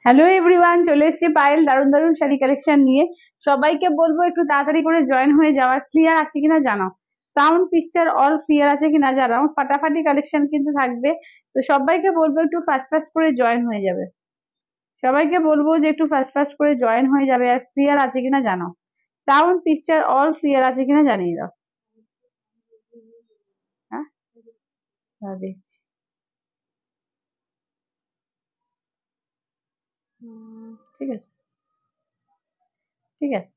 Hello everyone, চলে এসেছি পায়েল দারুণ দারুণ শাড়ি কালেকশন নিয়ে। সবাইকে বলবো একটু তাড়াতাড়ি করে জয়েন হয়ে যাওয়ার। ক্লিয়ার আছে কিনা জানাও, সাউন্ড পিকচার অল ক্লিয়ার আছে কিনা জানাও। ফাটাফাটি কালেকশন কিন্তু থাকবে, তো সবাইকে বলবো একটু ফাস্ট ফাস্ট করে জয়েন হয়ে যাবে। সবাইকে বলবো যে একটু ফাস্ট ফাস্ট করে জয়েন হয়ে যাবে, আর ক্লিয়ার আছে কিনা জানাও। সাউন্ড পিকচার অল ক্লিয়ার আছে কিনা জানিয়ে দাও। হ্যাঁ, দেখছি। ঠিক আছে, ঠিক আছে।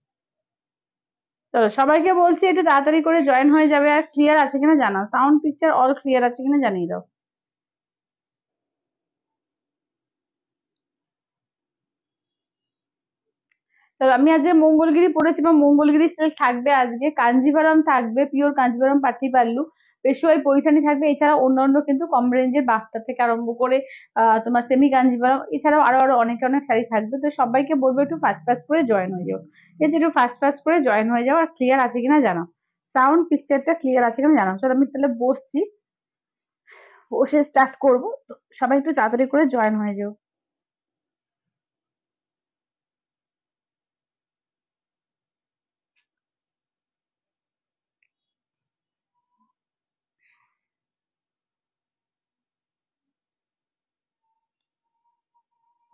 চলো, সবাইকে বলছি একটু তাড়াতাড়ি করে জয়েন হয়ে যাবে, আর ক্লিয়ার আছে কিনা জানাও। সাউন্ড পিকচার অল ক্লিয়ার আছে কিনা জানিয়ে দাও। তো আমি আজকে মঙ্গলগিরি পরেছি, বা মঙ্গলগিরি সিল্ক থাকবে, আজকে কাঞ্জিভারাম থাকবে, পিওর কাঞ্জিভারাম পাটি পাল্লু, পেশোয়াই পৈঠানি থাকবে। এছাড়া অন্যান্য কিন্তু কম রেঞ্জের বাক্সা থেকে আরম্ভ করে তোমার সেমি কাঞ্জিভারাম, এছাড়াও আরো আরো অনেক অনেক শাড়ি থাকবে। তো সবাইকে বলবো একটু ফাস্ট ফাস্ট করে জয়েন হয়ে যাও। ঠিক আছে, একটু ফাস্ট ফাস্ট করে জয়েন হয়ে যাও, আর ক্লিয়ার আছে কিনা জানাও। সাউন্ড পিকচারটা ক্লিয়ার আছে কিনা জানাও। চলো, আমি তাহলে বসছি, বসে স্টার্ট করবো। তো সবাই একটু তাড়াতাড়ি করে জয়েন হয়ে যাও।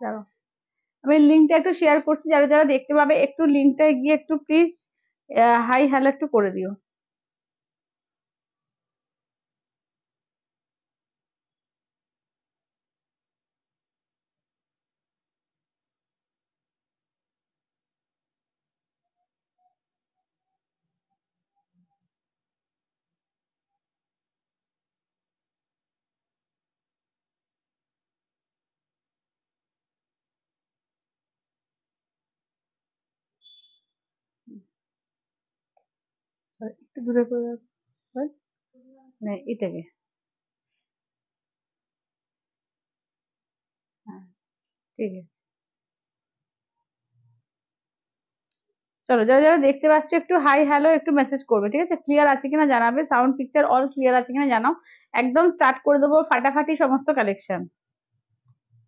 দাঁড়াও, আমি লিঙ্কটা একটু শেয়ার করছি, যারা যারা দেখতে পাবে একটু লিঙ্কটা গিয়ে একটু প্লিজ হাই হ্যালো একটু করে দিও। একটু দূরে করে দাও। হয়? মানে এটাকে, হ্যাঁ, ঠিক আছে। চলো, যারা যারা দেখতে পাচ্ছ একটু হাই হ্যালো একটু মেসেজ করবে, ঠিক আছে। ক্লিয়ার আছে কিনা জানাবে, সাউন্ড পিকচার অল ক্লিয়ার আছে কিনা জানাও। একদম স্টার্ট করে দেবো ফাটাফাটি সমস্ত কালেকশন।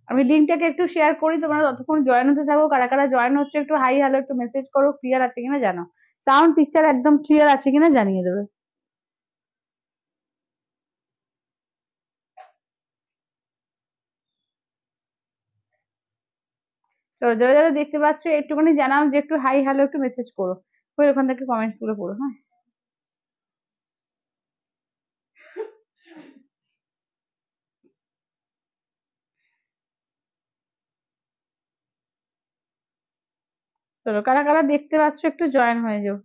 আমি লিঙ্কটাকে একটু শেয়ার করি, তোমরা ততক্ষণ জয়েন হতে থাকো। কারা কারা জয়েন হচ্ছে একটু হাই হ্যালো একটু মেসেজ করো, ক্লিয়ার আছে কিনা জানাও। সাউন্ড পিকচার একদম ক্লিয়ার আছে কিনা জানিয়ে দেবে। চলো, যারা যারা দেখতে পাচ্ছ একটুখানি জানাও যে একটু হাই হ্যালো একটু মেসেজ করো। ওই ওখান থেকে কমেন্টস গুলো পড়ো, হ্যাঁ। চলো, কারা কারা দেখতে পাচ্ছ একটু জয়েন হয়ে যাও।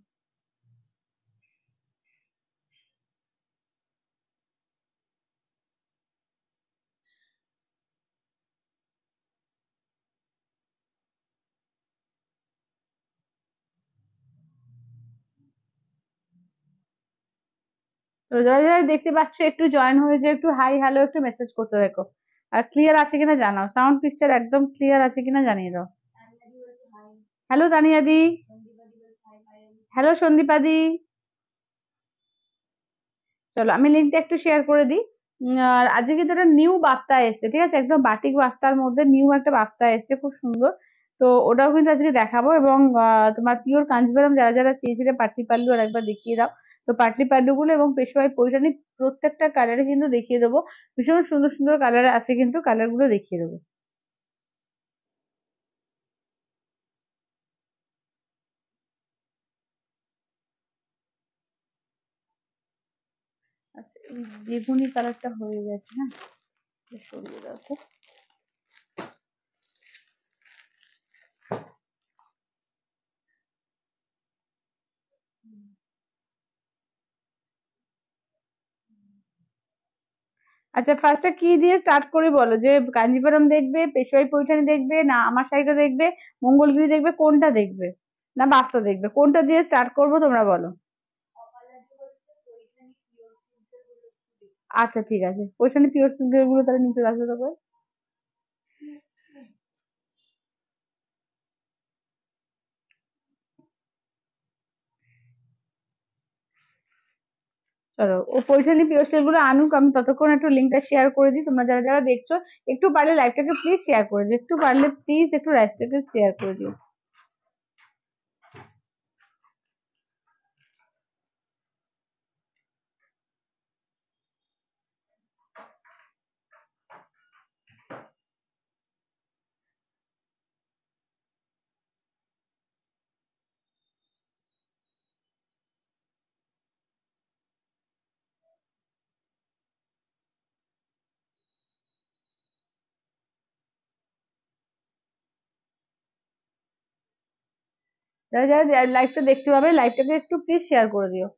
তো যারা যারা দেখতে পাচ্ছ একটু জয়েন হয়ে যাও, একটু হাই হ্যালো একটু মেসেজ করতে দেখো। আর ক্লিয়ার আছে কিনা জানাও, সাউন্ড পিকচার একদম ক্লিয়ার আছে কিনা জানিয়ে দাও। হ্যালো তানিয়া দি, হ্যালো সন্দীপা দি। চলো, আমি লিঙ্কটা একটু শেয়ার করে দিই। আর আজকে কিন্তু একটা নিউ বার্তা এসেছে, ঠিক আছে, একদম বাটিক বার্তার মধ্যে নিউ একটা বার্তা এসেছে, খুব সুন্দর। তো ওটাও কিন্তু আজকে দেখাবো, এবং তোমার পিওর কাঞ্জিভারাম যারা যারা চেয়েছিলে পাটলি পাল্লু আর একবার দেখিয়ে দাও। তো পাটলি পাল্লু গুলো এবং পেশোয়াই পৈঠানি প্রত্যেকটা কালারে কিন্তু দেখিয়ে দেবো। ভীষণ সুন্দর সুন্দর কালার আছে, কিন্তু কালার গুলো দেখিয়ে দেবো। আচ্ছা, এই বেগুনি কালারটা হয়ে গেছে, হ্যাঁ, এটা সরিয়ে দাও তো। আচ্ছা, ফার্স্টে কি দিয়ে স্টার্ট করি বলো, যে কাঞ্জিপুরম দেখবে, পেশোয়াই পৈঠানি দেখবে, না আমার শাড়িটা দেখবে, মঙ্গলগিরি দেখবে, কোনটা দেখবে, না বাক্স দেখবে, কোনটা দিয়ে স্টার্ট করবো তোমরা বলো। আচ্ছা, ঠিক আছে, পৈঠানি পিওর সিল্কের গুলো তাহলে নিচে রাখো তো। চলো ও পৈঠানি পিওর সিল্ক গুলো আনুক, আমি ততক্ষণ একটু লিঙ্কটা শেয়ার করে দিই। তোমরা যারা যারা দেখছো একটু পারলে লাইভটাকে প্লিজ শেয়ার করে দিও, একটু পারলে প্লিজ একটু লাইভটাকে শেয়ার করে দিও। যারা যারা লাইভটা দেখতে পাবে লাইভটাকে একটু প্লিজ শেয়ার করে দিও।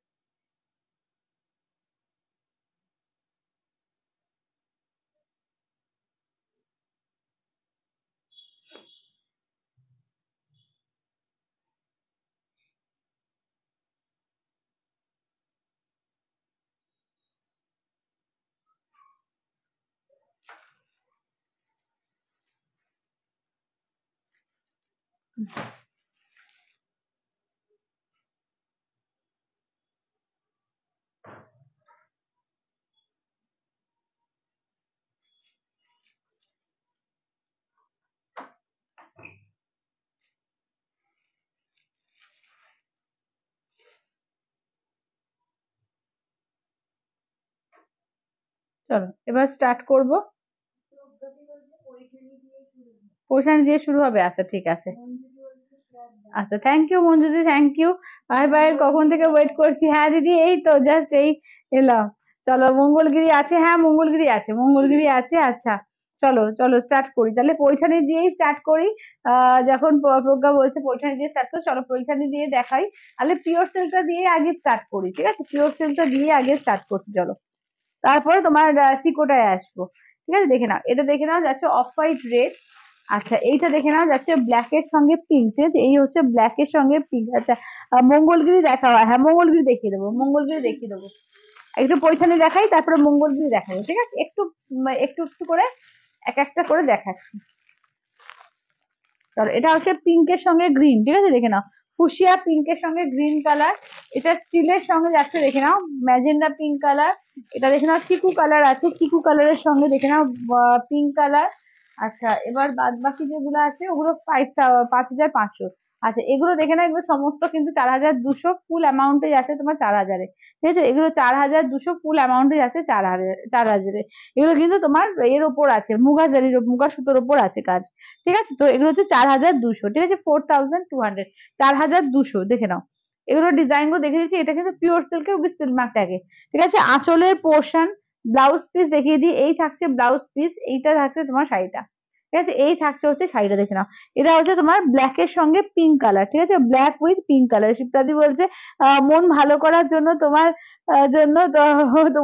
চলো এবার স্টার্ট করব। পৈঠানি দিয়ে শুরু হবে, আচ্ছা ঠিক আছে। আচ্ছা থ্যাংক ইউ মঞ্জুদি, থ্যাংক ইউ। বাই বাই, কখন থেকে ওয়েট করছি। হ্যাঁ দিদি এই তো জাস্ট এই এলাম। চলো মঙ্গলগিরি আছে, হ্যাঁ মঙ্গলগিরি আছে, মঙ্গলগিরি আছে। আচ্ছা চলো চলো স্টার্ট করি তাহলে, পৈঠানি দিয়েই স্টার্ট করি। যখন প্রজ্ঞা বলছে পৈঠানি দিয়ে স্টার্ট করি, চলো পৈঠানি দিয়ে দেখাই। তাহলে পিওর সিল্কটা দিয়ে আগে স্টার্ট করি, ঠিক আছে, পিওর সিল্কটা দিয়ে আগে স্টার্ট করছি চলো। তারপরে তোমার চিকোটায় আসবো। ঠিক আছে, দেখে নাও এটা, দেখে নাও যাচ্ছে অফ হোয়াইট রেড। আচ্ছা এইটা দেখে নাও যাচ্ছে ব্ল্যাক এর সঙ্গে পিঙ্ক, ঠিক আছে, এই হচ্ছে ব্ল্যাক এর সঙ্গে পিঙ্ক। আচ্ছা মঙ্গলগিরি দেখা হয়, হ্যাঁ মঙ্গলগিরি দেখিয়ে দেবো, মঙ্গলগিরি দেখিয়ে দেবো। একটু পৈঠানি দেখাই তারপরে মঙ্গলগিরি দেখাবো, ঠিক আছে, একটু একটু একটু করে এক একটা করে দেখাচ্ছি। ধরো এটা হচ্ছে পিঙ্কের সঙ্গে গ্রিন, ঠিক আছে, দেখে নাও ফুসিয়া পিঙ্কের সঙ্গে গ্রিন কালার। এটা স্টিলের সঙ্গে যাচ্ছে, দেখে নাও ম্যাজেন্ডা পিঙ্ক কালার। এটা দেখে নাও চিকু কালার আছে, চিকু কালারের সঙ্গে দেখে নাও পিঙ্ক কালার। আচ্ছা এবার বাদ বাকি যেগুলো আছে ওগুলো 5,500। আচ্ছা এগুলো দেখে নাও, এগুলো সমস্ত কিন্তু 4,200 ফুল অ্যামাউন্টে যাচ্ছে তোমার 4,000-এ। ঠিক আছে, এগুলো 4,200 ফুল অ্যামাউন্টে যাচ্ছে 4,000-এ। এগুলো কিন্তু তোমার এর ওপর আছে, মুগা জারির মুগা সুতোর ওপর আছে কাজ। ঠিক আছে, তো এগুলো হচ্ছে 4,200, ঠিক আছে, 4,200, 4,200 দেখে নাও। এগুলো ডিজাইন গুলো দেখে দিচ্ছি, এটা কিন্তু পিওর সিল্কের উইথ সিল্ক মার্ক ট্যাগে। ঠিক আছে, আঁচলের পোর্শন ব্লাউজ পিস দেখিয়ে দিই, এই থাকছে ব্লাউজ পিস, এইটা থাকছে তোমার শাড়িটা। ঠিক আছে, এই থাকছে হচ্ছে শাড়িটা, দেখে নাও। এটা হচ্ছে তোমার ব্ল্যাক এর সঙ্গে পিঙ্ক কালার, ঠিক আছে, ব্ল্যাক উইথ পিঙ্ক কালার। শিপ্রাদি বলছে মন ভালো করার জন্য তোমার জন্য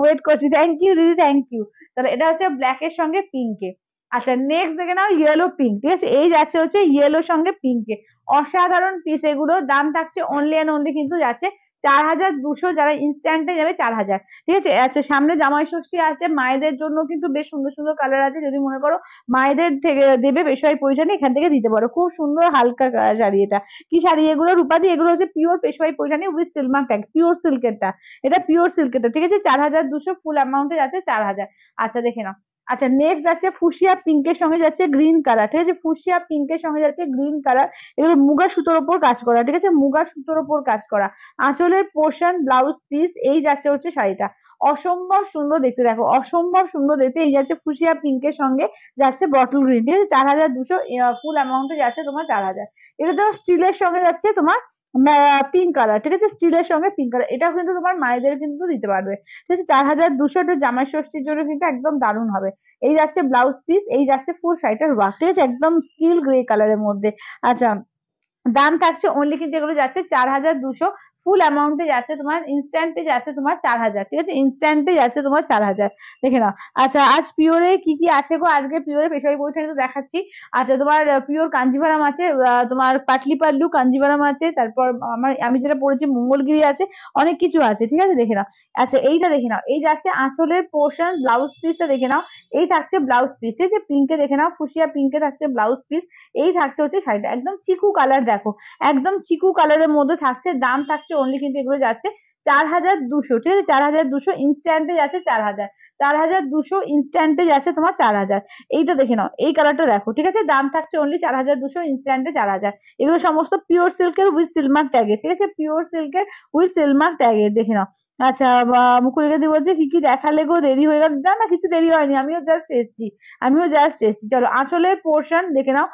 ওয়েট করছি, থ্যাংক ইউ দিদি, থ্যাংক ইউ। তাহলে এটা হচ্ছে ব্ল্যাক এর সঙ্গে পিঙ্কে। আচ্ছা নেক্সট দেখে নাও ইয়েলো পিঙ্ক, ঠিক আছে, এই যাচ্ছে হচ্ছে ইয়েলোর সঙ্গে পিঙ্কে। অসাধারণ পিস এগুলো, দাম থাকছে অনলি অ্যান্ড অনলি কিন্তু যাচ্ছে 4,200, যারা ইনস্ট্যান্টে যাবে 4,000। ঠিক আছে, আচ্ছা সামনে জামাই ষষ্ঠী আছে, মায়েদের জন্য কিন্তু বেশ সুন্দর সুন্দর কালার আছে, যদি মনে করো মায়েদের থেকে দেবে পেশোয়াই পৈঠানি, এখান থেকে দিতে পারো, খুব সুন্দর হালকা শাড়ি। এটা কি শাড়ি এগুলো রূপাদি, এগুলো হচ্ছে pure Peshwai Paithani with silk mark tag, pure সিল্কেরটা। এটা পিওর সিল্কেরটা, ঠিক আছে, 4,200 ফুল অ্যামাউন্টে যাচ্ছে 4,000। আচ্ছা দেখে নাও। আচ্ছা নেক্সট যাচ্ছে ফুসিয়া পিঙ্কের সঙ্গে যাচ্ছে গ্রিন কালার, ঠিক আছে, ফুসিয়া পিঙ্কের সঙ্গে যাচ্ছে গ্রিন কালার। এগুলো মুগা সুতোর ওপর কাজ করা, ঠিক আছে, মুগা সুতোর ওপর কাজ করা। আঁচলের পোর্শন ব্লাউজ পিস, এই যাচ্ছে হচ্ছে শাড়িটা। অসম্ভব সুন্দর দেখতে, দেখো অসম্ভব সুন্দর দেখতে। এই যাচ্ছে ফুসিয়া পিঙ্কের সঙ্গে যাচ্ছে বটল গ্রিন, ঠিক আছে, 4,200 ফুল অ্যামাউন্টে যাচ্ছে তোমার 4,000। এটা তো স্টিলের সঙ্গে যাচ্ছে তোমার পিঙ্ক কালার, ঠিক আছে, স্টিলের সঙ্গে পিঙ্ক কালার। এটাও কিন্তু তোমার মায়েদের কিন্তু দিতে পারবে। ঠিক আছে, 4,200 জামাই ষষ্ঠীর জন্য কিন্তু একদম দারুণ হবে। এই যাচ্ছে ব্লাউজ পিস, এই যাচ্ছে ফুল শাড়িটার ওয়ার্ক, ঠিক আছে, একদম স্টিল গ্রে কালারের মধ্যে। আচ্ছা দাম থাকছে অনলি কিন্তু এগুলো যাচ্ছে 4,200 ফুল অ্যামাউন্টে যাচ্ছে তোমার, ইনস্ট্যান্টে যাচ্ছে তোমার 4,000। ঠিক আছে, ইনস্ট্যান্টে যাচ্ছে তোমার 4,000, দেখে নাও। আচ্ছা আজ পিওরে কি কি আছে গো, আজকে পিওরে পেশারি পৈঠানি তো দেখাচ্ছি। আচ্ছা তোমার পিওর কাঞ্জিভারাম আছে, তোমার পাটলি পাল্লু কাঞ্জিভারাম আছে, তারপর আমি যেটা পড়েছি মঙ্গলগিরি আছে, অনেক কিছু আছে, ঠিক আছে, দেখে নাও। আচ্ছা এইটা দেখে নাও, এই যাচ্ছে আঁচলের পোর্শন ব্লাউজ পিসটা, দেখে নাও। এই থাকছে ব্লাউজ পিস, ঠিক আছে, পিঙ্কে দেখে নাও, ফুসিয়া পিঙ্কে থাকছে ব্লাউজ পিস। এই থাকছে হচ্ছে শাড়িটা, একদম চিকু কালার, দেখো একদম চিকু কালারের মধ্যে থাকছে। দাম থাকছে অনলি কিন্তু এগুলো যাচ্ছে 4,200, ঠিক আছে, 4,200 ইনস্ট্যান্টে যাচ্ছে 4,000, 4,200 ইনস্ট্যান্টে যাচ্ছে তোমার 4,000। এইটা দেখে নাও, এই কালারটা দেখো, ঠিক আছে, দাম থাকছে অনলি 4,200, ইনস্ট্যান্টে 4,000। এগুলো সমস্ত পিওর সিল্কের উইথ সিলমার্ক ট্যাগে, ঠিক আছে, পিওর সিল্কের উইথ সিলমার্ক ট্যাগে, দেখে নাও। আচ্ছা, মুকুলিকা দি বলছে কি কি দেখালে গো, দেরি হয়ে গেল? না না, কিছু দেরি হয়নি, আমিও জাস্ট এসছি। চলো, আঁচলের পোর্শন দেখে নাও,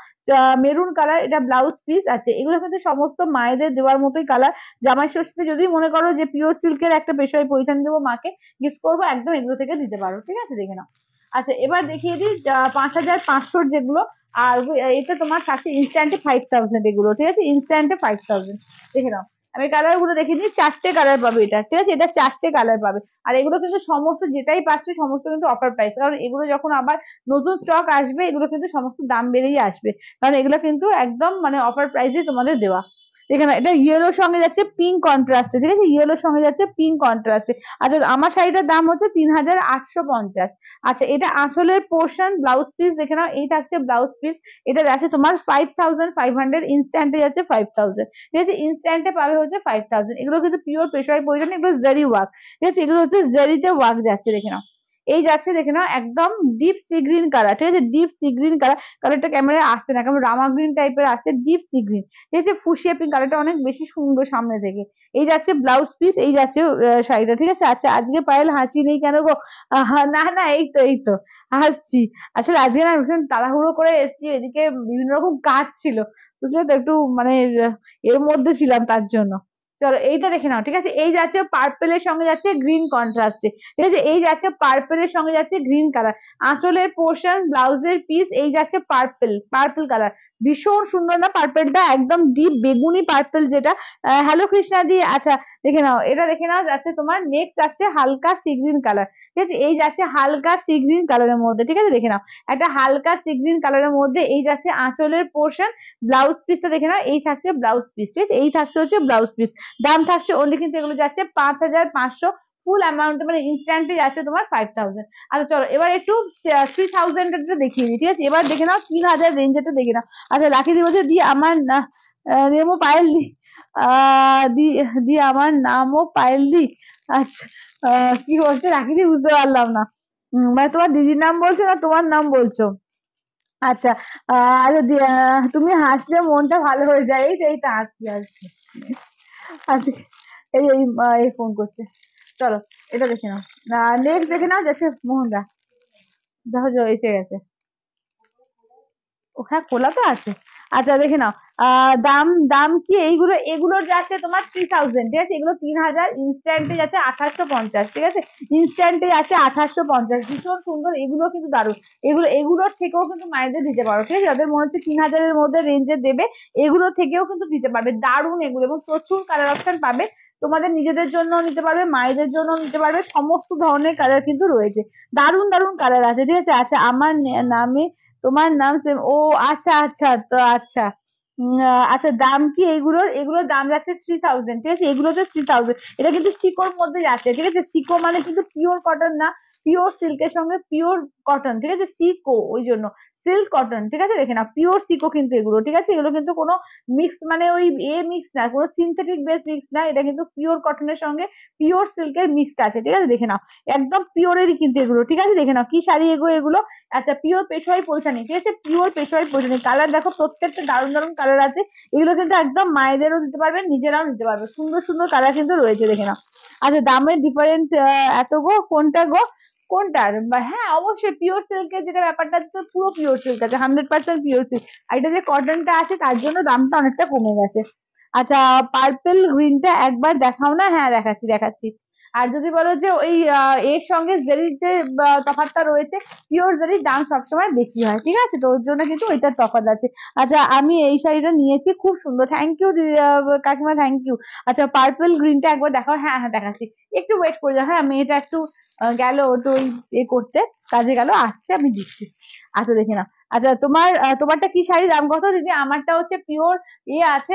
মেরুন কালার, এটা ব্লাউজ পিস আছে। এগুলো কিন্তু সমস্ত মায়েদের দেওয়ার মতোই কালার। জামাই ষষ্ঠীতে যদি মনে করো যে পিওর সিল্কের একটা পেশোয়ারি পরিধান দেবো মাকে, গিফট করবো, একদম এগুলো থেকে দিতে পারো, ঠিক আছে, দেখে নাও। আচ্ছা, এবার দেখিয়ে দিই 5,500 যেগুলো, আর এটা তোমার থাকছে ইনস্ট্যান্টে 5,000, এগুলো ঠিক আছে, ইনস্ট্যান্টে 5,000, দেখে নাও। আমি কালার গুলো দেখিয়ে দিই, 4টে কালার পাবে এটা, ঠিক আছে, এটা 4টে কালার পাবে। আর এগুলো কিন্তু সমস্ত যেটাই পাচ্ছে সমস্ত কিন্তু অফার প্রাইস, কারণ এগুলো যখন আবার নতুন স্টক আসবে এগুলো কিন্তু সমস্ত দাম বেড়েই আসবে, কারণ এগুলো কিন্তু একদম মানে অফার প্রাইসে তোমাদের দেওয়া। এখানে এটা ইয়েলোর সঙ্গে যাচ্ছে পিঙ্ক কন্ট্রাস্টে, ঠিক আছে, ইয়েলোর সঙ্গে যাচ্ছে পিঙ্ক কন্ট্রাস্টে। আচ্ছা, আমার শাড়িটার দাম হচ্ছে 3,850। আচ্ছা, এটা আঁচলের পোর্শন, ব্লাউজ পিস দেখে নাও, এই থাকছে ব্লাউজ পিস। এটা যাচ্ছে তোমার 5,500, ইনস্ট্যান্টে যাচ্ছে 5,000, ঠিক আছে, ইনস্ট্যান্টে পাবে হচ্ছে 5,000। এগুলো কিন্তু পিওর পেশোয়ারি পরিধান, এগুলো জারি ওয়ার্ক, ঠিক আছে, এগুলো হচ্ছে জারিতে ওয়ার্ক যাচ্ছে, দেখে নাও। এই যাচ্ছে দেখে নাও একদম ডিপ সি গ্রিন কালার, ঠিক আছে, ডিপ সি গ্রিন কালার। কালারটা ক্যামেরায় আসছে না, কেমন রামা গ্রিন টাইপের আছে, ডিপ সি গ্রিন, ঠিক আছে, ফুসিয়া পিঙ্ক কালারটা অনেক বেশি সুন্দর সামনে থেকে। এই যাচ্ছে ব্লাউজ পিস, এই যাচ্ছে শাড়িটা, ঠিক আছে। আচ্ছা, আজকে পায়েল হাসি নেই কেন গো? না না, এই তো হাসছি। আসলে আজকে না ভীষণ তাড়াহুড়ো করে এসেছি, এদিকে বিভিন্ন রকম কাজ ছিল, বুঝলে তো, একটু মানে এর মধ্যে ছিলাম তার জন্য। চলো, এইটা দেখে নাও, ঠিক আছে, এই যাচ্ছে পার্পেলের সঙ্গে যাচ্ছে গ্রিন কন্ট্রাস্টে, ঠিক আছে, এই যাচ্ছে পার্পেলের সঙ্গে যাচ্ছে গ্রিন কালার। আঁচলের পোর্শন, ব্লাউজের পিস, এই যাচ্ছে পার্পেল, পার্পেল কালার। ভীষণ সুন্দর না পার্পেলটা, একদম ডিপ বেগুনি পার্পেল যেটা। হ্যালো কৃষ্ণা দি, আচ্ছা দেখে নাও, এটা দেখে নাও, যাচ্ছে তোমার নেক্সট যাচ্ছে হালকা সি গ্রিন কালার, ঠিক আছে, এই যাচ্ছে হালকা সি গ্রিন কালারের মধ্যে, ঠিক আছে, দেখে নাও, একটা হালকা সি গ্রিন কালারের মধ্যে। এই যাচ্ছে আঁচলের পোর্শন, ব্লাউজ পিসটা দেখে নাও, এই থাকছে ব্লাউজ পিস, ঠিক আছে, এই থাকছে হচ্ছে ব্লাউজ পিস। দাম থাকছে অনলি কিন্তু এগুলো যাচ্ছে 5,500, ফুল অ্যামাউন্ট মানে ইনস্ট্যান্টলি যাচ্ছে তোমার 5,000। আচ্ছা, চলো এবার একটু 3,000 দেখিয়ে দিই, ঠিক আছে, এবার দেখে নাও 3,000 রেঞ্জেরটা দেখে নাও। আচ্ছা, রাখি দি বলছে দি আমার নেমো পায়েল দি, দি দি আমার নামও পায়েল দি। আচ্ছা, কি বলছে রাখি দি, বুঝতে পারলাম না। মানে তোমার দিদির নাম বলছো না তোমার নাম বলছো? আচ্ছা, আচ্ছা তুমি হাসলে মনটা ভালো হয়ে যায়, এই তো হাসছি। আচ্ছা, এই ফোন করছে। চলো, এটা দেখে নাও, নেক্সট দেখে নাও, যাচ্ছে মোহনদা, দেখো যে এসে গেছে। ও হ্যাঁ, খোলা তো আছে। আচ্ছা, দেখে নাও, দাম দাম কি, এগুলোর যাচ্ছে তোমার 3,000, ঠিক আছে, এগুলো 3,000, ইনস্ট্যান্টে যাচ্ছে 1,850, ঠিক আছে, ইনস্ট্যান্টে যাচ্ছে 1,850, ভীষণ সুন্দর, এগুলো কিন্তু দারুণ। এগুলোর থেকেও কিন্তু মায়েদের দিতে পারো, ঠিক আছে, যাদের মনে হচ্ছে 3,000-এর মধ্যে রেঞ্জে দেবে, এগুলোর থেকেও কিন্তু দিতে পারবে, দারুণ এগুলো, এবং প্রচুর কালার অপশন পাবে। তোমাদের নিজেদের জন্য নিতে পারবে, মায়েদের জন্য নিতে পারবে, সমস্ত ধরনের কালার কিন্তু রয়েছে, দারুণ দারুণ কালার আছে, ঠিক আছে। আচ্ছা, আমার নামে তোমার নাম সেম, ও আচ্ছা আচ্ছা, তো আচ্ছা, আচ্ছা, দাম কি এগুলোর দাম যাচ্ছে 3,000, ঠিক আছে, এগুলো তো 3,000। এটা কিন্তু সিকোর মধ্যে যাচ্ছে, ঠিক আছে, সিকো মানে কিন্তু পিওর কটন না, পিওর সিল্কের সঙ্গে পিওর কটন, ঠিক আছে, সিকো ওই জন্য সিল্ক কটন, ঠিক আছে, দেখে না, পিওর সিকো কিন্তু এগুলো, ঠিক আছে, এগুলো কিন্তু কোনো মিক্স মানে ওই মিক্স না, কোনো সিনথেটিক বেস মিক্স না, এটা কিন্তু পিওর কটনের সঙ্গে পিওর সিল্কের মিক্সড আছে, ঠিক আছে, দেখে নাও, একদম পিওরেরই কিন্তু এগুলো, ঠিক আছে, দেখে নাও কি শাড়ি এগুলো। আচ্ছা, পিওর পেশোয়ারি পৈঠানি, ঠিক আছে, পিওর পেশোয়ারি পৈঠানি, কালার দেখো প্রত্যেকটা দারুণ দারুণ কালার আছে। এগুলো কিন্তু একদম মায়েদেরও দিতে পারবে, নিজেরাও দিতে পারবে, সুন্দর সুন্দর কালার কিন্তু রয়েছে, দেখে নাও। আচ্ছা, দামের ডিফারেন্স এত গো, কোনটা গো, কোনটার? হ্যাঁ, অবশ্যই পিওর সিল্কের যেটা ব্যাপারটা আছে, তো পুরো পিওর সিল্ক আছে, 100% পিওর সিল্ক। আর এটা যে কটনটা আছে তার জন্য দামটা অনেকটা কমে গেছে। আচ্ছা, পার্পেল গ্রিনটা একবার দেখাও না, হ্যাঁ দেখাচ্ছি দেখাচ্ছি। আর যদি বলো যে ওই এর সঙ্গে জেরির যে তফাৎটা রয়েছে, পিওর জেরির দাম সবসময় বেশি হয়, ঠিক আছে, তো ওর জন্য কিন্তু ওইটার তফাৎ আছে। আচ্ছা, আমি এই শাড়িটা নিয়েছি, খুব সুন্দর, থ্যাংক ইউ কাকিমা, থ্যাংক ইউ। আচ্ছা, পার্পল গ্রিনটা একবার দেখাও, হ্যাঁ হ্যাঁ দেখাচ্ছি, একটু ওয়েট করে যাও, হ্যাঁ মেয়েটা একটু গেল ওটা ওই করতে, কাজে গেল, আসছে, আমি দিচ্ছি। আচ্ছা, দেখে না। আচ্ছা, তোমারটা কি শাড়ি, দাম কত দিদি? আমারটা হচ্ছে পিওর আছে,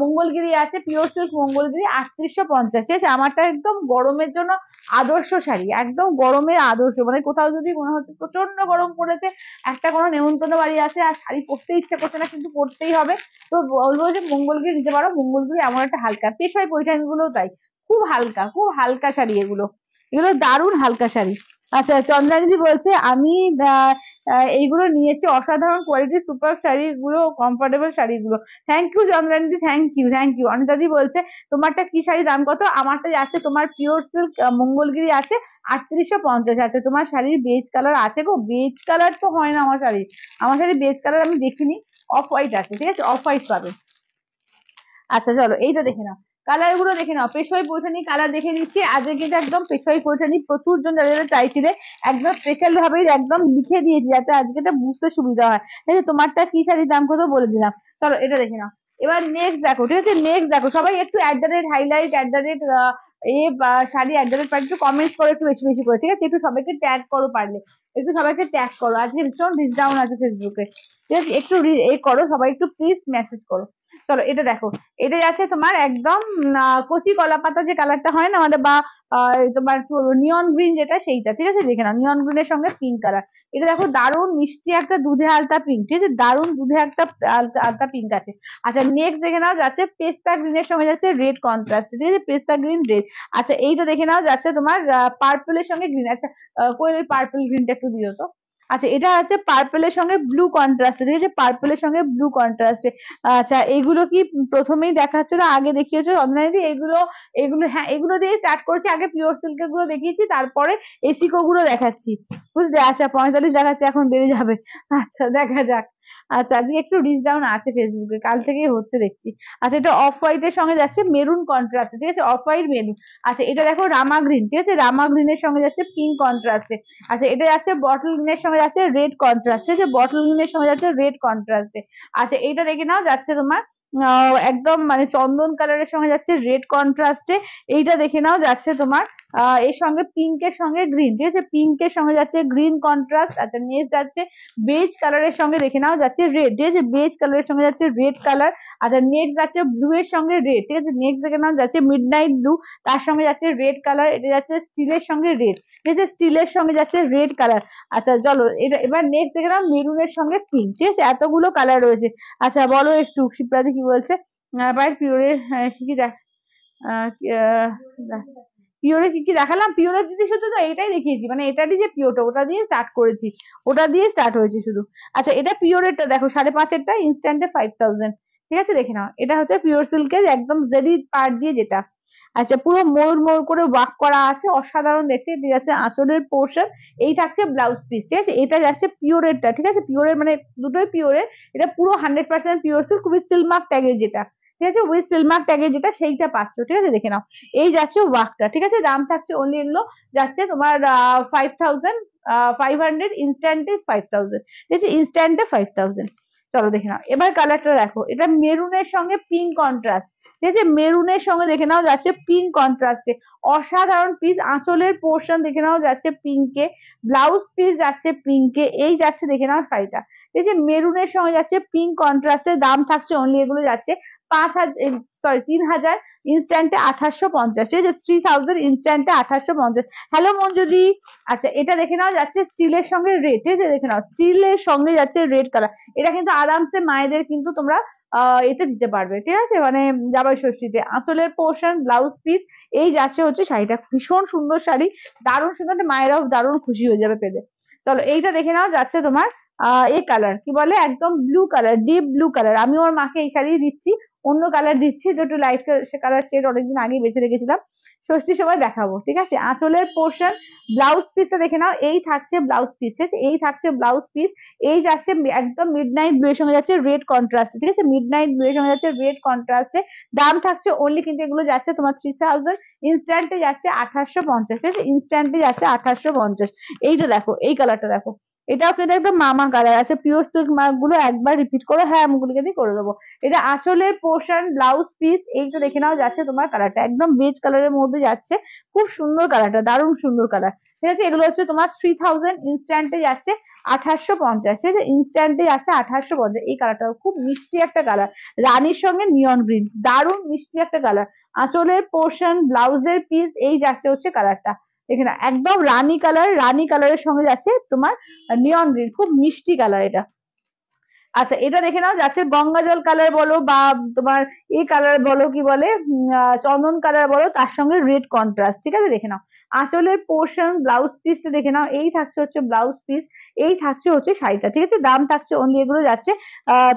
মঙ্গলগিরি আছে, পিওর সিল্ক মঙ্গলগিরি, 3,850, ঠিক আছে, আমারটা একদম গরমের জন্য আদর্শ শাড়ি, একদম গরমের আদর্শ, মানে কোথাও যদি মনে হচ্ছে প্রচন্ড গরম পড়েছে, একটা কোনো নেমন্তন্ন বাড়ি আছে আর শাড়ি পরতে ইচ্ছা করছে না কিন্তু পরতেই হবে, তো বলবো যে মঙ্গলগিরি নিতে পারো, মঙ্গলগিরি এমন একটা হালকা পেশায় পৈঠানি গুলো তাই খুব হালকা শাড়ি এগুলো, এগুলো দারুণ হালকা শাড়ি। আচ্ছা, চন্দ্রানীদি বলছে আমি এইগুলো নিয়েছি, অসাধারণ কোয়ালিটি, সুপার শাড়িগুলো, কমফোর্টেবল শাড়িগুলো। থ্যাংক ইউ চন্দ্রানীদি, থ্যাংক ইউ। অনিতাদি বলছে তোমারটা কি শাড়ি, দাম কত? আমারটা আছে তোমার পিওর সিল্ক মঙ্গলগিরি আছে 3850। আছে তোমার শাড়ির বেজ কালার আছে গো, বেজ কালার তো হয় না আমার শাড়ি, আমার শাড়ি বেজ কালার আমি দেখিনি, অফ হোয়াইট আছে, ঠিক আছে, অফ হোয়াইট পাবে। আচ্ছা চলো এইটা দেখে নাও, কালার গুলো দেখে নাও। পেশোয়াই পৈঠানি কালার দেখে নিচ্ছি আজকে, কিন্তু একদম পেশোয়াই পৈঠানি প্রচুর জন যারা যারা চাইছিলে একদম স্পেশাল ভাবে একদম লিখে দিয়েছি যাতে আজকে এটা বুঝতে সুবিধা হয়। এই যে তোমারটা কি শাড়ির দাম কত বলে দিলাম। চলো এটা দেখে নাও। এবার নেক্সট দেখো, ঠিক আছে, নেক্সট দেখো, সবাই একটু হাইলাইট শাড়ি একটু কমেন্ট করো একটু বেশি বেশি করে, ঠিক আছে, একটু সবাইকে ট্যাগ করো পারলে, একটু সবাইকে ট্যাগ করো, আজকে ভীষণ ডিসকাউন্ট আছে ফেসবুকে, ঠিক আছে, একটু এ করো সবাই, একটু প্লিজ মেসেজ করো। চলো এটা দেখো, এটা যাচ্ছে তোমার একদম কচি কলা পাতা যে কালারটা হয় না আমাদের, বা তোমার নিয়ন গ্রিন যেটা, সেইটা, ঠিক আছে, দেখে নাও, নিয়ন গ্রিনের সঙ্গে পিঙ্ক কালার। এটা দেখো দারুণ মিষ্টি একটা দুধে আলতা পিঙ্ক, ঠিক আছে, দারুণ দুধে একটা আলতা পিঙ্ক আছে। আচ্ছা নেক্সট দেখে নাও যাচ্ছে পেস্তা গ্রিনের সঙ্গে যাচ্ছে রেড কন্ট্রাস্ট, ঠিক আছে, পেস্তা গ্রিন রেড। আচ্ছা এইটা দেখে নাও যাচ্ছে তোমার পার্পলের সঙ্গে গ্রিন। আচ্ছা কই ওই পার্পল গ্রিনটা একটু দিও তো। আচ্ছা এটা আছে পার্পলের সঙ্গে ব্লু কন্ট্রাস্টে, ঠিক আছে, পার্পলের সঙ্গে ব্লু কন্ট্রাস্টে। আচ্ছা এইগুলো কি প্রথমেই দেখাচ্ছ না আগে দেখিয়েছো অনলাইনে? এগুলো এগুলো হ্যাঁ, এগুলো দিয়ে স্টার্ট করেছি, আগে পিওর সিল্কের গুলো দেখিয়েছি, তারপরে এসিকো গুলো দেখাচ্ছি, বুঝলে। আচ্ছা 45 দেখাচ্ছে, এখন বেড়ে যাবে। আচ্ছা দেখা যাক। আচ্ছা আজকে একটু রিচ ডাউন আছে ফেসবুকে, কাল থেকেই হচ্ছে দেখছি। আচ্ছা এটা অফ হোয়াইট এর সঙ্গে যাচ্ছে মেরুন কন্ট্রাস্টে, ঠিক আছে, অফ হোয়াইট মেরুন। আচ্ছা এটা দেখো রামা গ্রিন, ঠিক আছে, রামা গ্রিনের সঙ্গে যাচ্ছে পিঙ্ক কন্ট্রাস্টে। আচ্ছা এটা যাচ্ছে বটল গ্রিনের সঙ্গে যাচ্ছে রেড কন্ট্রাস্ট, ঠিক আছে, বটল গ্রিনের সঙ্গে যাচ্ছে রেড কন্ট্রাস্টে। আচ্ছা এইটা দেখে নাও যাচ্ছে তোমার একদম মানে চন্দন কালারের সঙ্গে যাচ্ছে রেড কন্ট্রাস্টে। এইটা দেখে নাও যাচ্ছে তোমার এর সঙ্গে পিঙ্কের সঙ্গে গ্রিন, ঠিক আছে, পিঙ্কের সঙ্গে যাচ্ছে গ্রিন কন্ট্রাস্ট। আচ্ছা নেক্সট যাচ্ছে বেজ কালারের সঙ্গে দেখে নাও যাচ্ছে রেড, ঠিক আছে, বেজ কালারের সঙ্গে যাচ্ছে রেড কালার। আচ্ছা নেক্সট যাচ্ছে ব্লু এর সঙ্গে রেড, ঠিক আছে, নেক্সট দেখে নাও যাচ্ছে মিড নাইট ব্লু, তার সঙ্গে যাচ্ছে রেড কালার। এটা যাচ্ছে স্টিলের সঙ্গে রেড, ঠিক আছে, স্টিলের সঙ্গে যাচ্ছে রেড কালার। আচ্ছা চলো এটা এবার নেক্সট দেখে নাও মেরুনের সঙ্গে পিঙ্ক, ঠিক আছে, এতগুলো কালার রয়েছে। আচ্ছা বলো একটু শিপ্রাদি কি বলছে, এবার পিওরের কি কি দেখ পিওরে কি কি দেখালাম, পিওরের দিদি শুধু তো এইটাই দেখিয়েছি, মানে এটারই যে পিওরটা ওটা দিয়ে স্টার্ট করেছি, ওটা দিয়ে স্টার্ট হয়েছে শুধু। আচ্ছা এটা পিওরেরটা দেখো 5,500টা ইনস্ট্যান্টে 5000, ঠিক আছে, দেখে নাও, এটা হচ্ছে পিওর সিল্কের একদম জেরি পার্ট দিয়ে যেটা। আচ্ছা পুরো মোড় মোড় করে ওয়ার্ক করা আছে, অসাধারণ দেখতে। এটা যাচ্ছে আঁচলের পোর্শন, এই থাকছে ব্লাউজ পিস, ঠিক আছে, এটা যাচ্ছে পিওরেরটা, ঠিক আছে, পিওরের মানে দুটোই পিওরের, এটা পুরো 100% পিওর সিল্ক উইথ সিলমার্ক ট্যাগের যেটা, ঠিক আছে, উইথ সিলমার্ক ট্যাগের যেটা সেইটা পাচ্ছ, ঠিক আছে, দেখে নাও। এই যাচ্ছে ওয়ার্কটা, ঠিক আছে, দাম থাকছে অনলি এগুলো যাচ্ছে তোমার 5,500, ইনস্ট্যান্টে 5,000, ঠিক আছে, ইনস্ট্যান্টে 5,000। চলো দেখে নাও এবার কালারটা দেখো, এটা মেরুনের সঙ্গে পিঙ্ক কন্ট্রাস্ট, ঠিক আছে, মেরুনের সঙ্গে দেখে নাও যাচ্ছে পিঙ্ক কন্ট্রাস্টে, অসাধারণ পিস। আঁচলের পোর্শন দেখে নাও যাচ্ছে পিঙ্কে, ব্লাউজ পিস যাচ্ছে পিঙ্কে, এই যাচ্ছে দেখে নাও শাড়িটা, ঠিক আছে, মেরুনের সঙ্গে যাচ্ছে পিঙ্ক কন্ট্রাস্টের, দাম থাকছে অনলি এগুলো যাচ্ছে 3,000, ইনস্ট্যান্টে 2850, ঠিক আছে, 3,000 ইনস্ট্যান্টে 2850। হ্যালো মঞ্জুদি। আচ্ছা এটা দেখে নাও যাচ্ছে স্টিলের সঙ্গে রেড, ঠিক আছে, দেখে নাও স্টিলের সঙ্গে যাচ্ছে রেড কালার। এটা কিন্তু আরামসে মায়েদের কিন্তু তোমরা এতে দিতে পারবে, ঠিক আছে, মানে জামাই ষষ্ঠীতে। আঁচলের পোর্শন ব্লাউজ পিস এই যাচ্ছে হচ্ছে শাড়িটা, ভীষণ সুন্দর শাড়ি, দারুণ সুন্দর, মায়েরাও দারুণ খুশি হয়ে যাবে পেলে। চলো এইটা দেখে নাও যাচ্ছে তোমার এই কালার কি বলে একদম blue colour, deep blue colour. আমি ওর মাকে এই শাড়ি দিচ্ছি, অন্য কালার দিচ্ছি, যে একটু লাইট কালার শেড অনেকদিন আগে বেছে রেখেছিলাম, ষষ্ঠীর সময় দেখাবো, ঠিক আছে। আঁচলের পোর্শন ব্লাউজ পিসটা দেখে নাও, এই থাকছে ব্লাউজ পিস, ঠিক আছে, এই থাকছে ব্লাউজ পিস। এই যাচ্ছে একদম মিড নাইট ব্লু এর সঙ্গে যাচ্ছে রেড কন্ট্রাস্ট, ঠিক আছে, মিড নাইট ব্লু এর সঙ্গে যাচ্ছে রেড কন্ট্রাস্টে। দাম থাকছে অনলি কিন্তু এগুলো যাচ্ছে তোমার 3,000, ইনস্ট্যান্টে যাচ্ছে 2850, ঠিক আছে, ইনস্ট্যান্টে যাচ্ছে 2850। এইটা দেখো, এই কালারটা দেখো, এটাও কিন্তু একদম মামা কালার আছে, পিওর সিল্ক মার্ক গুলো একবার রিপিট করো, হ্যাঁ আমি গুলিকে দিয়ে করে দেবো। এটা আঁচলের পোর্শন ব্লাউজ পিস, এইটা দেখে নাও যাচ্ছে তোমার কালারটা একদম বেজ কালারের মধ্যে যাচ্ছে, খুব সুন্দর কালারটা, দারুণ সুন্দর কালার, ঠিক আছে। এগুলো হচ্ছে তোমার 3,000, ইনস্ট্যান্টে যাচ্ছে 2850, ঠিক আছে, ইনস্ট্যান্টে যাচ্ছে 2850। এই কালারটা খুব মিষ্টি একটা কালার, রানীর সঙ্গে নিয়ন গ্রিন, দারুণ মিষ্টি একটা কালার। আঁচলের পোর্শন ব্লাউজের পিস এই যাচ্ছে হচ্ছে কালারটা, এখানে একদম রানী কালার, রানী কালারের সঙ্গে যাচ্ছে তোমার নিয়ন গ্রিন, খুব মিষ্টি কালার এটা। আচ্ছা এটা দেখে নাও, যাচ্ছে গঙ্গা জল কালার বলো বা তোমার এই কালার বলো, কি বলে চন্দন কালার বলো, তার সঙ্গে রেড কন্ট্রাস্ট, ঠিক আছে দেখে নাও। আঁচলের পোর্শন ব্লাউজ পিস দেখে নাও, এই থাকছে হচ্ছে ব্লাউজ পিস, এই থাকছে হচ্ছে শাড়িটা, ঠিক আছে। দাম থাকছে অনলি, এগুলো যাচ্ছে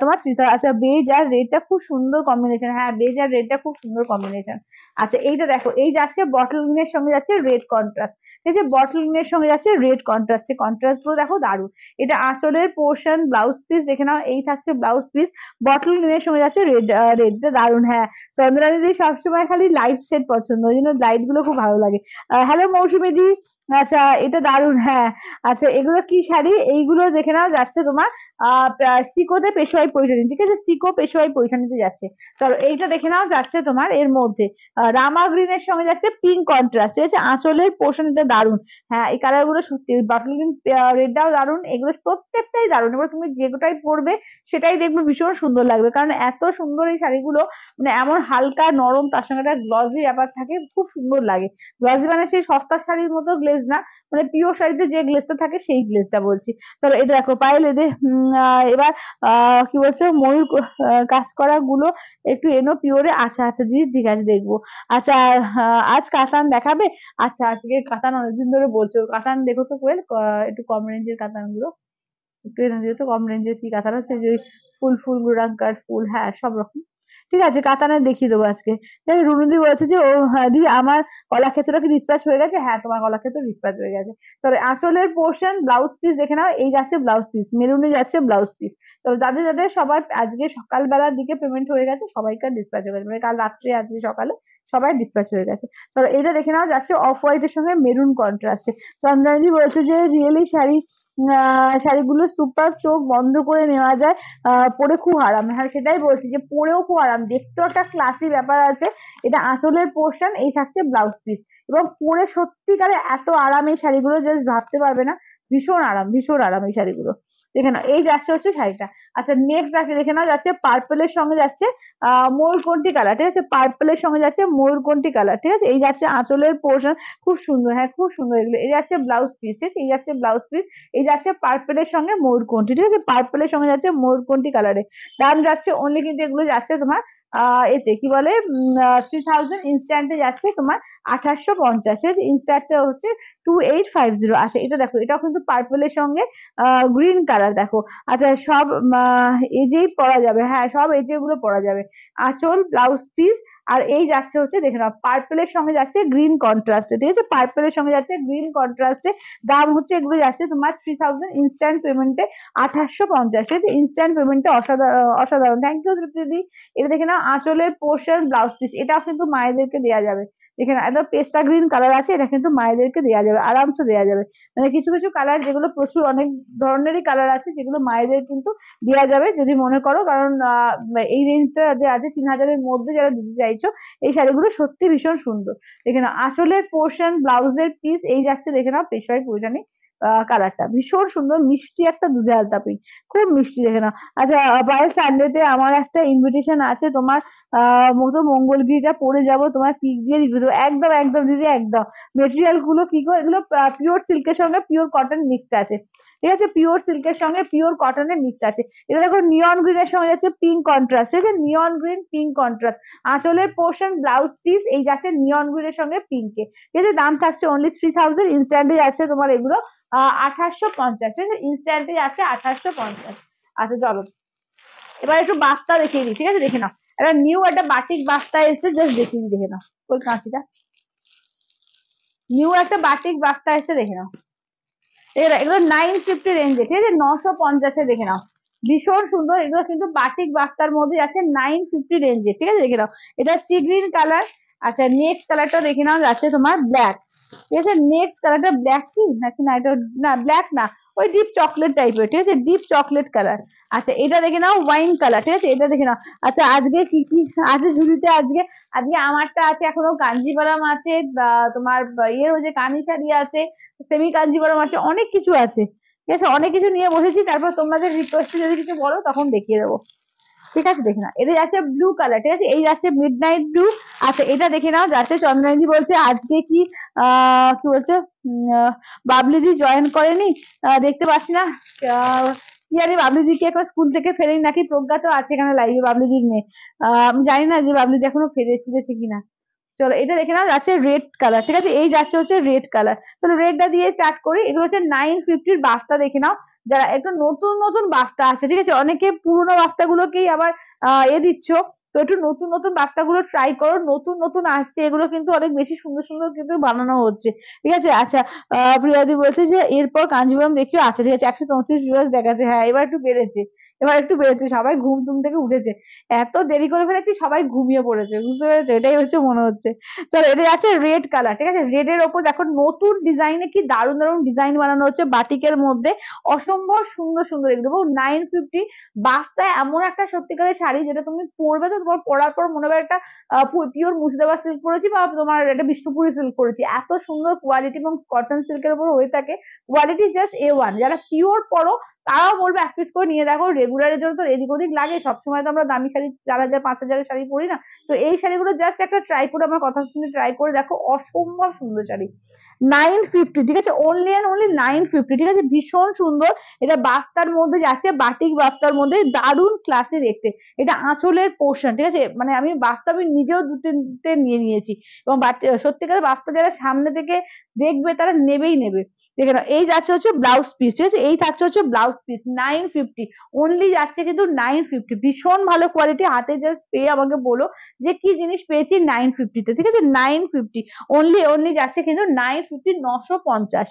তোমার 3000। আচ্ছা বেজ আর রেডটা খুব সুন্দর কম্বিনেশন, হ্যাঁ বেজ আর রেডটা খুব সুন্দর কম্বিনেশন। আচ্ছা এইটা দেখো, এই যাচ্ছে বটল গ্রিনের সঙ্গে যাচ্ছে রেড কন্ট্রাস্ট, ঠিক আছে, বটল গ্রিনের সঙ্গে যাচ্ছে রেড কন্ট্রাস্ট, কন্ট্রাস্ট গুলো দেখো দারুণ। এটা আঁচলের পোর্শন ব্লাউজ পিস দেখে নাও, এই থাকছে ব্লাউজ পিস, বটল গ্রিনের সঙ্গে যাচ্ছে রেড, রেডটা দারুণ। হ্যাঁ চন্দ্রানী দি সবসময় খালি লাইট সেট পছন্দ, ওই জন্য লাইট গুলো খুব ভালো লাগে। হ্যালো মৌসুমী দি। আচ্ছা এটা দারুণ, হ্যাঁ। আচ্ছা এগুলো কি শাড়ি, এইগুলো দেখে নাও যাচ্ছে তোমার সিকোতে পেশোয়াই পৈঠানি, ঠিক আছে, সিকো পেশোয়াই পৈঠানিতে যাচ্ছে। চলো এইটা দেখে নাও যাচ্ছে তোমার এর মধ্যে রামা গ্রিনের সঙ্গে যাচ্ছে পিঙ্ক কন্ট্রাস্ট, ঠিক আছে, আঁচলের পোর্শন এটা দারুণ। হ্যাঁ এই কালার গুলো সত্যি, বটল গ্রিন রেডটাও দারুণ, এগুলো প্রত্যেকটাই দারুণ। এবার তুমি যেটাই পরবে সেটাই দেখবে ভীষণ সুন্দর লাগবে, কারণ এত সুন্দর এই শাড়িগুলো, মানে এমন হালকা নরম, তার সঙ্গে একটা গ্লসি ব্যাপার থাকে, খুব সুন্দর লাগে। গ্লসি মানে সেই সস্তার শাড়ির মতো গ্লেজ না, মানে পিওর শাড়িতে যে গ্লেজটা থাকে সেই গ্লেজটা বলছি। চলো এটা দেখো পায়েল এদের এবার কি বলছো ময়ূর কাজ করা গুলো একটু এনো পিওরে। আচ্ছা আচ্ছা দিদি ঠিক আছে দেখবো। আচ্ছা আজ কাতান দেখাবে? আচ্ছা আজকে কাতান অনেকদিন ধরে বলছো, কাতান দেখো তো কোয়েল, একটু কম রেঞ্জের কাতান গুলো একটু এনে দিও তো, কম রেঞ্জের কি কাতান আছে, যে ফুল ফুল গুড়াঙ্কার ফুল, হ্যাঁ সব রকম। ঠিক আছে কাতানের দেখিয়ে দেবো আজকে। ঠিক আছে, রুনুদি বলছে যে ও হ্যাঁ দি আমার কলাক্ষেত্র কি ডিসপ্যাচ হয়ে গেছে? হ্যাঁ তোমার কলাক্ষেত্র ডিসপ্যাচ হয়ে গেছে। তবে আঁচলের পোর্শন ব্লাউজ পিস দেখে নাও, এই যাচ্ছে ব্লাউজ পিস, মেরুনে যাচ্ছে ব্লাউজ পিস। তো যাদের যাদের সবার আজকে সকালবেলার দিকে পেমেন্ট হয়ে গেছে সবাইকার ডিসপ্যাচ হয়ে গেছে, মানে কাল রাত্রে আজকে সকালে সবাই ডিসপ্যাচ হয়ে গেছে। তো এটা দেখে নাও যাচ্ছে অফ হোয়াইটের সঙ্গে মেরুন কন্ট্রাস্টে। চন্দ্রানী বলছে যে রিয়েলি শাড়ি শাড়িগুলো সুপার, চোখ বন্ধ করে নেওয়া যায়, পরে খুব আরাম। হ্যাঁ সেটাই বলছি যে পরেও খুব আরাম, দেখতেও একটা ক্লাসি ব্যাপার আছে। এটা আঁচলের পোর্শন, এই থাকছে ব্লাউজ পিস, এবং পরে সত্যিকারে এত আরাম এই শাড়িগুলো জাস্ট ভাবতে পারবে না। ভীষণ আরাম, ভীষণ আরাম এই শাড়িগুলো। দেখে নাও এই যাচ্ছে হচ্ছে শাড়িটা। আচ্ছা নেক্সট যাচ্ছে দেখে নাও, যাচ্ছে পার্পেলের সঙ্গে যাচ্ছে ময়ূরকণ্ঠী কালার, ঠিক আছে, পার্পেলের সঙ্গে যাচ্ছে ময়ূরকণ্ঠী কালার, ঠিক আছে, এই যাচ্ছে আঁচলের পোর্শন, খুব সুন্দর, হ্যাঁ খুব সুন্দর এগুলো। এই যাচ্ছে ব্লাউজ পিস, ঠিক আছে, এই যাচ্ছে ব্লাউজ পিস, এই যাচ্ছে পার্পেলের সঙ্গে ময়ূরকণ্ঠী, ঠিক আছে, পার্পেলের সঙ্গে যাচ্ছে ময়ূরকণ্ঠী কালারে। দাম যাচ্ছে অনলি, কিন্তু এগুলো যাচ্ছে তোমার এতে কি বলে 3000, ইনস্ট্যান্টে যাচ্ছে তোমার 2850, ঠিক আছে, ইনস্ট্যান্টে হচ্ছে 2850। আচ্ছা এটা দেখো, এটাও কিন্তু পার্পেলের সঙ্গে গ্রিন কালার দেখো। আচ্ছা সব এজেই পরা যাবে, হ্যাঁ সব এজে গুলো পরা যাবে। আঁচল ব্লাউজ পিস, আর এই যাচ্ছে হচ্ছে দেখে নাও পার্পেলের সঙ্গে যাচ্ছে গ্রিন কন্ট্রাস্টে, ঠিক আছে, পার্পেলের সঙ্গে যাচ্ছে গ্রিন কন্ট্রাস্টে। দাম হচ্ছে এগুলো যাচ্ছে তোমার 3000, ইনস্ট্যান্ট পেমেন্টে 2850, ঠিক আছে, ইনস্ট্যান্ট পেমেন্টে অসাধারণ, অসাধারণ। থ্যাংক ইউ তৃপ্তি। এটা দেখে নাও আঁচলের পোর্শন ব্লাউজ পিস, এটাও কিন্তু মায়েদেরকে দেওয়া যাবে। দেখে নাও একদম পেস্তা গ্রিন কালার আছে, এটা কিন্তু মায়েদেরকে দেওয়া যাবে, আরামসে দেওয়া যাবে। মানে কিছু কিছু কালার যেগুলো প্রচুর অনেক ধরনেরই কালার আছে, যেগুলো মায়েদের কিন্তু দেওয়া যাবে যদি মনে করো, কারণ এই রেঞ্জটা যে আছে 3000-এর মধ্যে যারা দিতে চাইছো, এই শাড়িগুলো সত্যি ভীষণ সুন্দর। দেখে নাও আঁচলের পোর্শন ব্লাউজের পিস, এই যাচ্ছে দেখে নাও পেশোয়াই পৈঠানি কালারটা ভীষণ সুন্দর, মিষ্টি একটা দুধে আলতা পিঙ্ক, খুব মিষ্টি দেখে নাও। আচ্ছা পায়েল সানডেতে আমার একটা ইনভিটেশন আছে তোমার, মতো মঙ্গলগিরিটা পরে যাব, তোমার পিক দিয়ে রিভিউ দেবো, একদম একদম দিদি একদম। মেটেরিয়াল গুলো কি গো, এগুলো পিওর সিল্কের সঙ্গে পিওর কটন মিক্সড আছে, ঠিক আছে, পিওর সিল্কের সঙ্গে পিওর কটনের মিক্সড আছে। এটা দেখো নিয়ন গ্রিনের সঙ্গে যাচ্ছে পিঙ্ক কন্ট্রাস্ট, ঠিক আছে, নিয়ন গ্রিন পিঙ্ক কন্ট্রাস্ট। আঁচলের পোর্শন ব্লাউজ পিস, এই যাচ্ছে নিয়ন গ্রিনের সঙ্গে পিঙ্কে, ঠিক আছে, দাম থাকছে অনলি 3000, ইনস্ট্যান্টে যাচ্ছে তোমার এগুলো 2850, ঠিক আছে, ইনস্ট্যান্টে যাচ্ছে 2850। আচ্ছা চলো এবার একটু বাস্তা দেখিয়ে দিই, ঠিক আছে, দেখে নাও একটা নিউ একটা বাটিক বাস্তা এসেছে, জাস্ট দেখিয়ে দিই, দেখে নাও ওই কাঁচিটা, নিউ একটা বাটিক বাস্তা এসেছে, দেখে নাও। এগুলো 950 রেঞ্জে, ঠিক আছে, 950-এ দেখে নাও, ভীষণ সুন্দর। এগুলো কিন্তু বাটিক বাস্তার মধ্যে আছে 950 রেঞ্জে, ঠিক আছে, দেখে নাও। এটা সি গ্রিন কালার। আচ্ছা নেক্সট কালারটা দেখে নাও যাচ্ছে তোমার ব্ল্যাক, ঠিক আছে, নেক্সট কালারটা ব্ল্যাক কি নাকি, না এটা না ব্ল্যাক না, ওই ডিপ চকলেট টাইপের, ঠিক আছে, ডিপ চকলেট কালার। আচ্ছা এটা দেখে নাও ওয়াইন কালার, ঠিক আছে, এটা দেখে নাও। আচ্ছা আজকে কি কি আছে ঝুড়িতে? আজকে আজকে আমারটা আছে এখনো কাঞ্জিভারাম আছে, তোমার ইয়ের ওই যে কানি শাড়ি আছে, সেমি কাঞ্জিভারাম আছে, অনেক কিছু আছে, ঠিক আছে, অনেক কিছু নিয়ে বসেছি। তারপর তোমাদের রিকোয়েস্টে যদি কিছু বলো তখন দেখিয়ে দেবো, ঠিক আছে, দেখে নাও। এটা যাচ্ছে ব্লু কালার, ঠিক আছে, এই যাচ্ছে মিড নাইট ব্লু। আচ্ছা এটা দেখে নাও যাচ্ছে চন্দ্রানী বলছে আজকে কি কি বলছে বাবলিদি জয়েন করেনি, দেখতে পাচ্ছি না, কি জানি বাবলিদিকে এখন স্কুল থেকে ফেরেনি নাকি, প্রজ্ঞা তো আছে এখানে লাইভে, বাবলিদির মেয়ে। আমি জানি না যে বাবলিদি এখনো ফিরেছে কিনা। চলো এটা দেখে নাও, যাচ্ছে রেড কালার, ঠিক আছে, এই যাচ্ছে হচ্ছে রেড কালার। চলো রেডটা দিয়ে স্টার্ট করি। এগুলো হচ্ছে 950 বাফতা, দেখে নাও। যারা একটু নতুন নতুন বাফতা আছে, ঠিক আছে, অনেকে পুরোনো বাফতা গুলোকেই আবার দিচ্ছ, তো একটু নতুন নতুন বাফতা গুলো ট্রাই করো, নতুন নতুন আসছে এগুলো, কিন্তু অনেক বেশি সুন্দর সুন্দর কিন্তু বানানো হচ্ছে, ঠিক আছে। আচ্ছা, প্রিয়াদি বলছে যে এরপর কাঞ্জিবরম দেখিও, আচ্ছা ঠিক আছে, 134 ভিউয়ার্স দেখাচ্ছে, হ্যাঁ এবার একটু বেড়েছে, এবার একটু বেড়েছে, সবাই ঘুম টুম থেকে উঠেছে, এত দেরি করে ফেলেছি, সবাই ঘুমিয়ে পড়েছে, বুঝতে পেরেছো, এটাই হচ্ছে মনে হচ্ছে। চলো এটা আছে রেড কালার, ঠিক আছে, রেড এর ওপর দেখো নতুন ডিজাইনে কি দারুণ দারুণ ডিজাইন বানানো হচ্ছে বাটিকের মধ্যে, অসম্ভব সুন্দর সুন্দর এগুলো। 950 বাস্তায় এমন একটা সত্যিকারের শাড়ি, যেটা তুমি পরবে তো তোমার পরার পর মনে হবে একটা পিওর মুর্শিদাবাদ সিল্ক পরেছি, বা তোমার একটা বিষ্ণুপুরি সিল্ক পরেছি, এত সুন্দর কোয়ালিটি, এবং কটন সিল্কের উপর হয়ে থাকে, কোয়ালিটি জাস্ট A1। যারা পিওর পরো তারাও বলবে এক পিস করে নিয়ে দেখো, রেগুলারের জন্য তো এদিক ওদিক লাগে, সবসময় তো আমরা দামি শাড়ি 4000 5000 শাড়ি পরি না, তো এই শাড়িগুলো জাস্ট একটা ট্রাই করে, আমার কথা শুনে ট্রাই করে দেখো, অসম্ভব সুন্দর শাড়ি। 950, ঠিক আছে, অনলি অ্যান্ড অনলি 950, ঠিক আছে, ভীষণ সুন্দর। এটা বাফতার মধ্যে যাচ্ছে, বাটিক বাফতার মধ্যে, দারুণ ক্লাসে দেখতে। এটা আঁচলের পোর্শন, ঠিক আছে, মানে আমি বাফতা আমি নিজেও দু তিনটে নিয়ে নিয়েছি, এবং সত্যিকার বাফতা যারা সামনে থেকে দেখবে তারা নেবেই নেবে। দেখে নাও, এই যাচ্ছে হচ্ছে ব্লাউজ পিস, ঠিক আছে, এই থাকছে হচ্ছে ব্লাউজ পিস 950, অনলি যাচ্ছে কিন্তু 950, ভীষণ ভালো কোয়ালিটি। হাতে জাস্ট পেয়ে আমাকে বলো যে কি জিনিস পেয়েছি 950 তে, ঠিক আছে, 950 অনলি, অনলি যাচ্ছে কিন্তু 950, 950।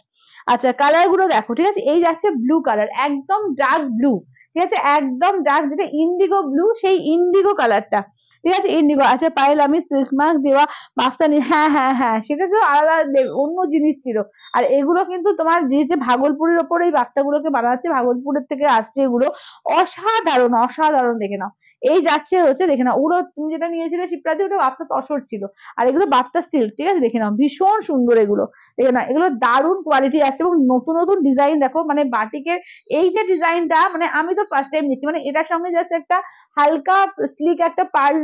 আচ্ছা কালার গুলো দেখো, ঠিক আছে, এই যাচ্ছে ব্লু কালার, একদম ডার্ক ব্লু, ঠিক আছে, একদম ডার্ক, যেটা ইন্ডিগো ব্লু, সেই ইন্ডিগো কালারটা, ঠিক আছে, ইন্ডিগো। আচ্ছা পায়েল, আমি সিল্ক মার্ক দেওয়া বাক্সা নি, হ্যাঁ হ্যাঁ হ্যাঁ, সেটা তো আলাদা অন্য জিনিস ছিল। আর এগুলো কিন্তু তোমার যে ভাগলপুরের ওপর এই বাক্সাগুলোকে বানাচ্ছে, ভাগলপুরের থেকে আসছে এগুলো, অসাধারণ অসাধারণ, দেখে নাও। এই যাচ্ছে হচ্ছে, দেখে নাও, ওগুলো তুমি যেটা নিয়েছিলে শিপ্রাদি, ওটা বাপ্তা তসর ছিল, আর এগুলো বাপ্তা সিল্ক, ঠিক আছে, দেখে নাও, ভীষণ সুন্দর এগুলো, দেখে নাও, এগুলো দারুণ কোয়ালিটি আছে, এবং নতুন নতুন ডিজাইন দেখো, মানে বাটিকের এই যে ডিজাইনটা, মানে আমি তো ফার্স্ট টাইম নিচ্ছি, মানে এটার সঙ্গে জাস্ট একটা হালকা স্লিক একটা পার্ল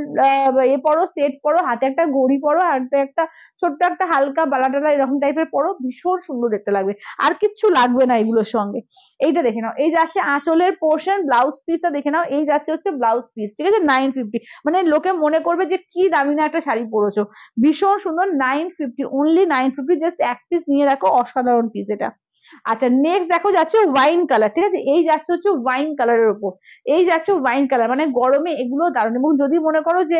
এ পরো, সেট পরো, হাতে একটা ঘড়ি পরো, হাতে একটা ছোট্ট একটা হালকা বালা টালা এরকম টাইপের পরো, ভীষণ সুন্দর দেখতে লাগবে, আর কিচ্ছু লাগবে না এগুলোর সঙ্গে। এইটা দেখে নাও, এই যাচ্ছে আঁচলের পোর্শন, ব্লাউজ পিসটা দেখে নাও, এই যাচ্ছে হচ্ছে ব্লাউজ পিস, ঠিক আছে, 950, মানে লোকে মনে করবে যে কি দামি না একটা শাড়ি পরেছো, ভীষণ সুন্দর। 950, অনলি 950, জাস্ট এক পিস নিয়ে রাখো, অসাধারণ পিস এটা। আচ্ছা নেক্সট দেখো যাচ্ছে ওয়াইন কালার, ঠিক আছে, এই যাচ্ছে হচ্ছে ওয়াইন কালারের উপর, এই যাচ্ছে ওয়াইন কালার, মানে গরমে এগুলো দারুণ, এবং যদি মনে করো যে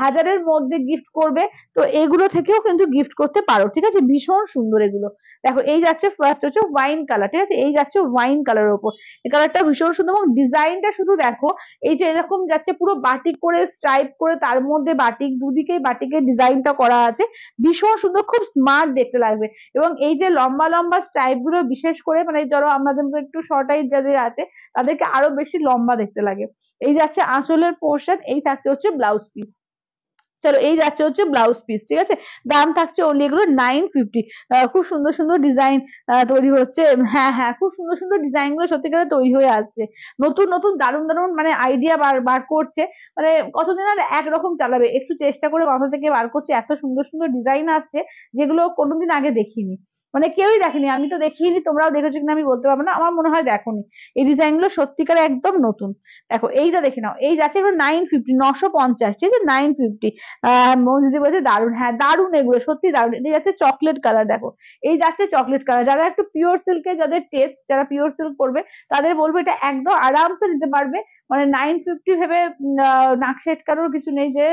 হাজারের মধ্যে গিফট করবে, তো এগুলো থেকেও কিন্তু গিফট করতে পারো, ঠিক আছে, ভীষণ সুন্দর এগুলো। দেখো এই যাচ্ছে ফার্স্ট হচ্ছে ওয়াইন কালার, ঠিক আছে, এই যাচ্ছে ওয়াইন কালারের উপর, এই কালারটা ভীষণ সুন্দর, এবং ডিজাইনটা শুধু দেখো, এই যে এরকম যাচ্ছে পুরো বাটিক করে স্ট্রাইপ করে, তার মধ্যে বাটিক, দুদিকেই বাটিকের ডিজাইনটা করা আছে, ভীষণ সুন্দর, খুব স্মার্ট দেখতে লাগবে। এবং এই যে লম্বা লম্বা স্ট্রাইপ গুলো, বিশেষ করে মানে ধরো আমাদের মতো একটু শর্ট হাইট যাদের আছে, তাদেরকে আরো বেশি লম্বা দেখতে লাগে। এই যাচ্ছে আঁচলের পোর্শন, এই থাকছে হচ্ছে ব্লাউজ পিস। চলো এই যাচ্ছে হচ্ছে ব্লাউজ পিস, ঠিক আছে, দাম থাকছে অনলি এগুলো 950। খুব সুন্দর সুন্দর ডিজাইন তৈরি হচ্ছে, হ্যাঁ হ্যাঁ, খুব সুন্দর সুন্দর ডিজাইন গুলো সত্যিকারে তৈরি হয়ে আসছে, নতুন নতুন দারুণ দারুণ মানে আইডিয়া বার বার করছে, মানে কতদিন আর একরকম চালাবে, একটু চেষ্টা করে মাথা থেকে বার করছে, এত সুন্দর সুন্দর ডিজাইন আসছে যেগুলো কোনোদিন আগে দেখিনি, মানে কেউই দেখেনি, আমি তো দেখিনি, তোমরাও দেখেছো কিনা আমি বলতে পারবো না, আমার মনে হয় দেখোনি। এই ডিজাইন গুলো সত্যিকারে একদম নতুন। দেখো এইটা দেখে নাও, এই যাচ্ছে এগুলো 950, 950, ঠিক আছে, 950। মৌসুদি বলছে দারুণ, হ্যাঁ দারুণ, এগুলো সত্যি দারুণ। এটা যাচ্ছে চকলেট কালার, দেখো এই যাচ্ছে চকলেট কালার, যারা একটু পিওর সিল্কে যাদের টেস্ট, যারা পিওর সিল্ক করবে তাদের বলবো এটা একদম আরামসে নিতে পারবে, মানে 950 ভেবে নাক সেটকানোর কিছু নেই যে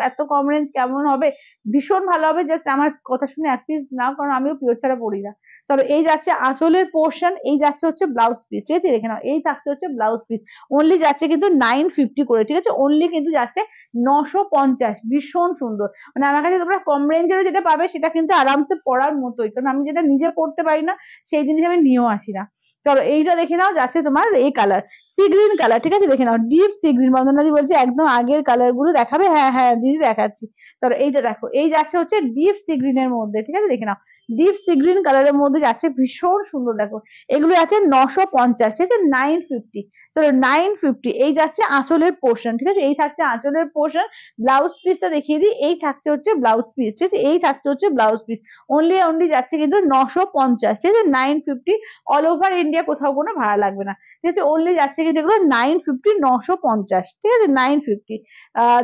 এত কম রেঞ্জ কেমন হবে, ভীষণ ভালো হবে, জাস্ট আমার কথা শুনে এক পিস নাও, কারণ আমিও পিওর ছাড়া পড়ি না। চলো এই যাচ্ছে আঁচলের পোর্শন, এই যাচ্ছে হচ্ছে ব্লাউজ পিস, ঠিক আছে, দেখে নাও, এই থাকছে হচ্ছে ব্লাউজ পিস, অনলি যাচ্ছে কিন্তু 950 করে, ঠিক আছে, অনলি কিন্তু যাচ্ছে 950, ভীষণ সুন্দর। মানে আমার কাছে তোমরা কম রেঞ্জেরও যেটা পাবে সেটা কিন্তু আরামসে পরার মতোই, কারণ আমি যেটা নিজে পড়তে পারি না সেই জিনিস আমি নিয়েও আসি না। চলো এইটা দেখে নাও, যাচ্ছে তোমার এই কালার, সি গ্রিন কালার, ঠিক আছে, দেখে নাও, ডিপ সি গ্রিন। বন্দনাদি বলছে একদম আগের কালার গুলো দেখাবে, হ্যাঁ হ্যাঁ দিদি দেখাচ্ছি। চলো এইটা দেখো, এই যাচ্ছে হচ্ছে ডিপ সি গ্রিনের মধ্যে, ঠিক আছে, দেখে নাও, ডিপ সি গ্রিন কালারের মধ্যে যাচ্ছে, ভীষণ সুন্দর। দেখো এগুলো আছে 950, ঠিক আছে, 950। চলো 950। এই যাচ্ছে আঁচলের পোর্শন, ঠিক আছে, এই থাকছে আঁচলের পোর্শন। ব্লাউজ পিসটা দেখিয়ে দিই, এই থাকছে হচ্ছে ব্লাউজ পিস, ঠিক আছে, এই থাকছে হচ্ছে ব্লাউজ পিস। অনলি যাচ্ছে কিন্তু 950, ঠিক আছে, 950। অল ওভার ইন্ডিয়া কোথাও কোনো ভাড়া লাগবে না, ঠিক আছে, অনলি যাচ্ছে কিন্তু এগুলো 950, 950, ঠিক আছে, 950।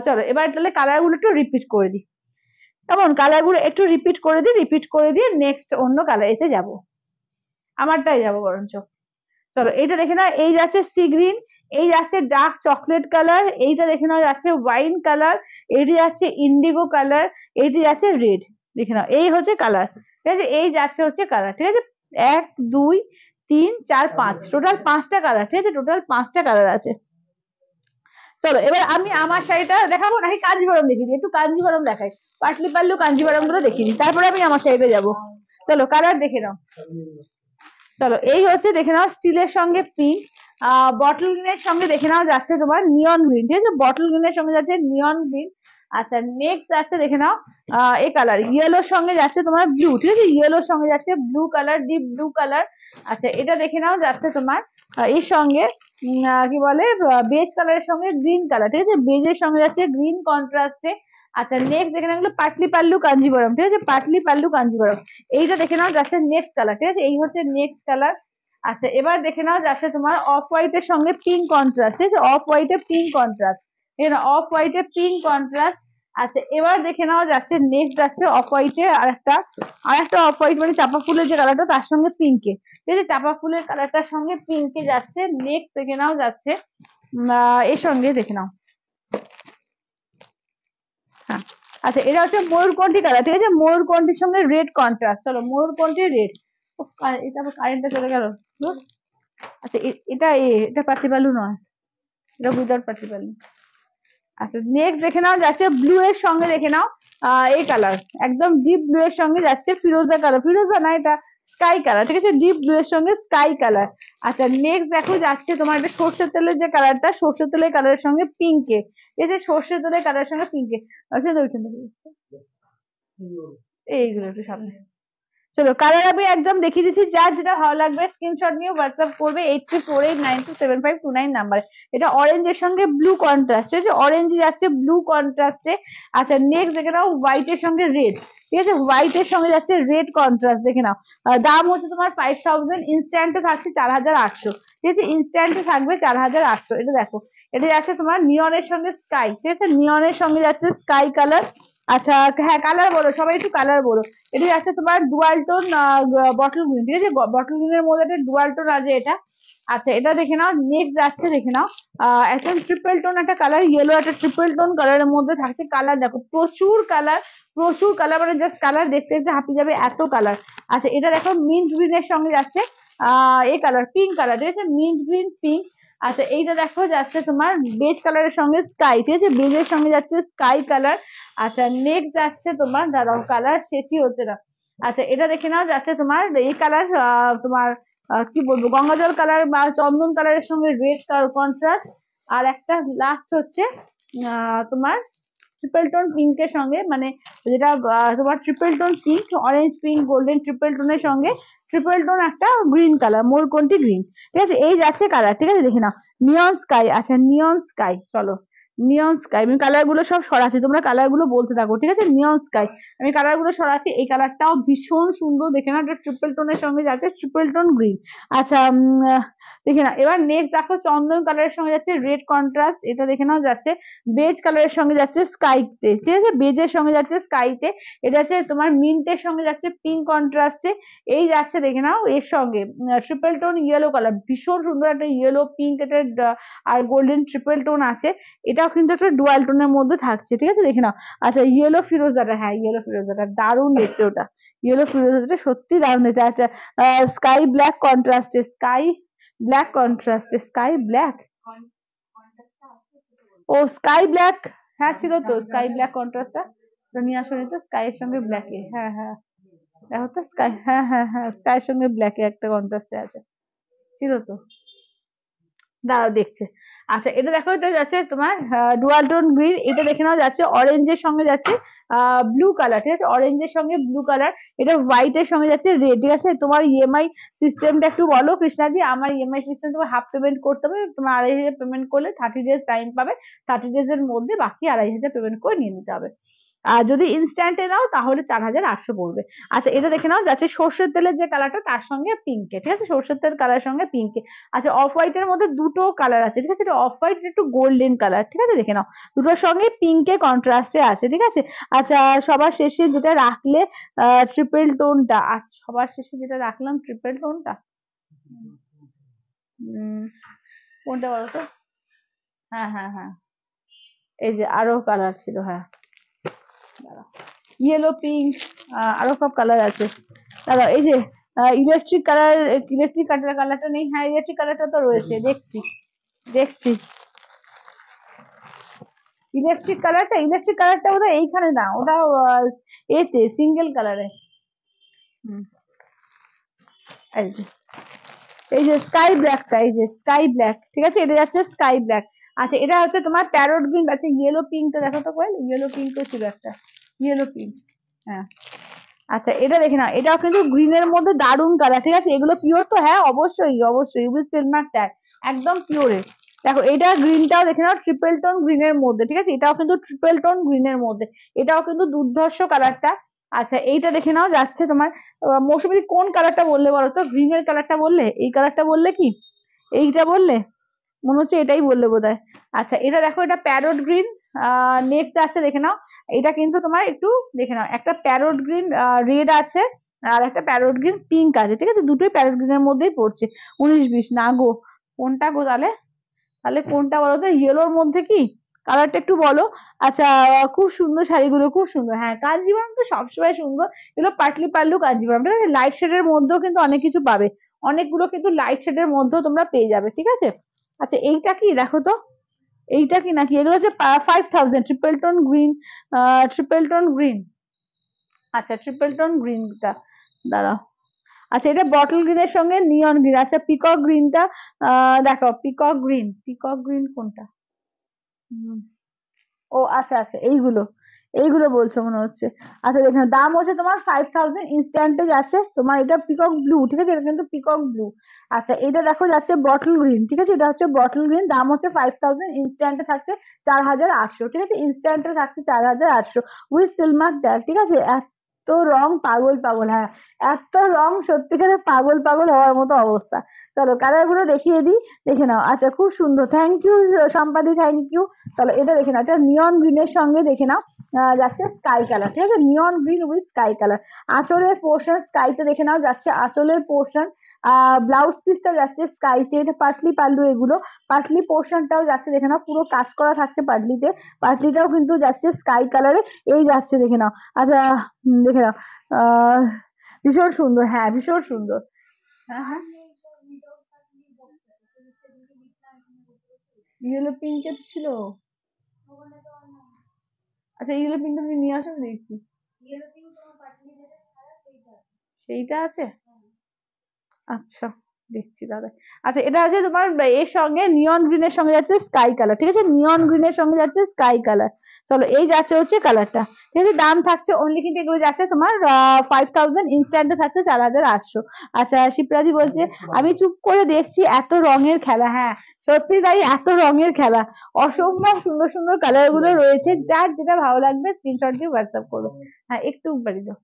চলো এবার তাহলে কালার গুলো একটু রিপিট করে দিই। কেমন, কালার গুলো একটু রিপিট করে দিই, রিপিট করে দিয়ে নেক্সট অন্য কালার এতে যাব, আমারটাই যাবো বরঞ্চ। চলো এইটা দেখে নাও, এই যাচ্ছে সি গ্রিন, এই যাচ্ছে ডার্ক চকলেট কালার, এইটা দেখে নাও যাচ্ছে ওয়াইন কালার, এইটি যাচ্ছে ইন্ডিগো কালার, এইটি যাচ্ছে রেড। দেখে নাও এই হচ্ছে কালার, ঠিক আছে, এই যাচ্ছে হচ্ছে কালার, ঠিক আছে, 1 2 3 4 5, টোটাল 5টা কালার, ঠিক আছে, টোটাল 5টা কালার আছে। চলো এবার আমি আমার শাড়িটা দেখাবো নাকি কাঞ্জিভরম দেখিয়ে দিই, একটু কাঞ্জিভরম দেখাই, পাটলি পাল্লু কাঞ্জিভরম গুলো দেখিয়ে দিই, তারপরে আমি আমার শাড়িতে যাবো। চলো কালার দেখে নাও। চলো এই হচ্ছে দেখে নাও স্টিলের সঙ্গে পিঙ্ক, বটল গ্রিনের সঙ্গে দেখে নাও যাচ্ছে তোমার নিয়ন গ্রিন, ঠিক আছে, বটল গ্রিনের সঙ্গে যাচ্ছে নিয়ন গ্রিন। আচ্ছা নেক্সট যাচ্ছে দেখে নাও এই কালার ইয়েলোর সঙ্গে যাচ্ছে তোমার ব্লু, ঠিক আছে, ইয়েলোর সঙ্গে যাচ্ছে blue colour, deep blue colour. আচ্ছা এটা দেখে নাও যাচ্ছে তোমার এর সঙ্গে কি বলে বেজ কালারের সঙ্গে গ্রিন কালার, ঠিক আছে, বেজের সঙ্গে যাচ্ছে গ্রিন কন্ট্রাস্টে। আচ্ছা নেক্সট দেখে নাও পাটলি পাল্লু কাঞ্জিভরম, ঠিক আছে, পাটলি পাল্লু কাঞ্জিভরম। এইটা দেখে নাও যাচ্ছে নেক্সট কালার, ঠিক আছে, এই হচ্ছে নেক্সট কালার। আচ্ছা এবার দেখে নাও যাচ্ছে তোমার অফ হোয়াইট এর সঙ্গে পিঙ্ক কন্ট্রাস্ট, ঠিক আছে, অফ হোয়াইট এর পিঙ্ক কন্ট্রাস্ট, এখানে অফ হোয়াইট এর পিঙ্ক কন্ট্রাস্ট। আচ্ছা এবার দেখে নাও যাচ্ছে নেক্সট যাচ্ছে অফ হোয়াইট এর আরেকটা অফ হোয়াইট মানে চাপা ফুলের যে কালারটা তার সঙ্গে পিঙ্কে, ঠিক আছে, চাপা ফুলের কালারটার সঙ্গে পিঙ্কে যাচ্ছে। নেক্সট দেখে নাও যাচ্ছে এর সঙ্গে দেখে নাও, হ্যাঁ, আচ্ছা এটা হচ্ছে ময়ূরকণ্ঠী কালার, ঠিক আছে, ময়ূরকণ্ঠীর সঙ্গে রেড কন্ট্রাস্ট। চলো ময়ূরকণ্ঠী রেড, এটা আবার কারেন্টটা চলে গেল। আচ্ছা এটা পাতি বালু নয়, এটা উইদাউট পাতি বালু। আচ্ছা নেক্সট দেখে নাও যাচ্ছে ব্লু এর সঙ্গে দেখে নাও এই কালার, একদম ডিপ ব্লু এর সঙ্গে যাচ্ছে ফিরোজা কালার, ফিরোজা না এটা স্কাই কালার, ঠিক আছে, ডিপ ব্লু এর সঙ্গে স্কাই কালার। আচ্ছা নেক্সট দেখো যাচ্ছে তোমার এটা সর্ষের তেলের যে কালারটা, সর্ষের তেলের কালারের সঙ্গে পিঙ্কে, এই যে সর্ষের তেলের কালারের সঙ্গে পিঙ্কে। আচ্ছা এইগুলো একটু সামনে। চলো কালার আমি একদম দেখিয়ে দিচ্ছি, যার যেটা ভালো লাগবে স্ক্রিনশট নিয়ে হোয়াটসঅ্যাপ করবে 8348927529 নাম্বারে। এটা অরেঞ্জের সঙ্গে ব্লু কন্ট্রাস্ট, ঠিক আছে, অরেঞ্জ যাচ্ছে ব্লু কন্ট্রাস্টে। আচ্ছা নেক্সট দেখে নাও হোয়াইট এর সঙ্গে রেড, ঠিক আছে, হোয়াইট এর সঙ্গে যাচ্ছে রেড কন্ট্রাস্ট, দেখে নাও দাম হচ্ছে তোমার 5000, ইনস্ট্যান্টে থাকছে 4800, ঠিক আছে, ইনস্ট্যান্টে থাকবে 4800। এটা দেখো এটা যাচ্ছে তোমার নিয়নের সঙ্গে স্কাই, ঠিক আছে, নিয়নের সঙ্গে যাচ্ছে স্কাই কালার। আচ্ছা হ্যাঁ কালার বলো, সবাই একটু কালার বলো। এটা আছে তোমার ডুয়াল টোন বটল গ্রিন, ঠিক আছে, বটল গ্রিনের মধ্যে একটা ডুয়াল টোন আছে এটা। আচ্ছা এটা দেখে নাও নেক্সট যাচ্ছে দেখে নাও একদম ট্রিপল টোন একটা কালার, ইয়েলো একটা ট্রিপল টোন কালারের মধ্যে থাকছে। কালার দেখো প্রচুর কালার, প্রচুর কালার, মানে জাস্ট কালার দেখতে দেখতে হাঁপিয়ে যাবে এত কালার। আচ্ছা এটা দেখো মিন্ট গ্রিনের সঙ্গে যাচ্ছে এই কালার পিঙ্ক কালার, ঠিক আছে, মিন্ট গ্রিন পিঙ্ক। আচ্ছা এইটা দেখো যাচ্ছে তোমার বেজ কালারের সঙ্গে স্কাই, ঠিক আছে, বেজের সঙ্গে যাচ্ছে স্কাই কালার। আচ্ছা নেক্সট যাচ্ছে তোমার দাঁড়াও কালার শেষই হচ্ছে না। আচ্ছা এটা দেখে নাও যাচ্ছে তোমার এই কালার তোমার কি বলবো গঙ্গাজল কালার বা চন্দন কালারের সঙ্গে রেড কন্ট্রাস্ট। আর একটা লাস্ট হচ্ছে তোমার ট্রিপল টোন পিঙ্কের সঙ্গে, মানে যেটা তোমার triple tone pink, orange pink golden triple টোনের সঙ্গে ট্রিপল টোন একটা গ্রিন কালার, মোরকন্টি গ্রিন, ঠিক আছে, এই যাচ্ছে কালার, ঠিক আছে, দেখে নাও নিয়ন স্কাই। আচ্ছা নিয়ন স্কাই, চলো নিয়ন স্কাই আমি কালার গুলো সব সরাচ্ছি, তোমরা কালার গুলো বলতে থাকো, ঠিক আছে, নিয়ন স্কাই আমি কালার গুলো সরাচ্ছি। এই কালারটাও ভীষণ সুন্দর, দেখে না, এটা ট্রিপল টোনের সঙ্গে যাচ্ছে ট্রিপল টোন গ্রিন। আচ্ছা দেখে না এবার নেক্সট দেখো চন্দন কালারের সঙ্গে যাচ্ছে রেড কন্ট্রাস্ট, এটা দেখে নাও যাচ্ছে বেজ কালারের সঙ্গে যাচ্ছে স্কাইতে, ঠিক আছে, বেজের সঙ্গে যাচ্ছে স্কাইতে। এটা হচ্ছে তোমার মিন্টের সঙ্গে যাচ্ছে পিঙ্ক কন্ট্রাস্টে। এই যাচ্ছে দেখে নাও এর সঙ্গে ট্রিপল টোন ইয়েলো কালার, ভীষণ সুন্দর একটা ইয়েলো পিঙ্ক এটা আর গোল্ডেন ট্রিপল টোন আছে। এটাও কিন্তু একটা ডুয়াল টোনের মধ্যে থাকছে, ঠিক আছে, দেখে নাও। আচ্ছা ইয়েলো ফিরোজাটা, হ্যাঁ ইয়েলো ফিরোজাটা দারুণ দেখতে, ওটা ইয়েলো ফিরোজাটা সত্যি দারুণ দেখতে। আচ্ছা স্কাই ব্ল্যাক কন্ট্রাস্টে, স্কাই ব্ল্যাক কন্ট্রাস্টে, স্কাই ব্ল্যাক, ও স্কাই ব্ল্যাক, হ্যাঁ ছিল তো স্কাই ব্ল্যাক কন্ট্রাস্টটা, তো নিয়ে আসলে তো স্কাই এর সঙ্গে ব্ল্যাকে, হ্যাঁ হ্যাঁ দেখো তো স্কাই, হ্যাঁ হ্যাঁ হ্যাঁ স্কাই এর সঙ্গে ব্ল্যাকে একটা কন্ট্রাস্টে আছে, ছিল তো, দাঁড়াও দেখছে। আচ্ছা এটা দেখো, এটা যাচ্ছে তোমার ডুয়াল টোন গ্রিন। এটা দেখে নাও যাচ্ছে অরেঞ্জের সঙ্গে যাচ্ছে ব্লু কালার, ঠিক আছে, অরেঞ্জের সঙ্গে ব্লু কালার। এটা হোয়াইট এর সঙ্গে যাচ্ছে রেড, ঠিক আছে। তোমার ইএমআই সিস্টেমটা একটু বলো কৃষ্ণাদি। আমার ইএমআই সিস্টেম তোমার হাফ পেমেন্ট করতে হবে, তোমার 2,500 পেমেন্ট করলে 30 ডেজ টাইম পাবে, 30 ডেজ এর মধ্যে বাকি 2,500 পেমেন্ট করে নিয়ে নিতে হবে। আর যদি ইনস্ট্যান্টে নাও তাহলে 4,800 পড়বে। আচ্ছা এটা দেখে নাও যাচ্ছে সর্ষের তেলের যে কালারটা তার সঙ্গে পিঙ্কে, ঠিক আছে, সর্ষের তেল কালার সঙ্গে পিঙ্কে। আচ্ছা অফ হোয়াইট এর মধ্যে দুটো কালার আছে, ঠিক আছে, এটা অফ হোয়াইট একটু গোল্ডেন কালার, ঠিক আছে, দেখে নাও দুটোর সঙ্গে পিঙ্কে কন্ট্রাস্টে আছে, ঠিক আছে। আচ্ছা সবার শেষে যেটা রাখলে ট্রিপল টোনটা, আচ্ছা সবার শেষে যেটা রাখলাম ট্রিপল টোনটা, কোনটা বলো তো? হ্যাঁ হ্যাঁ হ্যাঁ, এই যে আরো কালার ছিল, হ্যাঁ ইয়েলো পিঙ্ক, আরো সব কালার আছে। দাদা এই যে ইলেকট্রিক কালার, ইলেকট্রিক কালারটা নেই, হ্যাঁ ইলেকট্রিক কালারটা তো রয়েছে, দেখছি দেখছি। ইলেকট্রিক কালারটা বোধহয় এইখানে না, ওটা এতে সিঙ্গেল কালারে। এই যে স্কাই ব্ল্যাকটা, এই যে স্কাই ব্ল্যাক, ঠিক আছে, এটা যাচ্ছে স্কাই ব্ল্যাক। আচ্ছা এটা হচ্ছে তোমার প্যারট গ্রিন আছে, ইয়েলো পিঙ্কটা দেখো তো কোয়েল, ইয়েলো পিঙ্কও ছিল একটা, ইয়েলো পিঙ্ক, হ্যাঁ। আচ্ছা এটা দেখে নাও, এটাও কিন্তু গ্রিনের মধ্যে দারুন কালার, ঠিক আছে, এগুলো পিওর তো, হ্যাঁ অবশ্যই অবশ্যই উইথ সিলমার ট্যাগ, একদম পিওরের। দেখো এটা গ্রিনটাও দেখে নাও, ট্রিপল টোন গ্রিনের মধ্যে, ঠিক আছে, এটাও কিন্তু ট্রিপল টোন গ্রিনের মধ্যে, এটাও কিন্তু দুর্ধর্ষ কালারটা। আচ্ছা এইটা দেখে নাও যাচ্ছে তোমার মৌসুমী কোন কালারটা বললে বলো তো? গ্রিনের কালারটা বললে, এই কালারটা বললে কি এইটা বললে? মনে হচ্ছে এটাই বললে বোধহয়। আচ্ছা এটা দেখো, এটা প্যারট গ্রিন, নেক্সট আছে দেখে নাও, এটা কিন্তু তোমার একটু দেখে নাও, একটা প্যারট গ্রিন রেড আছে, আর একটা প্যারট গ্রিন পিঙ্ক আছে, ঠিক আছে, দুটোই প্যারট গ্রিনের মধ্যেই পড়ছে। 19-20 না গো, কোনটা গো তাহলে? তাহলে কোনটা বলো তো, ইয়েলোর মধ্যে কি কালারটা একটু বলো। আচ্ছা খুব সুন্দর শাড়িগুলো, খুব সুন্দর, হ্যাঁ কাঞ্জিভারম তো সবসময় সুন্দর, এগুলো পাটলি পাল্লু কাঞ্জিভারম, ঠিক আছে, লাইট শেডের মধ্যেও কিন্তু অনেক কিছু পাবে, অনেকগুলো কিন্তু লাইট শেডের মধ্যেও তোমরা পেয়ে যাবে, ঠিক আছে। আচ্ছা এইটা কি দেখো তো, এইটা কি নাকি, এগুলো হচ্ছে 5,000 triple tone green, triple tone green, আচ্ছা ট্রিপল টোন গ্রিনটা দাঁড়াও। আচ্ছা এটা বটল গ্রিনের সঙ্গে নিয়ন গ্রিন, আচ্ছা পিকক গ্রিনটা দেখো, পিকক গ্রিন, পিকক গ্রিন কোনটা? হুম, ও আচ্ছা আচ্ছা এইগুলো, এইগুলো বলছো মনে হচ্ছে। আচ্ছা দেখুন দাম হচ্ছে তোমার 5,000, ইনস্ট্যান্টে যাচ্ছে তোমার, এটা পিকক ব্লু, ঠিক আছে, এটা কিন্তু পিকক ব্লু। আচ্ছা এটা দেখো যাচ্ছে বটল গ্রিন, ঠিক আছে, এটা হচ্ছে বটল গ্রিন, দাম হচ্ছে 5,000, ইনস্ট্যান্টে থাকছে 4,800, ঠিক আছে, ইনস্ট্যান্টে থাকছে 4,800 উইথ সিলমার্ক ট্যাগ, ঠিক আছে। এত রং পাগল পাগল, হ্যাঁ এত রং সত্যিকারের পাগল পাগল হওয়ার মতো অবস্থা। চলো কালার গুলো দেখিয়ে দিই, দেখে নাও। আচ্ছা খুব সুন্দর, থ্যাংক ইউ সম্পাদি, থ্যাংক ইউ। তাহলে এটা দেখে নাও, এটা নিয়ন গ্রিনের সঙ্গে দেখে নাও যাচ্ছে স্কাই কালার, ঠিক আছে, নিয়ন গ্রিন উইথ স্কাই কালার। আঁচলের পোর্শন স্কাইতে দেখে নাও যাচ্ছে, আঁচলের পোর্শন ব্লাউজ পিসটা যাচ্ছে স্কাইতে, এটা পাটলি পাল্লু, এগুলো পাটলি পোর্শনটাও যাচ্ছে দেখে নাও, পুরো কাজ করা থাকছে পাটলিতে, পাটলিটাও কিন্তু যাচ্ছে স্কাই কালারে, এই যাচ্ছে দেখে নাও। আচ্ছা দেখে নাও আহ ভীষণ সুন্দর, হ্যাঁ ভীষণ সুন্দর। হ্যাঁ হ্যাঁ ইয়েলো পিঙ্কের ছিল, আচ্ছা ইয়েলো পিঙ্কটা তুমি নিয়ে আসো, আমি দেখছি সেইটা আছে। আচ্ছা দেখছি দাদা। আচ্ছা এটা আছে তোমার এর সঙ্গে নিয়ন গ্রিনের সঙ্গে যাচ্ছে স্কাই কালার, ঠিক আছে, নিয়ন গ্রিনের সঙ্গে যাচ্ছে স্কাই কালার। চলো এই যাচ্ছে হচ্ছে কালারটা, ঠিক আছে, দাম থাকছে অনলি কিন্তু এগুলো যাচ্ছে তোমার 5,000, ইনস্ট্যান্টে থাকছে 4,800। আচ্ছা শিপ্রাদি বলছে আমি চুপ করে দেখছি, এত রঙের খেলা, হ্যাঁ সত্যি তাই, এত রঙের খেলা, অসম্ভব সুন্দর সুন্দর কালার গুলো রয়েছে, যার যেটা ভালো লাগবে স্ক্রিনশট দিয়ে হোয়াটসঅ্যাপ করো। হ্যাঁ একটু বাড়ি দাও।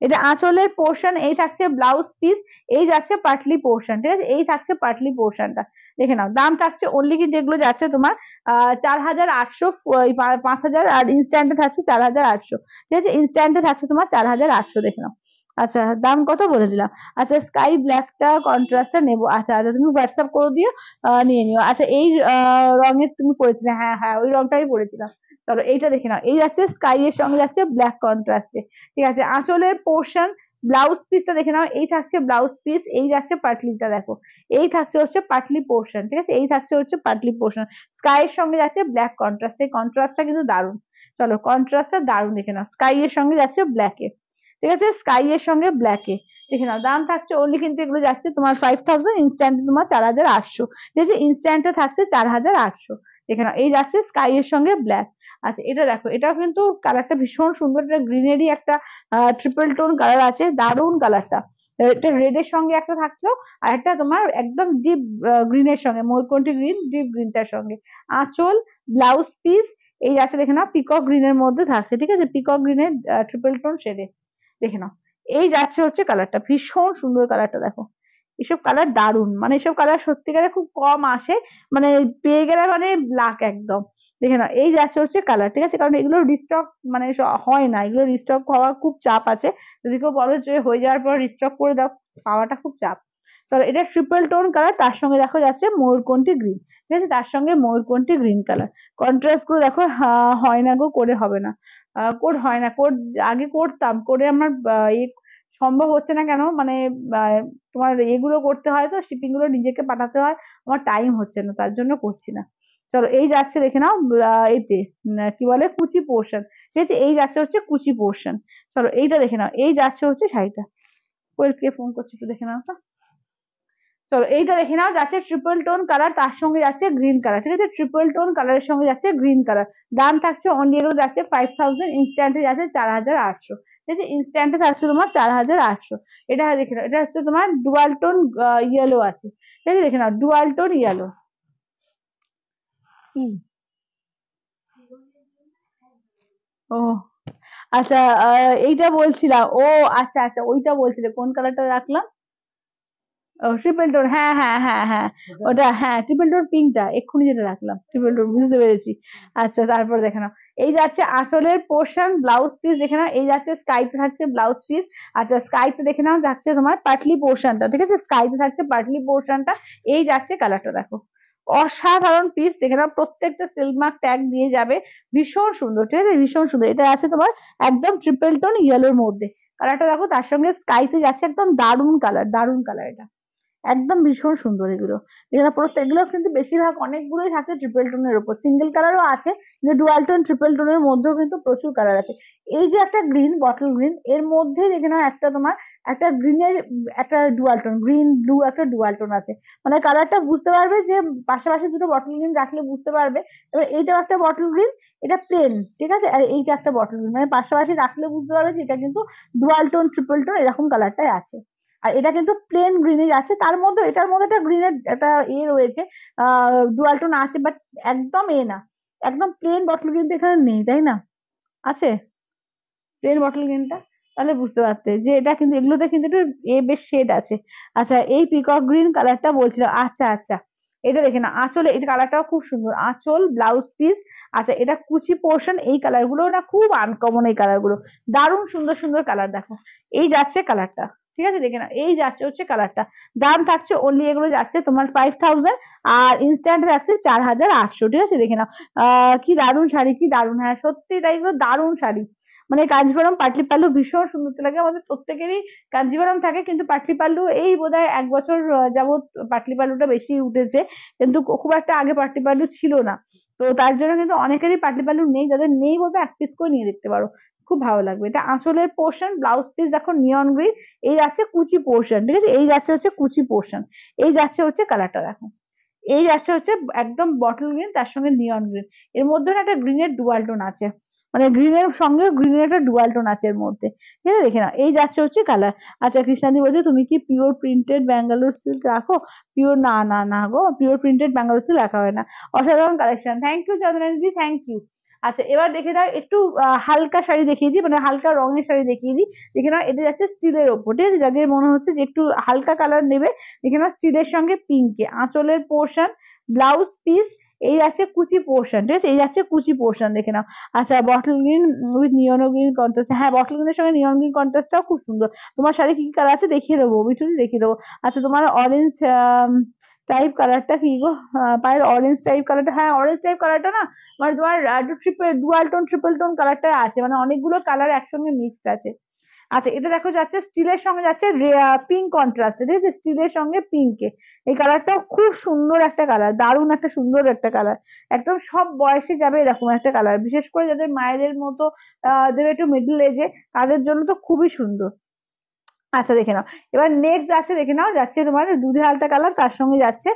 এটা আঁচলের পোর্শন, এই থাকছে ব্লাউজ পিস, এই যাচ্ছে পাটলি পোর্শন, ঠিক আছে, এই থাকছে পাটলি পোর্শনটা, দেখে নাও। দাম থাকছে অনলি কি যেগুলো যাচ্ছে তোমার 4,800, 5,000, আর ইনস্ট্যান্টে থাকছে 4,800, ঠিক আছে, ইনস্ট্যান্টে থাকছে তোমার 4,800, দেখে নাও। আচ্ছা দাম কত বলে দিলাম। আচ্ছা স্কাই ব্ল্যাকটা কন্ট্রাস্টটা নেবো, আচ্ছা আচ্ছা তুমি হোয়াটসঅ্যাপ করে দিও, নিয়ে নিও। আচ্ছা এই রঙের তুমি পরেছিলে, হ্যাঁ হ্যাঁ ওই রংটাই পরেছিলাম। চলো এইটা দেখে নাও, এই যাচ্ছে স্কাই এর সঙ্গে যাচ্ছে ব্ল্যাক কন্ট্রাস্টে, ঠিক আছে। আঁচলের পোর্শন ব্লাউজ পিসটা দেখে নাও, এই থাকছে ব্লাউজ পিস, এই যাচ্ছে পাটলিটা দেখো, এই থাকছে হচ্ছে পাটলি পোর্শন, ঠিক আছে, এই থাকছে হচ্ছে পাটলি পোর্শন, স্কাই এর সঙ্গে যাচ্ছে ব্ল্যাক কন্ট্রাস্ট, এই কন্ট্রাস্টটা কিন্তু দারুণ। চলো কন্ট্রাস্টটা দারুণ দেখে নাও, স্কাই এর সঙ্গে যাচ্ছে ব্ল্যাকে, ঠিক আছে, স্কাই এর সঙ্গে ব্ল্যাকে, দেখে নাও দাম থাকছে অনলি কিন্তু এগুলো যাচ্ছে তোমার 5000, ইনস্ট্যান্ট তোমার 4800। ঠিক আছে, ইনস্ট্যান্টে থাকছে 4800। দেখে নাও এই যাচ্ছে স্কাই এর সঙ্গে ব্ল্যাক। আচ্ছা এটা দেখো, এটাও কিন্তু কালারটা ভীষণ সুন্দর, এটা গ্রিনেরই একটা ট্রিপল টোন কালার আছে, দারুন কালারটা। এটা রেড এর সঙ্গে একটা থাকলো, আর একটা তোমার একদম ডিপ গ্রিনের সঙ্গে, ময়ূরকণ্ঠী গ্রিন, ডিপ গ্রিনটার সঙ্গে। আঁচল, ব্লাউজ পিস এই আছে দেখে নাও পিকক গ্রিনের মধ্যে থাকছে। ঠিক আছে, পিকক গ্রিনের ট্রিপল টোন শেডে দেখে নাও। এই যাচ্ছে হচ্ছে কালারটা, ভীষণ সুন্দর কালারটা দেখো। এসব কালার দারুন, মানে এসব কালার সত্যিকারে খুব কম আসে, মানে পেয়ে গেলে মানে লাক একদম। দেখে নাও এই যাচ্ছে হচ্ছে কালার। ঠিক আছে, কারণ এগুলো রিস্টক মানে হয় না, এগুলো রিস্টক হওয়া খুব চাপ আছে। যদি কেউ বলো যে হয়ে যাওয়ার পর রিস্টক করে দাও, পাওয়াটা খুব চাপ। তো এটা ট্রিপল টোন কালার, তার সঙ্গে দেখো যাচ্ছে ময়ূরকণ্ঠী গ্রিন। ঠিক আছে, তার সঙ্গে ময়ূরকণ্ঠী গ্রিন কালার। কন্ট্রাস্ট করে দেখো, হয় না গো, করে হবে না। কোড হয় না, কোড আগে করতাম, করে আমার সম্ভব হচ্ছে না কেন মানে আহ, তোমার এগুলো করতে হয় তো, শিপিং গুলো নিজেকে পাঠাতে হয়, আমার টাইম হচ্ছে না, তার জন্য করছি না। চলো এই যাচ্ছে দেখে নাও এতে কি বলে কুচি পোর্শন। ঠিক আছে, এই যাচ্ছে হচ্ছে কুচি পোর্শন। চলো এইটা দেখে নাও, এই যাচ্ছে হচ্ছে শাড়িটা। কোয়েল কে ফোন করছে একটু দেখে নাও তো। চলো এইটা দেখে নাও, যাচ্ছে ট্রিপল টোন কালার, তার সঙ্গে যাচ্ছে গ্রিন কালার। ঠিক আছে, ট্রিপল টোন কালারের সঙ্গে যাচ্ছে গ্রিন কালার। দাম থাকছে অনলি এগুলো যাচ্ছে 5000, ইনস্ট্যান্টে যাচ্ছে 4800। ঠিক আছে, ইনস্ট্যান্টে থাকছে তোমার 4800। এটা দেখে নাও, এটা হচ্ছে তোমার ডুয়াল টোন ইয়েলো আছে। ঠিক আছে, দেখে নাও ডুয়াল টোন ইয়েলো। ও আচ্ছা, এইটা বলছিলাম, ও আচ্ছা আচ্ছা, ওইটা বলছিলে কোন কালারটা রাখলাম। ও ট্রিপল টোন, হ্যাঁ হ্যাঁ হ্যাঁ হ্যাঁ, ওটা হ্যাঁ ট্রিপল টোন পিঙ্কটা এক্ষুনি যেটা রাখলাম ট্রিপল টোন, বুঝতে পেরেছি। আচ্ছা তারপর দেখে নাও, এই যাচ্ছে আঁচলের পোর্শন, ব্লাউজ পিস দেখে নাও, এই যাচ্ছে স্কাইতে থাকছে ব্লাউজ পিস। আচ্ছা স্কাইতে দেখে নাও যাচ্ছে তোমার পাটলি পোর্শনটা। ঠিক আছে, স্কাইতে থাকছে পাটলি পোর্শনটা। এই যাচ্ছে কালারটা দেখো, অসাধারণ পিস দেখে নাও, প্রত্যেকটা সিল্ক মার্ক ট্যাগ দিয়ে যাবে। ভীষণ সুন্দর, ঠিক আছে, ভীষণ সুন্দর। এটা আছে তোমার একদম ট্রিপল টোন ইয়েলোর মধ্যে। কালারটা দেখো, তার সঙ্গে স্কাইতে যাচ্ছে, একদম দারুন কালার, দারুন কালার এটা। একদম ভীষণ সুন্দর এগুলো। এগুলো প্রত্যেকগুলো কিন্তু বেশিরভাগ অনেকগুলোই থাকে ট্রিপল টোনের উপর, সিঙ্গেল কালারও আছে, কিন্তু ডুয়াল টোন ট্রিপল টোনের মধ্যেও কিন্তু প্রচুর কালার আছে। এই যে একটা গ্রিন, বটল গ্রিন, এর মধ্যে দেখে নাও একটা তোমার একটা গ্রিনের একটা ডুয়াল টোন, গ্রিন ব্লু একটা ডুয়াল টোন আছে। মানে কালারটা বুঝতে পারবে যে পাশাপাশি দুটো বটল গ্রিন রাখলে বুঝতে পারবে। এবার এইটাও একটা বটল গ্রিন, এটা প্লেন। ঠিক আছে, আর এইটা একটা বটল গ্রিন, মানে পাশাপাশি রাখলে বুঝতে পারবে যে এটা কিন্তু ডুয়াল টোন ট্রিপল টোন এরকম কালারটাই আছে। আর এটা কিন্তু প্লেন গ্রিনে যাচ্ছে, তার মধ্যে এটার মধ্যে একটা গ্রিনের একটা রয়েছে, ডুয়াল টোন আছে, বাট একদম না, একদম প্লেন বটল কিন্তু এখানে নেই, তাই না? আছে প্লেন বটল গ্রিনটা, তাহলে বুঝতে পারতে যে এটা কিন্তু এগুলোতে কিন্তু একটু বেশ শেড আছে। আচ্ছা এই পিকক গ্রিন কালারটা বলছিলাম, আচ্ছা আচ্ছা। এটা দেখে না আঁচলে, এই কালারটাও খুব সুন্দর, আঁচল ব্লাউজ পিস। আচ্ছা এটা কুচি পোর্শন, এই কালার গুলো না খুব আনকমন, এই কালার গুলো দারুণ সুন্দর সুন্দর কালার দেখো। এই যাচ্ছে কালারটা। ঠিক আছে, দেখে না এই যাচ্ছে হচ্ছে কালারটা। দাম থাকছে অনলি এগুলো যাচ্ছে তোমার 5000, আর ইনস্ট্যান্ট যাচ্ছে 4800। ঠিক আছে, দেখে নাও কি দারুণ শাড়ি, কি দারুণ, হ্যাঁ সত্যি তাই, এগুলো দারুণ শাড়ি। মানে কাঞ্জিভারম পাটলি পাল্লু ভীষণ সুন্দর লাগে, আমাদের প্রত্যেকেরই কাঞ্জিভারম থাকে, কিন্তু পাটলি পাল্লু এই বোধহয় 1 বছর যাবত পাটলি পাল্লুটা বেশি উঠেছে, কিন্তু খুব একটা আগে পাটলি পাল্লু ছিল না। তো তার জন্য কিন্তু অনেকেরই পাটলি পাল্লু নেই, যাদের নেই বলতে 1 পিস করে নিয়ে দেখতে পারো, খুব ভালো লাগবে। এটা আঁচলের পোর্শন, ব্লাউজ পিস দেখো নিয়ন গ্রিন। এই যাচ্ছে কুচি পোর্শন। ঠিক আছে, এই যাচ্ছে হচ্ছে কুচি পোর্শন। এই যাচ্ছে হচ্ছে কালারটা দেখো, এই যাচ্ছে হচ্ছে একদম বটল গ্রিন, তার সঙ্গে নিয়ন গ্রিন। এর মধ্যে না একটা গ্রিনের ডুয়াল টোন আছে, মানে গ্রিনের সঙ্গে গ্রিনের একটা ডুয়াল টোন আছে এর মধ্যে। ঠিক আছে, দেখে না এই যাচ্ছে হচ্ছে কালার। আচ্ছা কৃষ্ণাদি বলছে তুমি কি পিওর প্রিন্টেড ব্যাঙ্গালোর সিল্ক রাখো? পিওর না না না গো, পিওর প্রিন্টেড ব্যাঙ্গালোর সিল্ক রাখা হয় না। অসাধারণ কালেকশন, থ্যাংক ইউ চন্দ্রানীদি, থ্যাংক ইউ। আচ্ছা এবার দেখে দাও একটু হালকা শাড়ি দেখিয়ে দিই, মানে হালকা রঙের শাড়ি দেখিয়ে দিই। দেখে নাও এটা যাচ্ছে স্টিলের ওপর। ঠিক আছে, যাদের মনে হচ্ছে যে একটু হালকা কালার নেবে, দেখে নাও স্টিলের সঙ্গে পিঙ্কে আঁচলের পোর্শন, ব্লাউজ পিস। এই আছে কুচি পোর্শন। ঠিক আছে, এই যাচ্ছে কুচি পোর্শন, দেখে নাও। আচ্ছা bottle green with neon green contrast, হ্যাঁ বটল গ্রিনের সঙ্গে নিয়ন গ্রিন কন্ট্রাস্টটাও খুব সুন্দর। তোমার শাড়ি কি কালার আছে দেখিয়ে দেবো, বিটুনি দেখিয়ে দেবো। আচ্ছা তোমার অরেঞ্জ টাইপ কালারটা কি গো, পায়ের অরেঞ্জ টাইপ কালারটা, হ্যাঁ অরেঞ্জ টাইপ কালারটা না, মানে তোমার ডুয়াল টোন ট্রিপল টোন কালারটা আছে, মানে অনেকগুলো কালার একসঙ্গে মিক্সড আছে। আচ্ছা এটা দেখো যাচ্ছে স্টিলের সঙ্গে যাচ্ছে পিঙ্ক কন্ট্রাস্ট। ঠিক আছে, স্টিলের সঙ্গে পিঙ্কে, এই কালারটাও খুব সুন্দর একটা কালার, দারুণ একটা সুন্দর একটা কালার। একদম সব বয়সে যাবে এরকম একটা কালার, বিশেষ করে যাদের মায়েদের মতো যাদের একটু মিডল এজে, তাদের জন্য তো খুবই সুন্দর। আচ্ছা দেখে নাও। এবার নেক্সট যাচ্ছে, দেখে নাও, যাচ্ছে তোমার দুধে হালতা কালার, তার সঙ্গে যাচ্ছে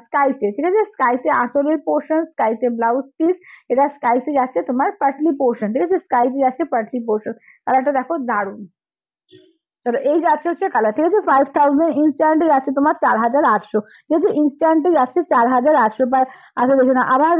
স্কাইতে, ঠিক আছে, স্কাইতে আঁচলের পোর্শন, স্কাইতে ব্লাউজ পিস, এটা স্কাইতে যাচ্ছে তোমার পাটলি পোর্শন, ঠিক আছে, স্কাইতে যাচ্ছে পাটলি পোর্শন। কালারটা দেখো দারুন। চলো এই যাচ্ছে হচ্ছে কালার, ঠিক আছে, 5000, ইনস্ট্যান্টে যাচ্ছে তোমার 4800, ঠিক আছে, ইনস্ট্যান্টে যাচ্ছে 4800। আচ্ছা দেখে না আবার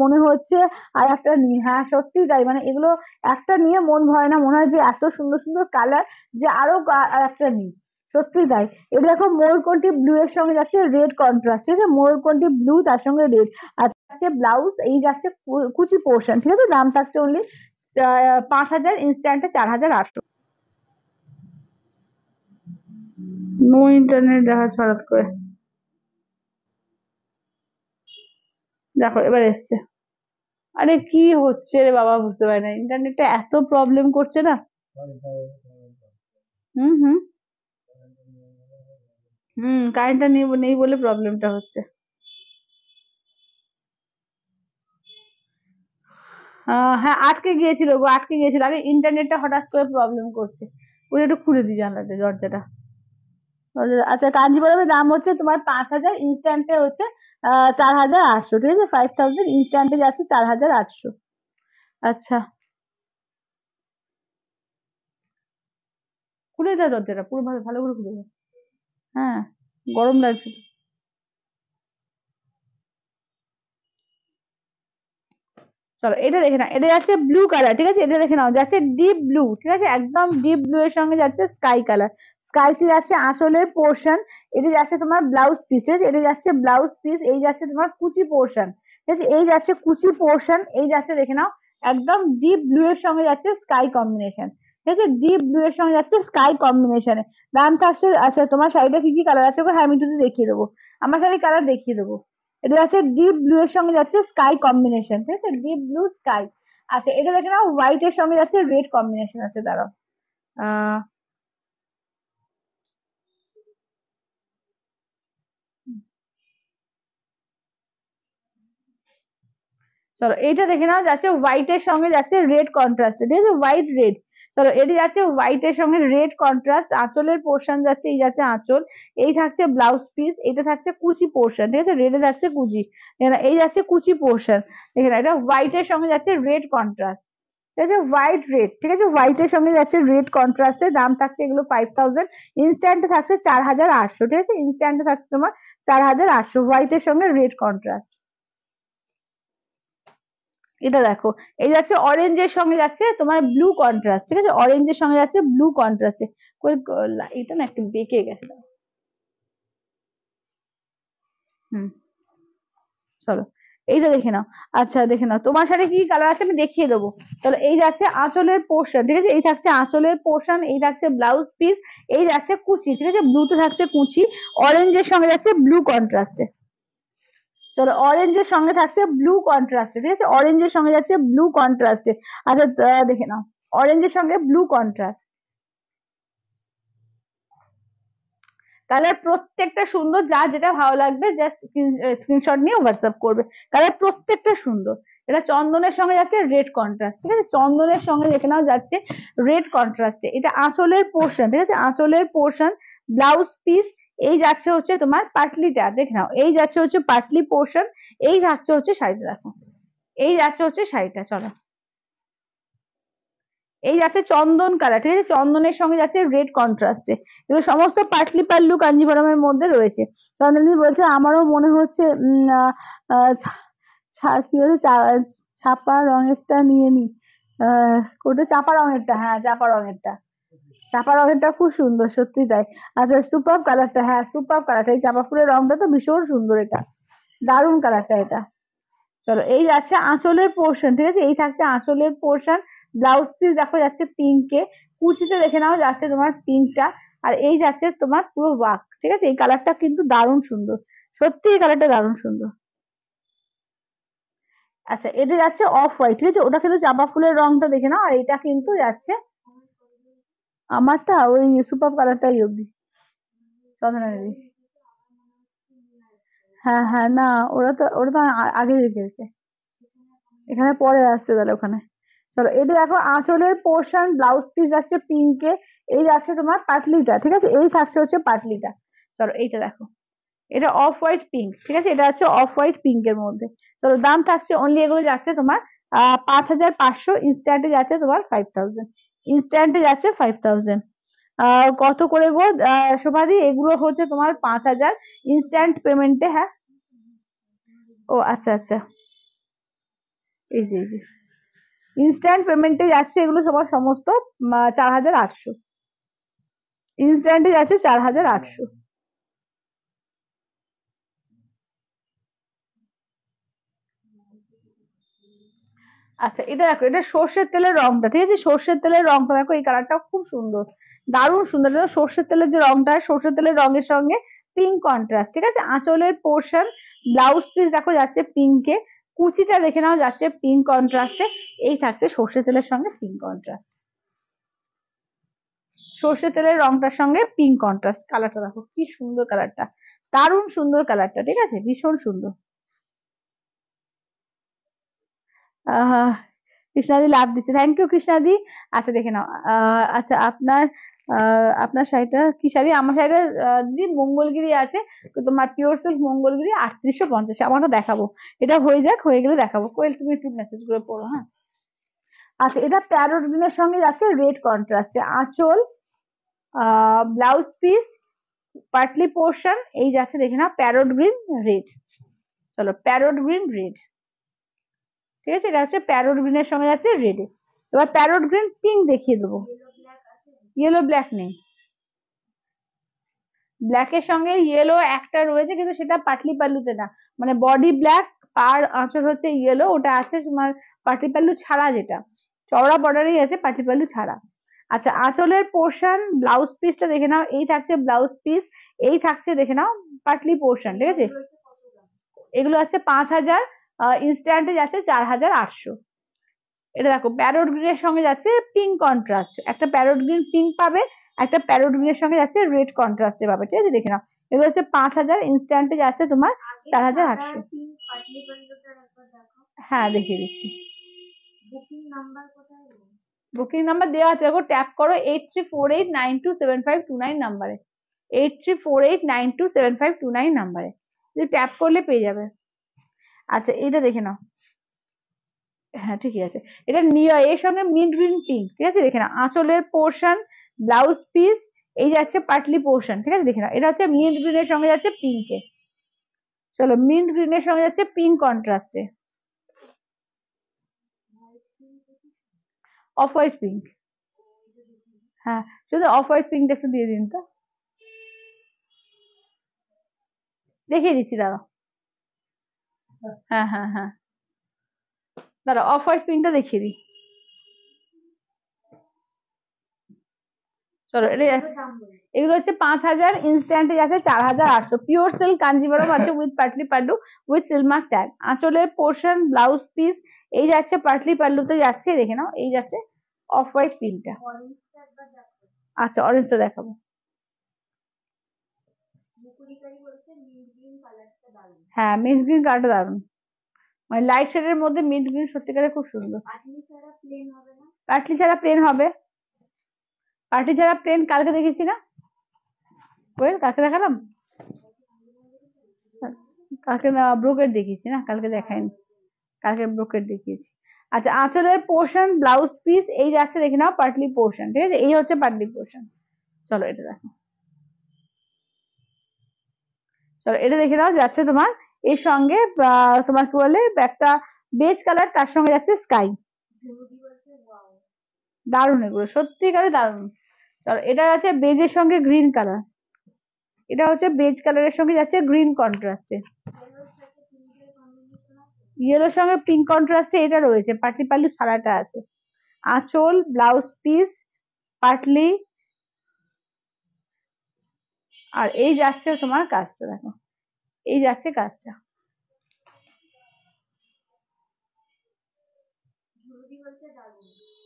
মনে হচ্ছে আর একটা নিই, হ্যাঁ সত্যি তাই, মানে এগুলো একটা নিয়ে মন ভরে না, মনে হয় যে এত সুন্দর সুন্দর কালার যে আরো আর একটা নিই, সত্যি তাই। এটা দেখো ময়ূরকণ্ঠী ব্লু এর সঙ্গে যাচ্ছে রেড কন্ট্রাস্ট, ঠিক আছে, ময়ূরকণ্ঠী ব্লু তার সঙ্গে রেড। আর যাচ্ছে ব্লাউজ, এই যাচ্ছে কুচি পোর্শন, ঠিক আছে, দাম থাকছে অনলি 5000, ইনস্ট্যান্টে 4800। নো ইন্টারনেট দেখা হঠাৎ করে, দেখো এবার এসছে। আরে কি হচ্ছে রে বাবা, বুঝতে পারি না, ইন্টারনেটটা এত প্রবলেম করছে না। হুম হুম কারেন্টটা নেই নেই বলে প্রবলেমটা হচ্ছে। হ্যাঁ আটকে গিয়েছিল গো, আটকে গিয়েছিল, আরে ইন্টারনেটটা হঠাৎ করে প্রবলেম করছে। ওই একটু খুলে দিই জানলাটা, দরজাটা। আচ্ছা কাঞ্জিপুরমের দাম হচ্ছে তোমার 5000, ইনস্ট্যান্টে হচ্ছে 4800, ঠিক আছে, 5000, ইনস্ট্যান্টে যাচ্ছে 4800। আচ্ছা খুলে দাও দরজাটা, পুরো ভালো ভালো করে খুলে দাও। হ্যাঁ গরম লাগছে তো। চলো এটা দেখে নাও, এটা যাচ্ছে ব্লু কালার, ঠিক আছে, এটা দেখে নাও, যাচ্ছে ডিপ ব্লু, ঠিক আছে, একদম ডিপ ব্লু এর সঙ্গে যাচ্ছে স্কাই কালার, স্কাইতে যাচ্ছে আঁচলের পোর্শন, এটা যাচ্ছে তোমার ব্লাউজ পিস, ঠিক আছে, এটা যাচ্ছে ব্লাউজ পিস, এই যাচ্ছে তোমার কুচি পোর্শন, ঠিক আছে, এই যাচ্ছে কুচি পোর্শন, এই যাচ্ছে দেখে নাও একদম ডিপ ব্লু এর সঙ্গে যাচ্ছে স্কাই কম্বিনেশন, ঠিক আছে, ডিপ ব্লু এর সঙ্গে যাচ্ছে স্কাই কম্বিনেশনে। দাম থাকছে, আচ্ছা তোমার শাড়িটা কি কি কালার আছে গো? হ্যাঁ আমি যদি দেখিয়ে দেবো, আমার শাড়ি কালার দেখিয়ে দেবো। এটা যাচ্ছে ডিপ ব্লু এর সঙ্গে যাচ্ছে স্কাই কম্বিনেশন, ঠিক আছে, ডিপ ব্লু স্কাই। আচ্ছা এটা দেখে নাও, হোয়াইট এর সঙ্গে যাচ্ছে রেড কম্বিনেশন আছে, দাঁড়াও। আহ চলো এইটা দেখে নাও, যাচ্ছে হোয়াইট এর সঙ্গে যাচ্ছে রেড কন্ট্রাস্ট, ঠিক আছে, হোয়াইট রেড। চলো এটা যাচ্ছে হোয়াইট এর সঙ্গে রেড কন্ট্রাস্ট, আঁচলের পোর্শন যাচ্ছে, এই যাচ্ছে আঁচল, এই থাকছে ব্লাউজ পিস, এটা থাকছে কুচি পোর্শন, ঠিক আছে, রেডে যাচ্ছে কুচি, দেখে নাও, এই যাচ্ছে কুচি পোর্শন, দেখে নাও, এটা হোয়াইট এর সঙ্গে যাচ্ছে রেড কন্ট্রাস্ট, ঠিক আছে, হোয়াইট রেড, ঠিক আছে, হোয়াইট এর সঙ্গে যাচ্ছে রেড কন্ট্রাস্টের, দাম থাকছে এগুলো 5000, ইনস্ট্যান্টে থাকছে 4800, ঠিক আছে, ইনস্ট্যান্টে থাকছে তোমার 4800, হোয়াইট এর সঙ্গে রেড কন্ট্রাস্ট। এটা দেখো, এই যাচ্ছে অরেঞ্জের সঙ্গে যাচ্ছে তোমার ব্লু কন্ট্রাস্ট, ঠিক আছে, অরেঞ্জের সঙ্গে যাচ্ছে ব্লু কন্ট্রাস্টে। এটা না একটু বেঁকে গেছে, দাঁড়াও। হুম চলো এইটা দেখে নাও। আচ্ছা দেখে নাও তোমার সাথে কি কালার আছে আমি দেখিয়ে দেবো। চলো এই যাচ্ছে আঁচলের পোর্শন, ঠিক আছে, এই থাকছে আঁচলের পোর্শন, এই থাকছে ব্লাউজ পিস, এই যাচ্ছে কুচি, ঠিক আছে, ব্লুতে থাকছে কুচি, অরেঞ্জের সঙ্গে যাচ্ছে ব্লু কন্ট্রাস্টে। চলো অরেঞ্জের সঙ্গে থাকছে ব্লু কন্ট্রাস্টে, ঠিক আছে, অরেঞ্জের সঙ্গে যাচ্ছে ব্লু কন্ট্রাস্টে। আচ্ছা দেখে নাও, অরেঞ্জের সঙ্গে ব্লু কন্ট্রাস্ট, কালার প্রত্যেকটা সুন্দর, যার যেটা ভালো লাগবে জাস্ট স্ক্রিনশট নিয়ে হোয়াটসঅ্যাপ করবে, কালার প্রত্যেকটা সুন্দর। এটা চন্দনের সঙ্গে যাচ্ছে রেড কন্ট্রাস্ট, ঠিক আছে, চন্দনের সঙ্গে দেখে নাও যাচ্ছে রেড কন্ট্রাস্টে, এটা আঁচলের পোর্শন, ঠিক আছে, আঁচলের পোর্শন, ব্লাউজ পিস, এই যাচ্ছে হচ্ছে তোমার পাটলিটা, দেখে নাও, এই যাচ্ছে হচ্ছে পাটলি পোর্শন, এই যাচ্ছে হচ্ছে শাড়িটা, দেখো এই যাচ্ছে হচ্ছে শাড়িটা। চলো এই যাচ্ছে চন্দন কালার, ঠিক আছে, চন্দনের সঙ্গে যাচ্ছে রেড কন্ট্রাস্টে, এগুলো সমস্ত পাটলি পাল্লু কাঞ্জিভরমের মধ্যে রয়েছে। চন্দনী বলছে আমারও মনে হচ্ছে কি বলে ছাপা রঙেরটা নিয়ে নি, কোনটা চাপা রঙেরটা, হ্যাঁ চাপা রঙেরটা, চাপা রঙেরটা খুব সুন্দর, সত্যি তাই। আচ্ছা সুপার কালারটা, হ্যাঁ সুপার কালারটা, এই চাপা ফুলের রংটা তো ভীষণ সুন্দর, এটা দারুণ কালারটা এটা। চলো এই যাচ্ছে আঁচলের পোর্শন, ঠিক আছে, এই থাকছে আঁচলের পোর্শন, ব্লাউজ পিস দেখো যাচ্ছে পিঙ্কে, কুচিতে দেখে নাও যাচ্ছে তোমার পিঙ্কটা, আর এই যাচ্ছে তোমার পুরো ওয়ার্ক, ঠিক আছে, এই কালারটা কিন্তু দারুণ সুন্দর, সত্যি এই কালারটা দারুণ সুন্দর। আচ্ছা এটা যাচ্ছে অফ হোয়াইট, ঠিক আছে, ওটা কিন্তু চাপা ফুলের রংটা দেখে নাও, আর এটা কিন্তু যাচ্ছে আমারটা ওই সুপার কালারটাই অব্দি, চন্দনা দেবী। হ্যাঁ হ্যাঁ না, ওরা তো আগে রেখেছে, এখানে পরে আসছে তাহলে ওখানে। চলো এটা দেখো আঁচলের পোর্শন, ব্লাউজ পিস যাচ্ছে পিঙ্কে, এই যাচ্ছে তোমার পাটলিটা, ঠিক আছে, এই থাকছে হচ্ছে পাটলিটা। চলো এইটা দেখো, এটা অফ হোয়াইট পিঙ্ক, ঠিক আছে, এটা হচ্ছে অফ হোয়াইট পিঙ্কের মধ্যে। চলো দাম থাকছে অনলি, এগুলো যাচ্ছে তোমার 5,500, ইনস্ট্যান্টে যাচ্ছে তোমার 5,000, ইনস্ট্যান্টে যাচ্ছে 5,000। কত করে গো শোভাদি? এগুলো হচ্ছে তোমার 5,000 ইনস্ট্যান্ট পেমেন্টে। হ্যাঁ, ও আচ্ছা আচ্ছা, এই যে ইনস্ট্যান্ট পেমেন্টে যাচ্ছে এগুলো সবার সমস্ত 4,800, ইনস্ট্যান্টে যাচ্ছে 4,800। আচ্ছা এটা দেখো, এটা সর্ষের তেলের রংটা, ঠিক আছে, সর্ষের তেলের রংটা দেখো, এই কালারটা খুব সুন্দর, দারুণ সুন্দর। দেখো সর্ষের তেলের যে রংটা, সর্ষের তেলের রঙের সঙ্গে পিঙ্ক কন্ট্রাস্ট, ঠিক আছে, আঁচলের পোর্শন, ব্লাউজ পিস দেখো যাচ্ছে পিঙ্কে, কুচিটা দেখে নাও যাচ্ছে পিঙ্ক কন্ট্রাস্টে, এই থাকছে সর্ষের তেলের সঙ্গে পিঙ্ক কন্ট্রাস্ট, সর্ষের তেলের রংটার সঙ্গে পিঙ্ক কন্ট্রাস্ট। কালারটা দেখো কি সুন্দর, কালারটা দারুণ সুন্দর, কালারটা ঠিক আছে, ভীষণ সুন্দর। আহ কৃষ্ণাদি লাভ দিচ্ছে, থ্যাংক ইউ কৃষ্ণাদি। আচ্ছা দেখে নাও, আচ্ছা আপনার শাড়িটা কি শাড়ি? আমার শাড়িটা দিদি মঙ্গলগিরি আছে, তো তোমার পিওর সিল্ক মঙ্গলগিরি 3850, আমারটা দেখাবো, এটা হয়ে যাক, হয়ে গেলে দেখাবো। কোয়েল তুমি একটু মেসেজ করে পড়ো, হ্যাঁ। আচ্ছা এটা প্যারোট গ্রিনের সঙ্গে যাচ্ছে রেড কন্ট্রাস্টে, আঁচল, ব্লাউজ পিস, পার্টলি পোর্শন, এই যাচ্ছে দেখে নাও প্যারোট গ্রিন রেড। চলো প্যারোট গ্রিন রেড, ঠিক আছে, এটা হচ্ছে প্যারোট গ্রিনের সঙ্গে যাচ্ছে রেডে। এবার প্যারোট গ্রিন পিঙ্ক দেখিয়ে দেবো। ইয়েলো ব্ল্যাক নেই, ব্ল্যাকের সঙ্গে ইয়েলো একটা রয়েছে, কিন্তু সেটা পাটলি পাল্লুতে না, মানে বডি ব্ল্যাক, পার আঁচল হচ্ছে ইয়েলো, ওটা আছে তোমার পাটলি পাল্লু ছাড়া, যেটা চওড়া বর্ডারই আছে পাটলি পাল্লু ছাড়া। আচ্ছা আঁচলের পোর্শন, ব্লাউজ পিসটা দেখে নাও, এই থাকছে ব্লাউজ পিস, এই থাকছে দেখে নাও পাটলি পোর্শন, ঠিক আছে, এগুলো আছে 5,000, ইনস্ট্যান্টে যাচ্ছে 4,800। এটা দেখো প্যারোট গ্রিনের সঙ্গে যাচ্ছে পিঙ্ক কন্ট্রাস্ট, একটা প্যারোট গ্রিন পিঙ্ক পাবে, একটা প্যারোট গ্রিনের সঙ্গে যাচ্ছে রেড কন্ট্রাস্টে পাবে, ঠিক আছে, দেখে নাও, এগুলো হচ্ছে 5,000, ইনস্ট্যান্টে যাচ্ছে তোমার 4,800। হ্যাঁ দেখিয়ে দিচ্ছি, বুকিং নাম্বার দেওয়া আছে, দেখো ট্যাপ করো 8348927529 নাম্বারে, 8348927529 নাম্বারে, যদি ট্যাপ করলে পেয়ে যাবে। আচ্ছা এটা দেখে নাও, হ্যাঁ ঠিকই আছে, এটা এর সঙ্গে মিন্ট গ্রিন পিঙ্ক, ঠিক আছে, দেখে না আঁচলের পোর্শন, ব্লাউজ পিস, এই যাচ্ছে পাটলি পোর্শন, ঠিক আছে, দেখে না এটা হচ্ছে মিন্ট গ্রিনের সঙ্গে যাচ্ছে পিঙ্কে। চলো মিন্ট গ্রিনের সঙ্গে যাচ্ছে পিঙ্ক কন্ট্রাস্টে, অফ হোয়াইট পিঙ্ক, হ্যাঁ শুধু অফ হোয়াইট পিঙ্কটা একটু দিয়ে দিন তো, দেখিয়ে দিচ্ছি দাঁড়া, হ্যাঁ হ্যাঁ হ্যাঁ দাঁড়া, অফ হোয়াইট পিঙ্কটা দেখিয়ে দিই। চলো এটা এগুলো হচ্ছে 5,000, ইনস্ট্যান্টে যাচ্ছে 4,800, পিওর সিল্ক কাঞ্জিভারম আছে with Patli pallu, with Silk Mark tag, আঁচলের পোর্শন, ব্লাউজ পিস, এই যাচ্ছে পাটলি পাল্লুতে যাচ্ছে, দেখে নাও এই যাচ্ছে অফ হোয়াইট পিঙ্কটা। আচ্ছা অরেঞ্জটা দেখাবো, হ্যাঁ মিন্ট গ্রিন কালারটা দারুন, মানে লাইট শেডের মধ্যে মিন্ট গ্রিন সত্যিকারে খুব সুন্দর। পাটলি ছাড়া প্লেন হবে, পাটলি ছাড়া প্লেন কালকে দেখেছি না, কোয়েল কালকে দেখালাম, কালকে না ব্রোকেট দেখিয়েছি না, কালকে দেখাইনি, কালকে ব্রোকেট দেখিয়েছি। আচ্ছা আঁচলের পোর্শন, ব্লাউজ পিস, এই যাচ্ছে দেখে নাও পাটলি পোর্শন, ঠিক আছে, এই হচ্ছে পাটলি পোর্শন। চলো এটা দেখো, চলো এটা দেখে নাও যাচ্ছে তোমার এর সঙ্গে তোমার কি বলে একটা বেজ কালার, তার সঙ্গে যাচ্ছে স্কাই, দারুণ এগুলো সত্যিকারে দারুণ। চলো এটা যাচ্ছে বেজের সঙ্গে গ্রিন কালার, এটা হচ্ছে বেজ কালারের সঙ্গে যাচ্ছে গ্রিন কন্ট্রাস্টে, ইয়েলোর সঙ্গে পিঙ্ক কন্ট্রাস্টে এটা রয়েছে, পাটলি পাল্লু ছাড়াটা আছে, আঁচল, ব্লাউজ পিস, পাটলি, আর এই যাচ্ছে তোমার কাজটা দেখো, এই যাচ্ছে কাজটা,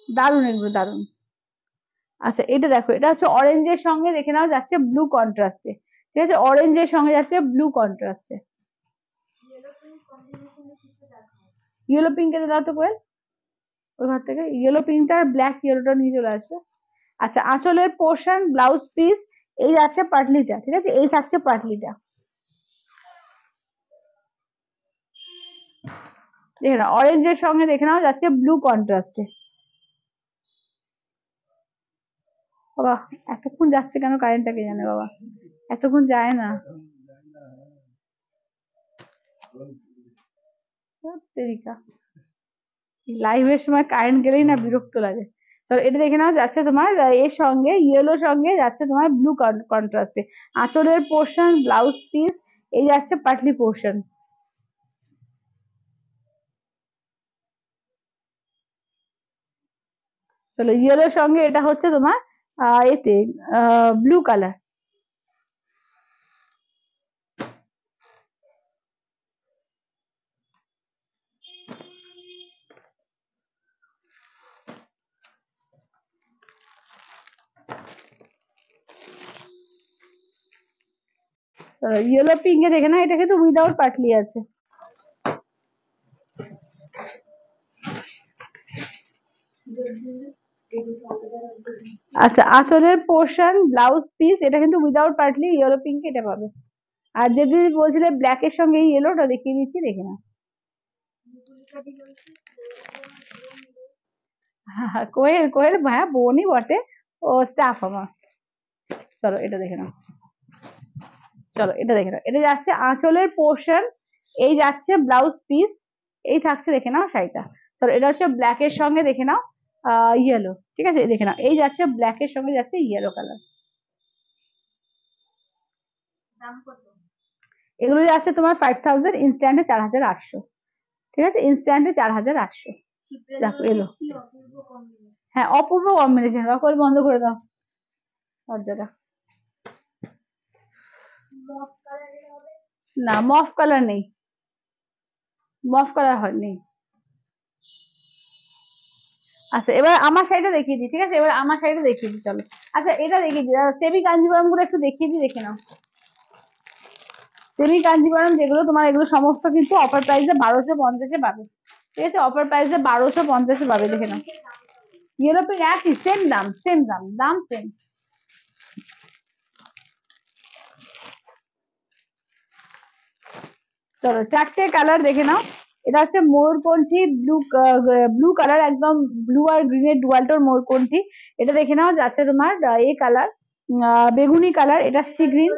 দারুণ এগুলো দারুণ। আচ্ছা এটা দেখো, এটা হচ্ছে অরেঞ্জের সঙ্গে দেখে নাও যাচ্ছে ব্লু কন্ট্রাস্টে, ঠিক আছে, অরেঞ্জের সঙ্গে যাচ্ছে ব্লু কন্ট্রাস্টে, ইয়েলো পিঙ্ক এর দাও তো কোয়েল, ওই ঘর থেকে ইয়েলো পিঙ্কটা আর ব্ল্যাক ইয়েলোটা নিয়ে চলে আসবে। আচ্ছা, আঁচলের পোর্শন, ব্লাউজ পিস, এই যাচ্ছে পাটলিটা, ঠিক আছে, এই থাকছে পাটলিটা। দেখে নাও অরেঞ্জের সঙ্গে, দেখে নাও যাচ্ছে ব্লু কন্ট্রাস্টে। বাবা, এতক্ষণ যাচ্ছে কেন কারেন্টটা, কে জানে বাবা, এতক্ষণ যায় না। লাইভের সময় কারেন্ট গেলেই না বিরক্ত লাগে। তো এটা দেখে নাও যাচ্ছে তোমার এর সঙ্গে ইয়েলো সঙ্গে যাচ্ছে তোমার ব্লু কন্ট্রাস্টে। আঁচলের পোর্শন, ব্লাউজ পিস, এই যাচ্ছে পাটলি পোর্শন। চলো, ইয়েলোর সঙ্গে এটা হচ্ছে তোমার এতে ব্লু কালার। ইয়েলো পিঙ্কে দেখে না, এটা কিন্তু উইদাউট পাটলি আছে। আচ্ছা, আঁচলের পোর্শন, ব্লাউজ পিস, এটা কিন্তু উইদাউট পাটলি, ইয়েলো পিঙ্ক এটা পাবে। আর যদি বলছিলে ব্ল্যাক এর সঙ্গে এই ইয়েলোটা দেখিয়ে দিচ্ছি, দেখে না। কোয়েল, কোয়েল হ্যাঁ বোনই বটে, ও স্টাফ আমার। চলো এটা দেখে নাও, চলো এটা দেখে নাও, এটা যাচ্ছে আঁচলের পোর্শন, এই যাচ্ছে ব্লাউজ পিস, এই থাকছে দেখে নাও শাড়িটা। চলো, এটা হচ্ছে ব্ল্যাক এর সঙ্গে দেখে নাও ইয়েলো, ঠিক আছে, দেখে নাও, এই যাচ্ছে ব্ল্যাক এর সঙ্গে যাচ্ছে ইয়েলো কালার। এগুলো যাচ্ছে তোমার 5000, ইনস্ট্যান্টে 4800, ঠিক আছে, ইনস্ট্যান্টে 4800। দেখো এলো, হ্যাঁ অপূর্ব কম্বিনেশন। রকল বন্ধ করে দাও দরজাটা। না মফ কালার নেই, মফ কালার হয় নেই। আচ্ছা, এবার আমার শাড়িটা দেখিয়ে দিই, ঠিক আছে, এবার আমার শাড়িটা দেখিয়ে দিই, চলো। আচ্ছা, এটা দেখিয়ে দিই, সেমি কাঞ্জিভারম গুলো একটু দেখিয়ে দিই, দেখে নাও। সেমি কাঞ্জিভারম যেগুলো তোমার, এগুলো সমস্ত কিন্তু অফার প্রাইসে 1250-এ পাবে, ঠিক আছে, অফার প্রাইসে 1250-এ পাবে, দেখে নাও। ইয়েলো পিঙ্ক একই, সেম দাম, সেম দাম, দাম সেম। চলো, চারটে কালার দেখে নাও। এটা হচ্ছে ময়ূরকণ্ঠী ব্লু, ব্লু কালার, একদম ব্লু আর গ্রিনের ডুয়ালটোর ময়ূরকণ্ঠী। এটা দেখে নাও যাচ্ছে তোমার এই কালার, বেগুনি কালার, এটা সি গ্রিন।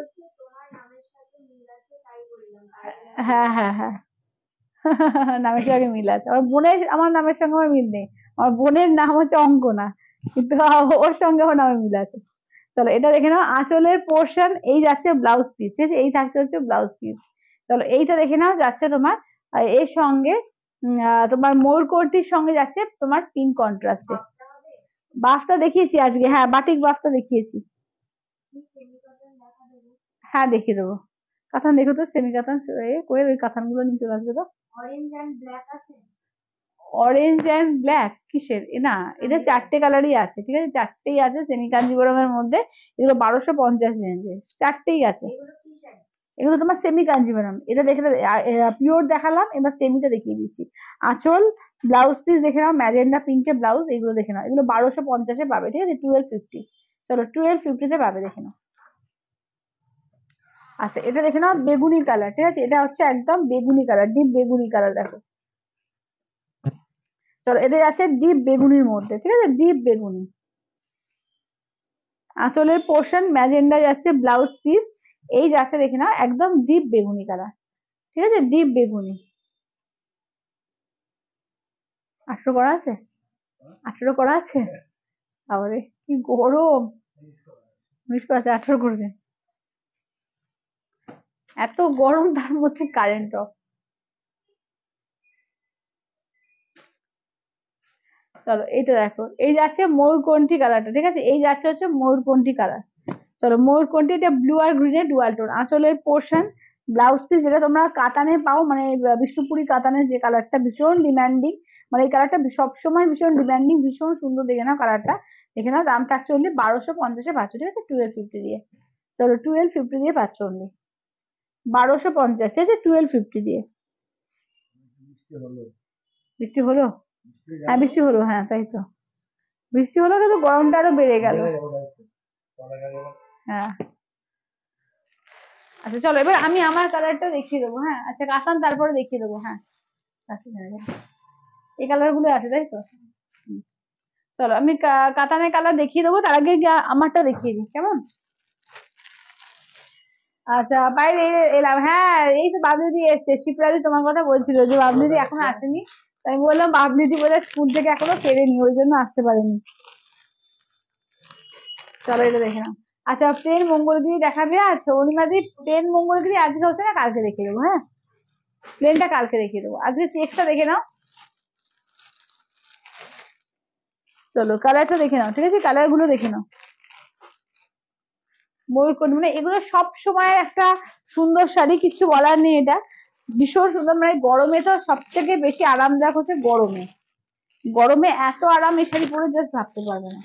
হ্যাঁ হ্যাঁ হ্যাঁ। নামের সঙ্গে মিল আছে, আমার বোনের, আমার নামের সঙ্গে আমার মিল নেই। আমার বোনের নাম হচ্ছে অঙ্কনা, কিন্তু ওর সঙ্গে আমার নামে মিল আছে। চলো এটা দেখে নাও, আঁচলের পোর্শন, এই যাচ্ছে ব্লাউজ পিস, ঠিক আছে, এই থাকছে হচ্ছে ব্লাউজ পিস। চলো এইটা দেখে নাও, যাচ্ছে তোমার এর সঙ্গে তোমার ময়ূরকণ্ঠীর সঙ্গে যাচ্ছে তোমার পিঙ্ক কন্ট্রাস্টে। বাফটা দেখিয়েছি আজকে, হ্যাঁ বাটিক বাফটা দেখিয়েছি। হ্যাঁ দেখিয়ে দেবো। কাতান দেখো তো, সেমি কাতান, কোয়েল ওই কাতান গুলো নিয়ে চলে আসবে তো। অরেঞ্জ অ্যান্ড ব্ল্যাক কিসের না, এটা চারটে কালারই আছে, ঠিক আছে, চারটেই আছে সেমি কাঞ্জিবরমের মধ্যে। এগুলো 1250 রেঞ্জে, চারটেই আছে। এগুলো তোমার সেমি কাঞ্জিবরম, এটা দেখে পিওর দেখালাম, এবার সেমিটা দেখিয়ে দিচ্ছি। আঁচল, ব্লাউজ পিস দেখে নাও, ম্যাজেন্ডা পিঙ্কে ব্লাউজ, এগুলো দেখে নাও, এগুলো 1250-এ পাবে, ঠিক আছে, 1250। চলো 1250-তে পাবে, দেখে নাও। আচ্ছা, এটা দেখে নাও বেগুনি কালার, ঠিক আছে, এটা হচ্ছে একদম বেগুনি কালার, ডিপ বেগুনি কালার, দেখো। চলো, এটা যাচ্ছে ডিপ বেগুনির মধ্যে, ঠিক আছে, ডিপ বেগুনি। আঁচলের পোর্শন ম্যাজেন্ডা যাচ্ছে ব্লাউজ পিস, এই যাচ্ছে দেখে নাও একদম ডিপ বেগুনি কালার, ঠিক আছে, ডিপ বেগুনি। 18 করা আছে, 18 করা আছে, আবারে কি গরম, 19 করা আছে, 18 করবে, এত গরম তার মধ্যে কারেন্ট অফ। চলো এইটা দেখো, এই যাচ্ছে ময়ূরকণ্ঠী কালারটা, ঠিক আছে, এই যাচ্ছে হচ্ছে ময়ূরকণ্ঠী কালার। চলো, ময়ূরকণ্ঠী, এটা ব্লু আর গ্রিনের ডুয়াল টোন। আঁচলের পোর্শন, ব্লাউজ পিস, যেটা তোমরা কাতানে পাও, মানে বিষ্ণুপুরি কাতানের যে কালারটা ভীষণ ডিমান্ডিং, মানে এই কালারটা সবসময় ভীষণ ডিমান্ডিং, ভীষণ সুন্দর, দেখে নাও কালারটা, দেখে নাও, দাম থাকছে অনলি 1250-এ পাচ্ছ, ঠিক আছে, 1250 দিয়ে। চলো 1250 দিয়ে পাচ্ছ অনলি, 1250, ঠিক আছে, 1250 দিয়ে। বৃষ্টি হলো, হ্যাঁ বৃষ্টি হলো, হ্যাঁ তাই তো, বৃষ্টি হলো কিন্তু গরমটা আরো বেড়ে গেল। হ্যাঁ আচ্ছা চলো এবার আমি আমার কালারটা দেখিয়ে দেবো, হ্যাঁ আচ্ছা কাতান তারপরে দেখিয়ে দেবো, হ্যাঁ আচ্ছা, হ্যাঁ, হ্যাঁ। এই কালার গুলো আছে তাই তো। হুম, চলো আমি কাতানের কালার দেখিয়ে দেবো, তার আগে আমারটা দেখিয়ে দিই কেমন। আচ্ছা বাইরে এলাম, হ্যাঁ এই তো বাবলিদি এসছে, শিপ্রাদি তোমার কথা বলছিল যে বাবলিদি এখনো আসেনি, তাই আমি বললাম বাবলিদি বোধহয় স্কুল থেকে এখনো ফেরেনি ওই জন্য আসতে পারেনি। চলো এটা দেখে নাও। আচ্ছা প্লেন মঙ্গলগিরি দেখাবে, আচ্ছা অনিমাদি প্লেন মঙ্গলগিরি আজকে হচ্ছে না, কালকে দেখিয়ে দেবো, হ্যাঁ প্লেনটা কালকে দেখিয়ে দেবো, আজকে চেকটা দেখে নাও। চলো কালারটা দেখে নাও, ঠিক আছে কালার গুলো দেখে নাও। ময়ূরকণ্ঠ মানে এগুলো সব সময় একটা সুন্দর শাড়ি, কিছু বলার নেই, এটা ভীষণ সুন্দর, মানে গরমে তো সব থেকে বেশি আরামদায়ক হচ্ছে গরমে, গরমে এত আরাম এই শাড়ি পরে জাস্ট ভাবতে পারবে না।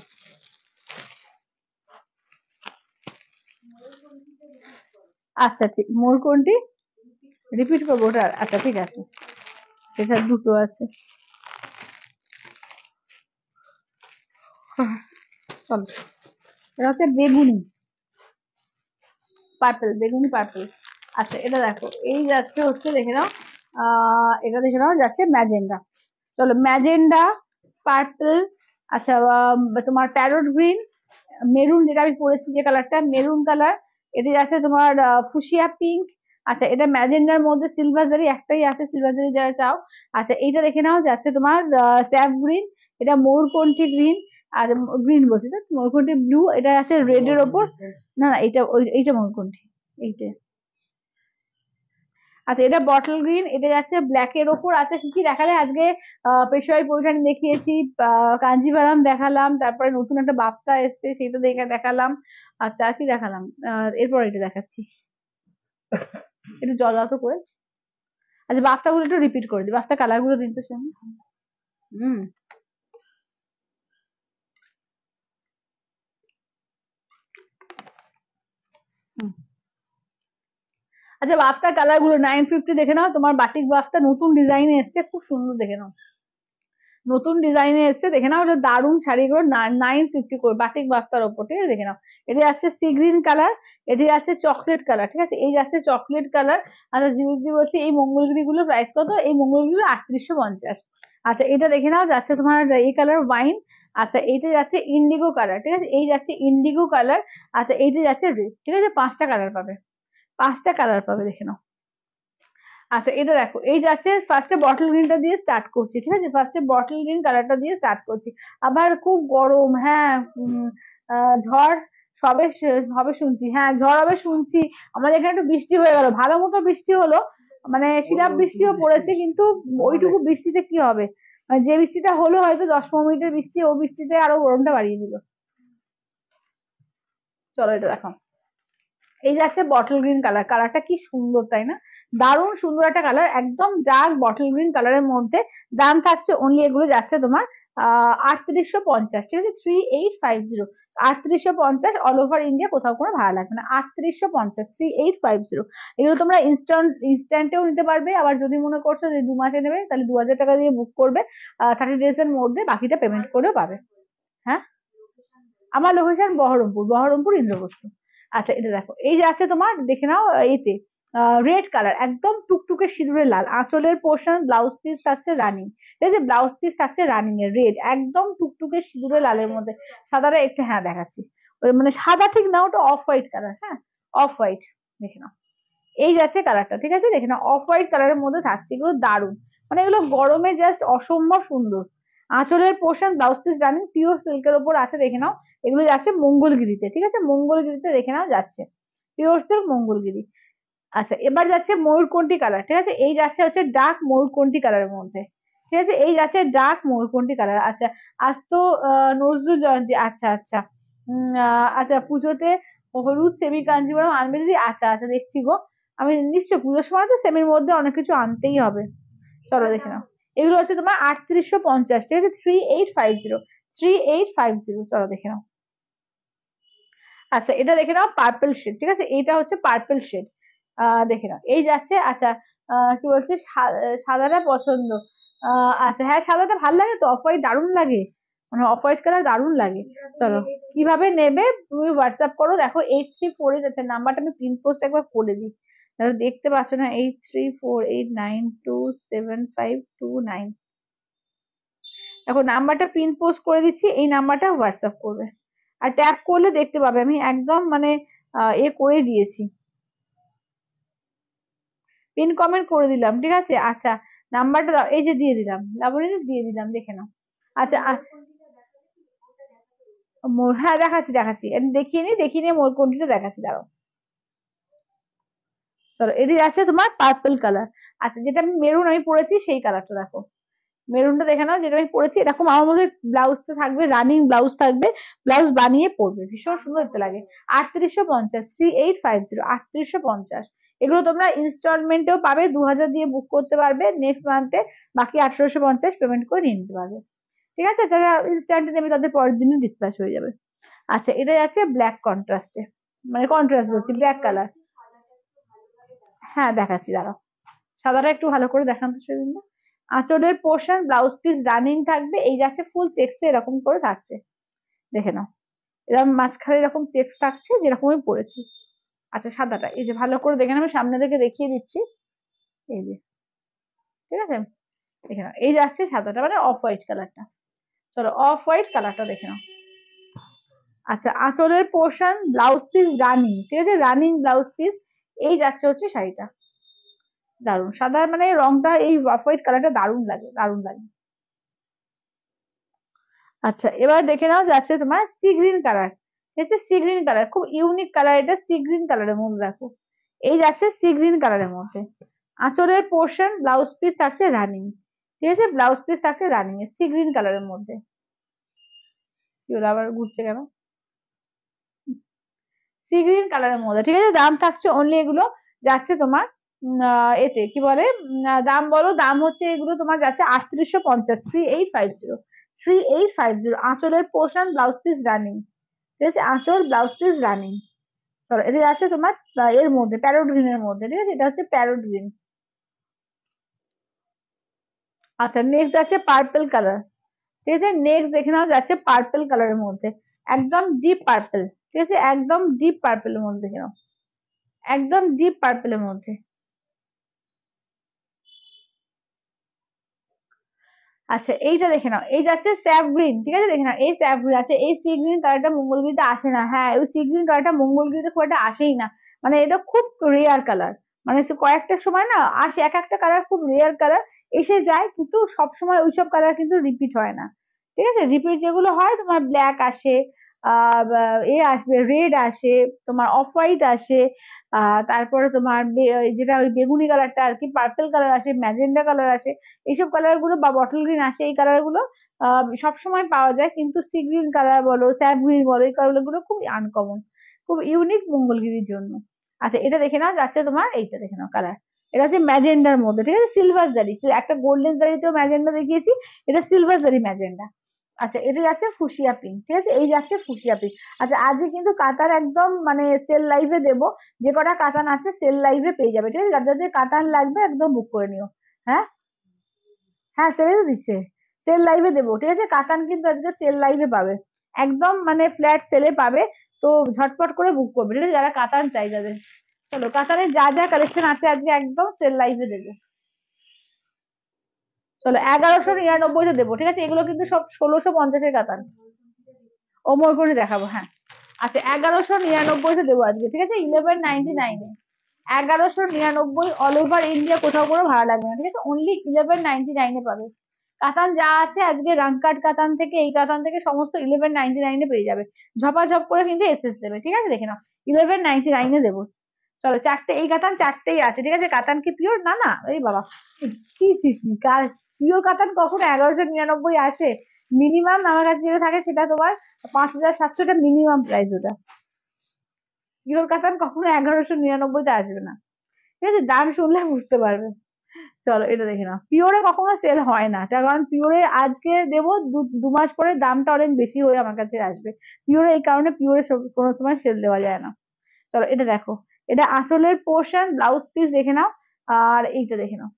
আচ্ছা ঠিক, মোর কোনটি রিপিট করবো ওটা, আচ্ছা ঠিক আছে, এটা দুটো আছে। চলো এটা হচ্ছে বেগুনি পার্পল, বেগুনি পার্পল। আচ্ছা এটা দেখো, এই যাচ্ছে হচ্ছে দেখে নাও, এটা দেখে নাও যাচ্ছে ম্যাজেন্ডা। চলো ম্যাজেন্ডা, পার্পল, আচ্ছা তোমার প্যারট গ্রিন, মেরুন যেটা আমি পরেছি যে কালারটা মেরুন কালার, এটা যাচ্ছে তোমার ফুসিয়া পিঙ্ক। আচ্ছা এটা ম্যাজেন্ডার মধ্যে সিলভার জারি একটাই আছে, সিলভার জারি যারা চাও। আচ্ছা এইটা দেখে নাও যাচ্ছে তোমার স্যাফ গ্রিন, এটা ময়ূরকণ্ঠী গ্রিন, আর গ্রিন বলছি তো, ময়ূরকণ্ঠী ব্লু, এটা আছে রেড এর ওপর, না না এটা এইটা ময়ূরকণ্ঠী, এইটা। আচ্ছা এটা বটল গ্রিন, এটা যাচ্ছে ব্ল্যাক এর ওপর। আচ্ছা কি কি দেখালে আজকে, পেশোয়ারি পৈঠানি দেখিয়েছি, কাঞ্জিভারাম দেখালাম, তারপরে নতুন একটা বাপ্তা এসছে সেটা দেখে দেখালাম। আচ্ছা আর কি দেখালাম, এরপর এটা দেখাচ্ছি, একটু জল দাও তো করে। আচ্ছা বাপ্তা গুলো একটু রিপিট করে দিই, বাপ্তা কালার গুলো দিন তো শুনি। হুম হুম। আচ্ছা বাপ্তা কালার গুলো 950 দেখে নাও, তোমার বাটিক বাপ্তা নতুন ডিজাইনে এসছে, খুব সুন্দর দেখে নাও, নতুন ডিজাইনে এসছে দেখে নাও, ওটা দারুণ শাড়িগুলো 950 করে বাটিক বাস্তার ওপর, ঠিক আছে দেখে নাও। এটা যাচ্ছে সি গ্রিন কালার, এটি যাচ্ছে চকলেট কালার, ঠিক আছে এই যাচ্ছে চকলেট কালার। আচ্ছা জিনিসটি বলছি এই মঙ্গলগিরি গুলো প্রাইস কত, এই মঙ্গলগিরি 3850। আচ্ছা এটা দেখে নাও যাচ্ছে তোমার এই কালার ওয়াইন। আচ্ছা এইটা যাচ্ছে ইন্ডিগো কালার, ঠিক আছে এই যাচ্ছে ইন্ডিগো কালার। আচ্ছা এইটা যাচ্ছে রেড, ঠিক আছে পাঁচটা কালার পাবে, পাঁচটা কালার পাবে দেখে নাও। আচ্ছা এটা দেখো, এই যাচ্ছে ফার্স্টে বটল গ্রিনটা দিয়ে স্টার্ট করছি, ঠিক আছে ফার্স্টে বটল গ্রিন কালারটা দিয়ে স্টার্ট করছি। আবার খুব গরম, হ্যাঁ ঝড় সবে হবে শুনছি, হ্যাঁ ঝড় হবে শুনছি। আমাদের এখানে একটু বৃষ্টি হয়ে গেল, ভালো মতো বৃষ্টি হলো, মানে শিলাপ বৃষ্টিও পড়েছে, কিন্তু ওইটুকু বৃষ্টিতে কি হবে, মানে যে বৃষ্টিটা হলো হয়তো 10-15 মিনিটের বৃষ্টি, ও বৃষ্টিতে আরো গরমটা বাড়িয়ে দিল। চলো এটা দেখো, এই যাচ্ছে বটল গ্রিন কালার, কালারটা কি সুন্দর তাই না, দারুণ সুন্দর একটা কালার, একদম ডার্ক বটল গ্রিন কালারের মধ্যে। দাম থাকছে অনলি এগুলো যাচ্ছে তোমার 3850, ঠিক আছে 3850, 3850 অল ওভার ইন্ডিয়া, কোথাও কোনো ভাড়া লাগবে না, 3850, 3850। এগুলো তোমরা ইনস্ট্যান্টেও নিতে পারবে, আবার যদি মনে করছো যে 2 মাসে নেবে তাহলে 2000 টাকা দিয়ে বুক করবে, 30 days এর মধ্যে বাকিটা পেমেন্ট করেও পাবে। হ্যাঁ আমার লোকেশন বহরমপুর, বহরমপুর ইন্দ্রপ্রস্থ। আচ্ছা এটা দেখো, এই যে আছে তোমার দেখে নাও, এতে রেড কালার একদম টুকটুকে সিঁদুরে লাল, আঁচলের পোর্শন ব্লাউজ পিস থাকছে রানিং, ঠিক আছে ব্লাউজ পিস থাকছে রানিং এর রেড, একদম টুকটুকে সিঁদুরে লালের মধ্যে, সাদাটা একটু হ্যাঁ দেখাচ্ছি, ওই মানে সাদা ঠিক না, ওটা অফ হোয়াইট কালার, হ্যাঁ অফ হোয়াইট দেখে নাও। এই যাচ্ছে কালারটা, ঠিক আছে দেখে নাও অফ হোয়াইট কালারের মধ্যে থাকছে, এগুলো দারুণ, মানে এগুলো গরমে জাস্ট অসম্ভব সুন্দর। আঁচলের portion blouse piece running pure সিল্কের ওপর আছে দেখে নাও, এগুলো যাচ্ছে মঙ্গলগিরিতে, ঠিক আছে মঙ্গলগিরিতে দেখে নাও যাচ্ছে পিওর সিল্ক মঙ্গলগিরি। আচ্ছা এবার যাচ্ছে ময়ূরকণ্ঠী কালার, ঠিক আছে এই যাচ্ছে হচ্ছে ডার্ক ময়ূরকণ্ঠী কালারের মধ্যে, ঠিক আছে এই যাচ্ছে ডার্ক ময়ূরকণ্ঠী কালার। আচ্ছা আজ তো নজরুল জয়ন্তী, আচ্ছা আচ্ছা আচ্ছা পুজোতে হলুদ সেমি কাঞ্জিবরম আনবে দিদি, আচ্ছা আচ্ছা দেখছি গো, আমি নিশ্চয় পুজোর সময় তো সেমির মধ্যে অনেক কিছু আনতেই হবে। চলো দেখে নাও, এগুলো হচ্ছে তোমার 3850, ঠিক আছে 3850, 3850, চলো দেখে নাও। আচ্ছা এটা দেখে নাও পার্পল শেড, ঠিক আছে এইটা হচ্ছে পার্পল শেড, দেখে নাও এই যাচ্ছে। আচ্ছা কি বলছে সাদাটা পছন্দ, আচ্ছা, হ্যাঁ সাদাটা ভালো লাগে তো, অফ হোয়াইট দারুণ লাগে, মানে অফ হোয়াইট কালার দারুণ লাগে। চলো, কিভাবে নেবে তুমি হোয়াটসঅ্যাপ করো, দেখো 8348 যাচ্ছে নাম্বারটা, আমি পিন পোস্ট একবার করে দিই, তাহলে দেখতে পাচ্ছ না, 8348927529। দেখো নাম্বারটা পিন পোস্ট করে দিচ্ছি, এই নাম্বারটা হোয়াটসঅ্যাপ করবে, আর ট্যাপ করলে দেখতে পাবে আমি একদম মানে এ করে দিয়েছি, পিন কমেন্ট করে দিলাম, ঠিক আছে। আচ্ছা, নাম্বারটা দাও, এই যে দিয়ে দিলাম, লাবণী দিয়ে দিলাম, দেখে নাও। আচ্ছা আচ্ছা, হ্যাঁ দেখাচ্ছি দেখাচ্ছি, আমি দেখিয়ে নিয়ে মোর কোনটিটা দেখাচ্ছি, দাঁড়াও। চলো, এটি আছে তোমার পার্পল কালার। আচ্ছা, যেটা আমি মেরুন আমি পরেছি সেই কালারটা দেখো, মেরুনটা দেখে নাও, যেটা আমি পরেছি এরকম আমার মধ্যে ব্লাউজটা থাকবে, রানিং ব্লাউজ থাকবে, ব্লাউজ বানিয়ে পরবে, ভীষণ সুন্দর দেখতে লাগে। 3850, 3850, 3850। এগুলো তোমরা ইনস্টলমেন্টেও পাবে, 2000 দিয়ে বুক করতে পারবে নেক্সট মান্থে, বাকি 1850 পেমেন্ট করে নিয়ে নিতে পারবে, ঠিক আছে। যারা ইনস্ট্যান্ট নেবে তাদের পরের দিনই ডিসপ্যাচ হয়ে যাবে। আচ্ছা, এটা যাচ্ছে ব্ল্যাক কন্ট্রাস্টে, মানে কন্ট্রাস্ট বলছি, ব্ল্যাক কালার। হ্যাঁ দেখাচ্ছি, দাঁড়াও, সাদাটা একটু ভালো করে দেখান তো সেদিন। আঁচলের পোর্শন ব্লাউজ পিস রানিং থাকবে, এই যাচ্ছে ফুল চেক্সে এরকম করে থাকছে, দেখে নাও, এরকম মাঝখানে এরকম চেক্স থাকছে যেরকম আমি পরেছি। আচ্ছা, সাদাটা এই যে ভালো করে দেখে নাও, আমি সামনে থেকে দেখিয়ে দিচ্ছি, এই যে, ঠিক আছে, দেখে নাও, এই যাচ্ছে সাদাটা মানে অফ হোয়াইট কালারটা। চলো, অফ হোয়াইট কালারটা দেখে নাও। আচ্ছা, আঁচলের পোর্শন ব্লাউজ পিস রানিং, ঠিক আছে, রানিং ব্লাউজ পিস, এই যাচ্ছে হচ্ছে শাড়িটা, দারুন সাদা, মানে রংটা এই অফ হোয়াইট কালারটা দারুণ লাগে, দারুণ লাগে। আচ্ছা, এবার দেখে নাও যাচ্ছে তোমার সি গ্রিন কালার, ঠিক আছে, সি গ্রিন কালার খুব ইউনিক কালার, এটা সি গ্রিন কালারের মধ্যে দেখো, এই যাচ্ছে সি গ্রিন কালারের মধ্যে। আঁচলের পোর্শন ব্লাউজ পিস থাকছে রানিং, ঠিক আছে, ব্লাউজ পিস থাকছে রানিং এ সি গ্রিন কালারের মধ্যে। কি হলো, আবার ঘুরছে কেন? সি গ্রিন কালারের মধ্যে, ঠিক আছে, দাম থাকছে অনলি এগুলো যাচ্ছে তোমার এতে কি বলে, দাম বলো, দাম হচ্ছে এগুলো তোমার যাচ্ছে 3850, 3850, 3850। আঁচলের পোর্শন ব্লাউজ পিস রানিং, ঠিক আছে, আঁচল ব্লাউজ পিস রানিং। চলো, এটা যাচ্ছে তোমার এর মধ্যে প্যারোট গ্রিনের মধ্যে, ঠিক আছে, এটা হচ্ছে প্যারোট গ্রিন। আচ্ছা, নেক্সট যাচ্ছে পার্পল কালার, ঠিক আছে, নেক্সট দেখে নাও যাচ্ছে পার্পল কালারের মধ্যে, একদম ডিপ পার্পল, ঠিক আছে, একদম ডিপ পার্পলের মধ্যে দেখে নাও, একদম ডিপ পার্পলের মধ্যে। আচ্ছা, এইটা দেখে নাও, এই যাচ্ছে স্যাপ গ্রিন, ঠিক আছে, দেখে নাও, এই স্যাপ গ্রিন আছে, এই সি গ্রিন কালারটা মঙ্গলগিরিতে আসে না, হ্যাঁ ওই সি গ্রিন কালারটা মঙ্গলগিরিতে খুব একটা আসেই না, মানে এটা খুব রেয়ার কালার, মানে কয়েকটা সময় না আসে, এক একটা কালার খুব রেয়ার কালার এসে যায়, কিন্তু সব সময় ওইসব কালার কিন্তু রিপিট হয় না, ঠিক আছে, রিপিট যেগুলো হয় তোমার ব্ল্যাক আসে, এ আসবে রেড আসে, তোমার অফ হোয়াইট আসে, তারপরে তোমার যেটা ওই বেগুনি কালারটা আর কি, পার্পল কালার আসে, ম্যাজেন্ডা কালার আসে, এইসব কালার গুলো বা বটল গ্রিন আসে, এই কালার গুলো সবসময় পাওয়া যায়, কিন্তু সি গ্রিন কালার বলো, স্যাপ গ্রিন বলো, এই কালার গুলো খুব আনকমন, খুব ইউনিক মঙ্গলগিরির জন্য। আচ্ছা, এটা দেখে নাও যাচ্ছে তোমার, এইটা দেখে নাও কালার, এটা হচ্ছে ম্যাজেন্ডার মধ্যে, ঠিক আছে, সিলভার জারি, একটা গোল্ডেন জারিতেও ম্যাজেন্ডা দেখিয়েছি, এটা সিলভার জারি ম্যাজেন্ডা। আচ্ছা, এটা যাচ্ছে ফুসিয়া পিঙ্ক, ঠিক আছে, এই যাচ্ছে ফুসিয়া পিঙ্ক। আচ্ছা, আজকে কিন্তু কাতার একদম মানে সেল লাইভে দেবো, যে কটা কাতান আছে সেল লাইভে পেয়ে যাবে, ঠিক আছে, যাদের যাদের কাতান লাগবে একদম বুক করে নিও। হ্যাঁ, হ্যাঁ সেলে তো দিচ্ছে, সেল লাইভে দেবো, ঠিক আছে, কাতান কিন্তু আজকে সেল লাইভে পাবে, একদম মানে ফ্ল্যাট সেলে পাবে, তো ঝটপট করে বুক করবে, ঠিক আছে, যারা কাতান চাই যাদের। চলো, কাতানের যা যা কালেকশন আছে আজকে একদম সেল লাইভে দেবো। চলো, 1199-তে দেবো, ঠিক আছে, এগুলো কিন্তু সব 1650-এর কাতান। ও ময়ূরকণ্ঠী দেখাবো, হ্যাঁ। আচ্ছা, 1199-তে দেবো আজকে, ঠিক আছে, 1199-এ, 1199, অল ওভার ইন্ডিয়া, কোথাও কোনো ভাড়া লাগবে না, ঠিক আছে, অনলি 1199-এ পাবে। কাতান যা আছে আজকে, রাংকাট কাতান থেকে এই কাতান থেকে সমস্ত 1199-এ পেয়ে যাবে, ঝপাঝপ করে কিন্তু এসএস দেবে, ঠিক আছে, দেখে নাও, 1199-এ দেবো। চলো, চারটে এই কাতান চারটেই আছে, ঠিক আছে, কাতান কি পিওর না, না এই বাবা, কি সি সি পিওর কাতান কখনো 1199 আসে? মিনিমাম আমার কাছে যেটা থাকে সেটা তোমার 5700, মিনিমাম প্রাইস ওটা, পিওর কাতান কখনো 1199-তে আসবে না, ঠিক আছে, দাম শুনলে বুঝতে পারবে। চলো, এটা দেখে নাও, পিওরে কখনো সেল হয় না, তার কারণ পিওরে আজকে দেবো, দু মাস পরে দামটা অনেক বেশি হয়ে আমার কাছে আসবে, পিওরে এই কারণে পিওরে কোনো সময় সেল দেওয়া যায় না। চলো, এটা দেখো, এটা আসলের পোর্শন ব্লাউজ পিস দেখে নাও, আর এইটা দেখে নাও,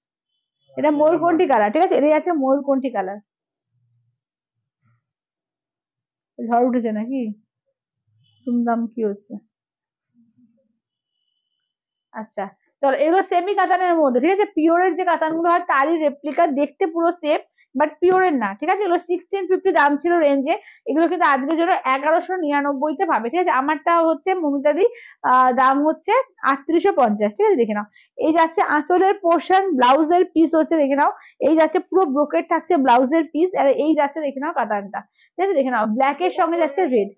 এটা ময়ূরকণ্ঠী কালার, ঠিক আছে, এটাই আছে ময়ূরকণ্ঠী কালার। ঝড় উঠেছে নাকি? দুমদাম কি হচ্ছে? আচ্ছা, চলো এগুলো সেমি কাতানের মধ্যে, ঠিক আছে, পিওরের যে কাতানগুলো হয় তারই রেপ্লিকা, দেখতে পুরো সেম, বাট পিওরের না, ঠিক আছে। এগুলো 1650 দাম ছিল রেঞ্জে, এগুলো কিন্তু আজকের জন্য 1199 তে পাবে, ঠিক আছে। আমারটা হচ্ছে মমিতাদি দাম হচ্ছে 3850, ঠিক আছে, দেখে নাও। এই যাচ্ছে আঁচলের পোর্শন, ব্লাউজের পিস হচ্ছে দেখে নাও, এই যাচ্ছে পুরো ব্রোকেট থাকছে ব্লাউজের পিস, আর এই যাচ্ছে দেখে নাও কাতানটা, ঠিক আছে, দেখে নাও ব্ল্যাক এর সঙ্গে যাচ্ছে রেড।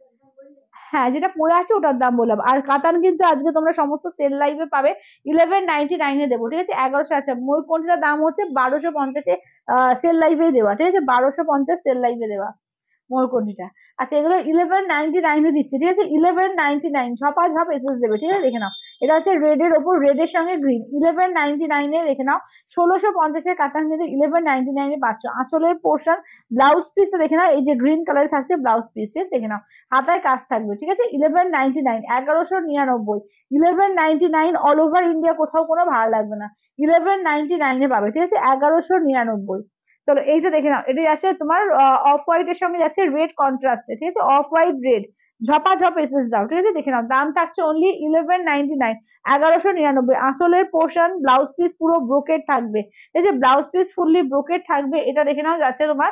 হ্যাঁ, যেটা পরে আছে ওটার দাম বললাম। আর কাতান কিন্তু আজকে তোমরা সমস্ত সেল লাইভে পাবে 1199 দেবো, ঠিক আছে, 1100। আচ্ছা, ময়ূরকণ্ঠীটার দাম হচ্ছে 1250-এ সেল লাইভে দেওয়া, ঠিক আছে, 1250 সেল লাইভে দেওয়া ময়ূরকণ্ঠীটা। আচ্ছা, এগুলো 1199 দিচ্ছে, ঠিক আছে, 1199 ঝপা ঝপ এসএস দেবে, ঠিক আছে, দেখে নাও। এটা হচ্ছে রেড এর ওপর রেড এর সঙ্গে গ্রিন, 1199 দেখে নাও। 1650-এর কাতান কিন্তু 1199 পাচ্ছ। আঁচলের পোর্শন, ব্লাউজ পিসটা দেখে নাও, এই যে গ্রিন কালার থাকছে ব্লাউজ পিস, দেখে নাও, হাতায় কাজ থাকবে, ঠিক আছে, 1199, 1199, 1199 অল ওভার ইন্ডিয়া, কোথাও কোনো ভাড়া লাগবে না, 1199 পাবে, ঠিক আছে, 1199। চলো এইটা দেখে নাও, এটা যাচ্ছে তোমার অফ হোয়াইট এর সঙ্গে যাচ্ছে রেড কন্ট্রাস্টে, ঠিক আছে, অফ হোয়াইট রেড, ঝপাঝপ এসেস দাও, ঠিক আছে, দেখে নাও, দাম থাকছে অনলি 1199, 1199। আঁচলের পোর্শন, ব্লাউজ পিস পুরো ব্রোকেট থাকবে, ঠিক আছে, ব্লাউজ পিস ফুললি ব্রোকেট থাকবে, এটা দেখে নাও, যাচ্ছে তোমার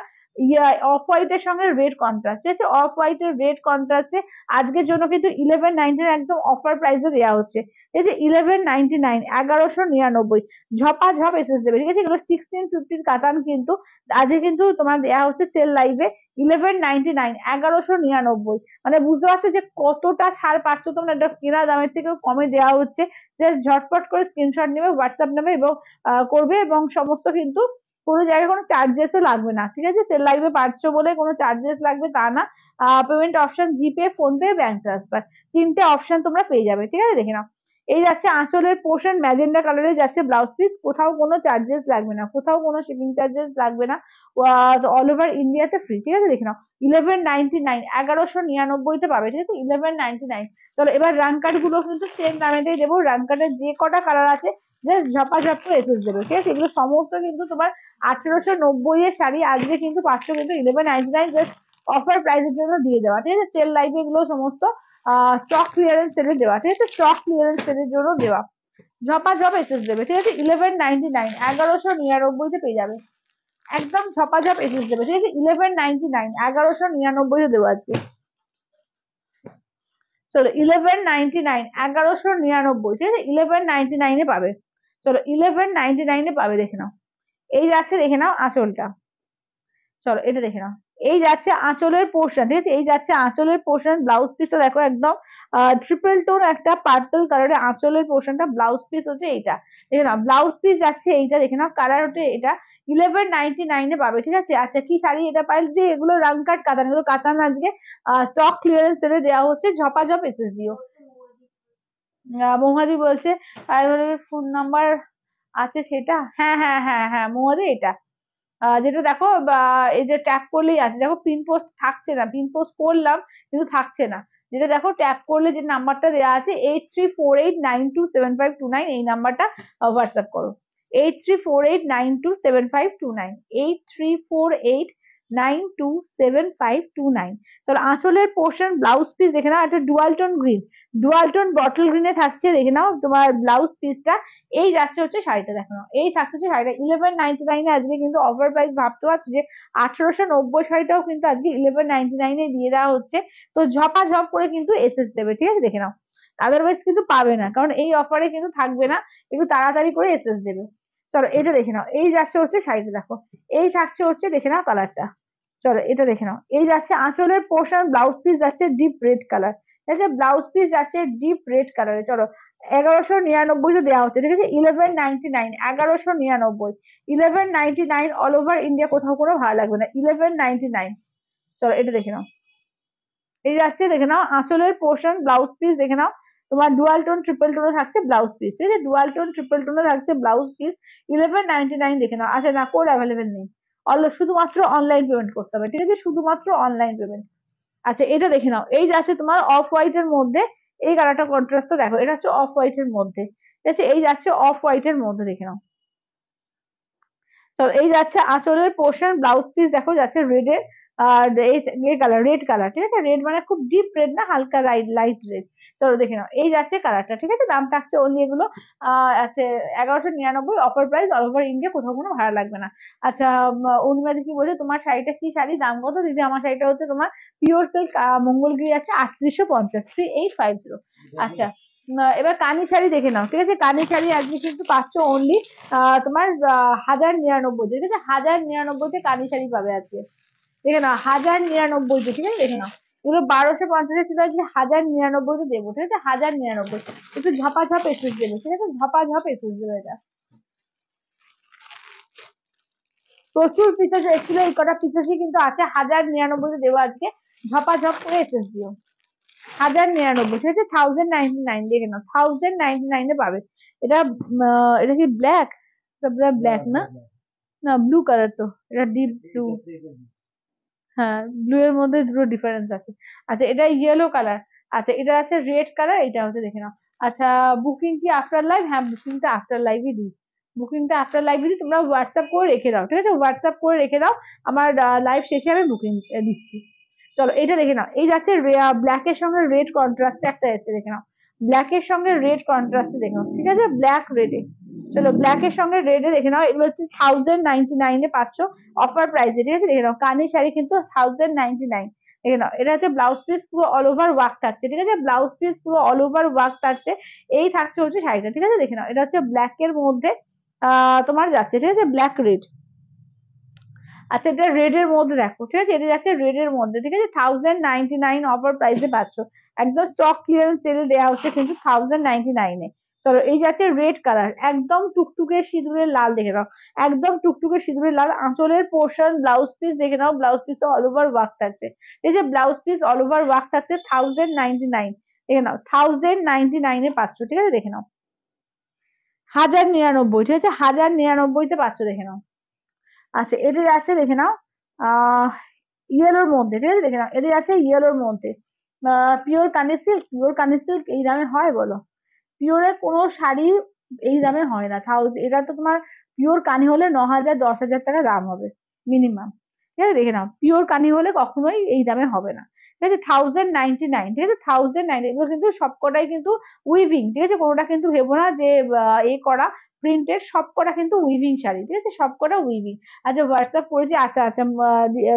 অফ হোয়াইট এর সঙ্গে রেড কন্ট্রাস্ট, ঠিক আছে, অফ হোয়াইট এর রেড কন্ট্রাস্টে আজকের জন্য কিন্তু 1199 একদম অফার প্রাইসে দেওয়া হচ্ছে, ঠিক আছে, 1199, 1199 ঝপাঝপ এসেস দেবে, ঠিক আছে। এগুলো 1650 কাতান কিন্তু আজকে কিন্তু তোমার দেওয়া হচ্ছে সেল লাইভে 1199, 1199। মানে বুঝতে পারছো যে কতটা ছাড় পাচ্ছ তোমরা, এটা কেনা দামের থেকেও কমে দেওয়া হচ্ছে। জাস্ট ঝটপট করে স্ক্রিনশট নেবে, হোয়াটসঅ্যাপ নেবে এবং করবে, এবং সমস্ত কিন্তু কোনো জায়গায় কোনো চার্জেসও লাগবে না, ঠিক আছে, সেল লাইভে পাচ্ছ বলে কোনো চার্জেস লাগবে তা না। পেমেন্ট অপশন জিপে, ফোন পে, ব্যাংক ট্রান্সফার, তিনটে অপশন তোমরা পেয়ে যাবে, ঠিক আছে, দেখে নাও। এই যাচ্ছে আঁচলের পোর্শন, ম্যাজেন্ডা কালারে যাচ্ছে ব্লাউজ পিস, কোথাও কোনো চার্জেস লাগবে না, কোথাও কোনো শিপিং চার্জেস লাগবে না, অল ওভার ইন্ডিয়াতে ফ্রি, ঠিক আছে, দেখে নাও, 1199, 1199 পাবে, ঠিক আছে, 1199। চলো এবার রান কার্ড গুলো কিন্তু সেম দামেতেই দেবো, রান কার্ডের যে কটা কালার আছে জাস্ট ঝপাঝপ করে এসেস দেবে, ঠিক আছে, এগুলো সমস্ত কিন্তু তোমার 1890 এর শাড়ি আজকে কিন্তু পাচ্ছ কিন্তু 1199, জাস্ট অফার প্রাইসের জন্য দিয়ে দেওয়া, ঠিক আছে, সেল লাইভে এগুলো সমস্ত স্টক ক্লিয়ারেন্স সেলে দেওয়া, ঠিক আছে, স্টক ক্লিয়ারেন্স সেলের জন্য দেওয়া, ঝপাঝপ এসএস দেবে, ঠিক আছে, 1199, 1199 পেয়ে যাবে, একদম ঝপাঝপ এসএস দেবে, ঠিক আছে, 1199, 1199 দেবো আজকে। চলো 1199, 1199, ঠিক আছে, 1199 পাবে। চলো 1199 পাবে, দেখে নাও। এই যাচ্ছে দেখে নাও আঁচলটা, চলো এটা দেখে নাও। এই যাচ্ছে আঁচলের পোর্শন, ঠিক আছে, এই যাচ্ছে আঁচলের পোর্শন, ব্লাউজ পিসটা দেখো একদম ট্রিপল টোন একটা পার্পল কালারের আঁচলের পোর্শনটা, ব্লাউজ পিস হচ্ছে এইটা, দেখে নাও, ব্লাউজ পিস যাচ্ছে এইটা, দেখে নাও, কালার হচ্ছে এটা, 1199 পাবে, ঠিক আছে। আচ্ছা, কি শাড়ি এটা পাইল যে, এগুলো রাং কাট কাতান, এগুলো কাতান আজকে স্টক ক্লিয়ারেন্স সেলে দেওয়া হচ্ছে, ঝপাঝপ এসএস দিও। মৌমাদি বলছে আর ফোন নাম্বার আছে সেটা, হ্যাঁ হ্যাঁ হ্যাঁ হ্যাঁ মৌমাদি, এটা যেটা দেখো এই যে ট্যাগ করলেই আছে, দেখো পিন পোস্ট থাকছে না, পিন পোস্ট করলাম কিন্তু থাকছে না, যেটা দেখো ট্যাগ করলে যে নাম্বারটা দেওয়া আছে 8348927529, এই নাম্বারটা হোয়াটসঅ্যাপ করো, 8348927529, 8348927529। তাহলে আঁচলের পোর্শন, ব্লাউজ পিস দেখে নাও, একটা dual tone green, dual tone bottle গ্রিনে থাকছে, দেখে নাও তোমার ব্লাউজ পিসটা। এই যাচ্ছে হচ্ছে শাড়িটা, দেখো নাও, এই থাকছে হচ্ছে শাড়িটা 1199 আজকে কিন্তু অফার প্রাইস, ভাবতে পারছি যে 1890 শাড়িটাও কিন্তু আজকে 1199 দিয়ে দেওয়া হচ্ছে। তো ঝপাঝপ করে কিন্তু এসএস দেবে, ঠিক আছে, দেখে নাও, আদারওয়াইজ কিন্তু পাবে না, কারণ এই অফারে কিন্তু থাকবে না, একটু তাড়াতাড়ি করে এসএস দেবে। চলো এটা দেখে নাও, এই যাচ্ছে হচ্ছে শাড়িটা, দেখো এই থাকছে হচ্ছে, দেখে নাও কালারটা। চলো এটা দেখে নাও, এই যাচ্ছে আঁচলের পোর্শন, ব্লাউজ পিস যাচ্ছে ডিপ রেড কালার, ঠিক আছে, ব্লাউজ পিস যাচ্ছে ডিপ রেড কালারে। চলো 1199 তো দেওয়া হচ্ছে, ঠিক আছে, 1199, 1199, 1199 অল ওভার ইন্ডিয়া, কোথাও কোনো ভাড়া লাগবে না, 1199। চলো এটা দেখে নাও, এই যাচ্ছে দেখে নাও আঁচলের পোর্শন, ব্লাউজ পিস দেখে নাও, তোমার ডুয়াল টোন ট্রিপল টোনে থাকছে ব্লাউজ পিস, ঠিক আছে, ডুয়াল টোন ট্রিপল টোনে থাকছে ব্লাউজ পিস, 1199 দেখে নাও। আচ্ছা না, কোড অ্যাভেলেবেল নেই, শুধুমাত্র অনলাইন পেমেন্ট করতে হবে, ঠিক আছে, শুধুমাত্র অনলাইন পেমেন্ট। আচ্ছা এটা দেখে নাও, এই যাচ্ছে তোমার অফ হোয়াইট এর মধ্যে, এই কালারটা কন্ট্রাস্টটা দেখো, এটা হচ্ছে অফ হোয়াইট এর মধ্যে, ঠিক আছে, এই যাচ্ছে অফ হোয়াইট এর মধ্যে, দেখে নাও, চলো এই যাচ্ছে আঁচলের পোর্শন, ব্লাউজ পিস দেখো যাচ্ছে রেডের, আর এই কালার, রেড কালার, ঠিক আছে, রেড মানে খুব ডিপ রেড না, হালকা লাইট লাইট রেড। চলো দেখে নাও, এই যাচ্ছে কালারটা, ঠিক আছে, দাম থাকছে অনলি এগুলো আছে 1199, offer price, all over India, কোথাও কোনো ভাড়া লাগবে না। আচ্ছা, অরুণিমাদি কি বলছে, তোমার শাড়িটা কি শাড়ি, দাম কত দিদি? আমার শাড়িটা হচ্ছে তোমার পিওর সিল্ক মঙ্গলগিরি আছে, 3850, 3850। আচ্ছা, এবার কানি শাড়ি দেখে নাও, ঠিক আছে, কানি শাড়ি আজকে কিন্তু পাচ্ছ অনলি তোমার 1099, ঠিক আছে, 1099 কানি শাড়ি পাবে আজকে, দেখে নাও, 1099, ঠিক আছে, দেখে নাও, এগুলো 1250 ছিল, আজকে 1099 দেবো, ঠিক আছে, 1099, একটু ঝপাঝপ এসেস দেবে, ঠিক আছে, ঝপাঝপ এসেস দেবে এটা। প্রচুর পিসেস এসেছিল, এই কটা পিসেসই কিন্তু আছে, 1099 দেবো আজকে, ঝপাঝপ করে এসেস দিও। 1099, ঠিক আছে, 1099, দেখে নাও, 1099 পাবে এটা। এটা কি ব্ল্যাক? ব্ল্যাক না, না ব্লু কালার তো, এটা ডিপ ব্লু। হ্যাঁ, ব্লু এর মধ্যে দুটো ডিফারেন্স আছে। আচ্ছা, এটা ইয়েলো কালার। আচ্ছা, এটা আছে রেড কালার, এটা হচ্ছে দেখে নাও। আচ্ছা, বুকিং কি আফটার লাইভ? হ্যাঁ, বুকিংটা আফটার লাইভই দিই, বুকিংটা আফটার লাইভই দিই, তোমরা হোয়াটসঅ্যাপ করে রেখে দাও, ঠিক আছে, হোয়াটসঅ্যাপ করে রেখে দাও, আমার লাইভ শেষে আমি বুকিং দিচ্ছি। চলো এটা দেখে নাও, এই যাচ্ছে ব্ল্যাক এর সঙ্গে রেড কন্ট্রাস্টে একটা এসছে, দেখে নাও, ব্ল্যাক এর সঙ্গে রেড কন্ট্রাস্টে দেখে নাও, ঠিক আছে, ব্ল্যাক রেডে। চলো ব্ল্যাক এর সঙ্গে রেডে দেখে নাও, এগুলো হচ্ছে 1099 পাচ্ছ, অফার প্রাইসে, ঠিক আছে, দেখে নাও, কানের শাড়ি কিন্তু 1099, দেখে নাও, এটা হচ্ছে ব্লাউজ পিস পুরো অল ওভার ওয়ার্ক থাকছে, ঠিক আছে, ব্লাউজ পিস পুরো অল ওভার ওয়ার্ক থাকছে, এই থাকছে হচ্ছে শাড়িটা, ঠিক আছে, দেখে নাও, এটা হচ্ছে ব্ল্যাক এর মধ্যে তোমার যাচ্ছে, ঠিক আছে, ব্ল্যাক রেড। আচ্ছা, এটা রেড এর মধ্যে দেখো, ঠিক আছে, এটা যাচ্ছে রেড এর মধ্যে, ঠিক আছে, 1099 অফার প্রাইসে পাচ্ছ, একদম স্টক ক্লিয়ারেন্স সেলে দেওয়া হচ্ছে কিন্তু 1099-এ। চলো এই যাচ্ছে রেড কালার, একদম টুকটুকে সিঁদুরের লাল, দেখে নাও, একদম টুকটুকে সিঁদুরের লাল, আঁচলের পোর্শন, ব্লাউজ পিস দেখে নাও, blouse piece all over work থাকছে, এই যে blouse piece all over work থাকছে, 1099, দেখে নাও, 1099-এ পাচ্ছ, ঠিক আছে, দেখে নাও, 1099, ঠিক আছে, 1099-তে পাচ্ছ, দেখে নাও। আচ্ছা, এটা যাচ্ছে দেখে নাও আহ ইয়েলোর মধ্যে, ঠিক আছে, দেখে নাও, এটা যাচ্ছে ইয়েলোর মধ্যে, পিওর কানি সিল্ক, পিওর কানি সিল্ক এই দামে হয় বলো? পিওরের কোনো শাড়ি এই দামে হয় না, এটা তো তোমার পিওর কানি হলে 9,000 10,000 টাকা দাম হবে মিনিমাম, ঠিক আছে, দেখে নাও, পিওর কানি হলে কখনোই এই দামে হবে না, ঠিক আছে, 1099, ঠিক আছে, 1099, এগুলো কিন্তু সবকটাই কিন্তু উইভিং, ঠিক আছে, কোনোটা কিন্তু ভেবো না যে এ করা প্রিন্টেড, সবকটা কিন্তু উইভিং শাড়ি, ঠিক আছে, সবকটা উইভিং। আচ্ছা, হোয়াটসঅ্যাপ করেছি, আচ্ছা আচ্ছা,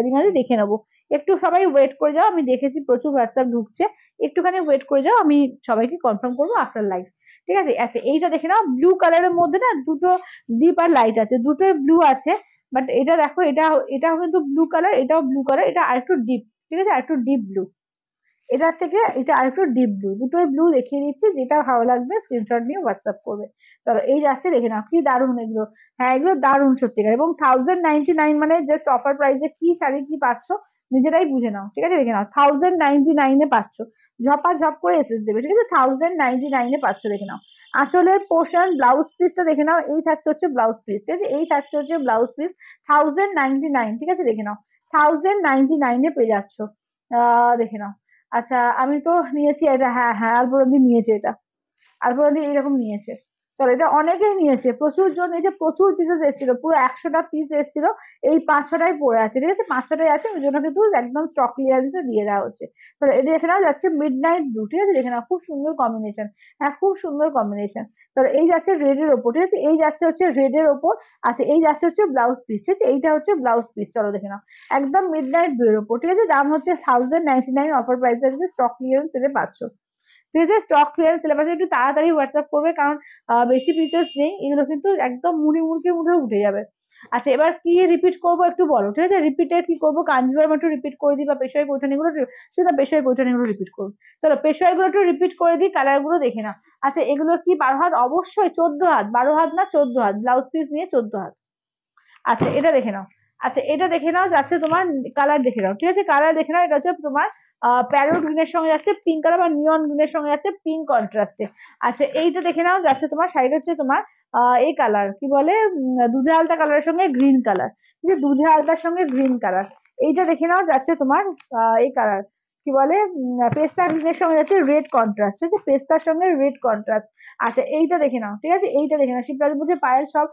রিমাদি দেখে নেবো, একটু সবাই ওয়েট করে যাও, আমি দেখেছি প্রচুর হোয়াটসঅ্যাপ ঢুকছে, একটুখানি ওয়েট করে যাও, আমি সবাইকে কনফার্ম করবো আফটার লাইভ, ঠিক আছে। আচ্ছা, এইটা দেখে নাও, ব্লু কালারের মধ্যে না দুটো ডিপ আর লাইট আছে, দুটোই ব্লু আছে, বাট এটা দেখো, এটাও কিন্তু ব্লু কালার, এটাও ব্লু কালার, এটা আরেকটু ডিপ, ঠিক আছে, আরেকটু ডিপ ব্লু, এটার থেকে এটা আরেকটু ডিপ ব্লু, দুটোই ব্লু দেখিয়ে দিচ্ছি, যেটা ভালো লাগবে স্ক্রিনশট নিয়ে হোয়াটসঅ্যাপ করবে। চলো এই যাচ্ছে দেখে নাও, কি দারুণ এগুলো, হ্যাঁ এগুলো দারুণ সত্যিকার, এবং 1099 মানে জাস্ট অফার প্রাইসে কি শাড়ি কি পাচ্ছ নিজেরাই বুঝে নাও, ঠিক আছে, দেখে নাও, 1099-এ পাচ্ছ, ঝপা ঝপ করে এসেস দেবে, ঠিক আছে, 1099-এ পাচ্ছ, দেখে নাও, আঁচলের পোর্শন, ব্লাউজ পিসটা দেখে নাও, এই থাকছে হচ্ছে ব্লাউজ পিস, ঠিক আছে, এই থাকছে হচ্ছে ব্লাউজ পিস, 1099, ঠিক আছে, দেখে নাও, 1099-এ পেয়ে যাচ্ছ, দেখে নাও। আচ্ছা, আমি তো নিয়েছি এটা, হ্যাঁ হ্যাঁ, আলপনাদি নিয়েছে এটা, আলপনাদি এইরকম নিয়েছে। চলো, এটা অনেকেই নিয়েছে, প্রচুর জন, এই যে প্রচুর পিসেস এসেছিল, পুরো 100টা পিস এসেছিল, এই 5-6টাই পড়ে আছে, ঠিক আছে, 5-6টাই আছে, ওই জন্য কিন্তু একদম স্টক ক্লিয়ারেন্সে দিয়ে দেওয়া হচ্ছে। তাহলে এটা দেখে নাও, যাচ্ছে মিড নাইট ব্লু, ঠিক আছে, দেখে নাও, খুব সুন্দর কম্বিনেশন, হ্যাঁ খুব সুন্দর কম্বিনেশন। তাহলে এই যাচ্ছে রেড এর ওপর, ঠিক আছে, এই যাচ্ছে হচ্ছে রেড এর ওপর। আচ্ছা, এই যাচ্ছে হচ্ছে ব্লাউজ পিস, ঠিক আছে, এইটা হচ্ছে ব্লাউজ পিস, চলো দেখে নাও, একদম মিড নাইট ব্লু এর ওপর, ঠিক আছে, দাম হচ্ছে 1099, অফার প্রাইস আছে, স্টক ক্লিয়ারেন্স থেকে পাচ্ছ, ঠিক আছে, স্টক ক্লিয়ারেন্স সিলেবাসে একটু তাড়াতাড়ি হোয়াটসঅ্যাপ করবে, কারণ বেশি পিসেস নেই, এগুলো কিন্তু একদম মুড়ি মুড়কির মধ্যে উঠে যাবে। আচ্ছা, এবার কি রিপিট করবো একটু বলো, ঠিক আছে, রিপিটের কি করবো, কাঞ্জিভারম একটু রিপিট করে দিই, বা পেশোয়ারি পৈঠানিগুলো, সেটা পেশোয়ারি পৈঠানিগুলো রিপিট করবো। চলো পেশোয়ারিগুলো একটু রিপিট করে দিই, কালার গুলো দেখে নাও। আচ্ছা, এগুলো কি 12 হাত? অবশ্যই 14 হাত, 12 হাত না 14 হাত, ব্লাউজ পিস নিয়ে 14 হাত। আচ্ছা, এটা দেখে নাও, আচ্ছা এটা দেখে নাও, যাচ্ছে তোমার কালার দেখে নাও, ঠিক আছে, কালার দেখে নাও, এটা হচ্ছে তোমার প্যারোট গ্রিনের সঙ্গে যাচ্ছে পিঙ্ক কালার, বা নিয়ন গ্রিনের সঙ্গে যাচ্ছে পিঙ্ক কন্ট্রাস্টে। আচ্ছা, এইটা দেখে নাও, যাচ্ছে তোমার শাড়িটা হচ্ছে তোমার এই কালার কি বলে, দুধে আলতা কালারের সঙ্গে গ্রিন কালার, ঠিক আছে, দুধে আলতার সঙ্গে গ্রিন কালার। এইটা দেখে নাও, যাচ্ছে তোমার এই কালার, কি বলে পেস্তা গ্রিনের সঙ্গে যাচ্ছে রেড কন্ট্রাস্ট, ঠিক আছে, পেস্তার সঙ্গে রেড কন্ট্রাস্ট। আচ্ছা এইটা দেখে নাও, ঠিক আছে, এইটা দেখে নাও, শিবরাজ বলছে পায়েল সব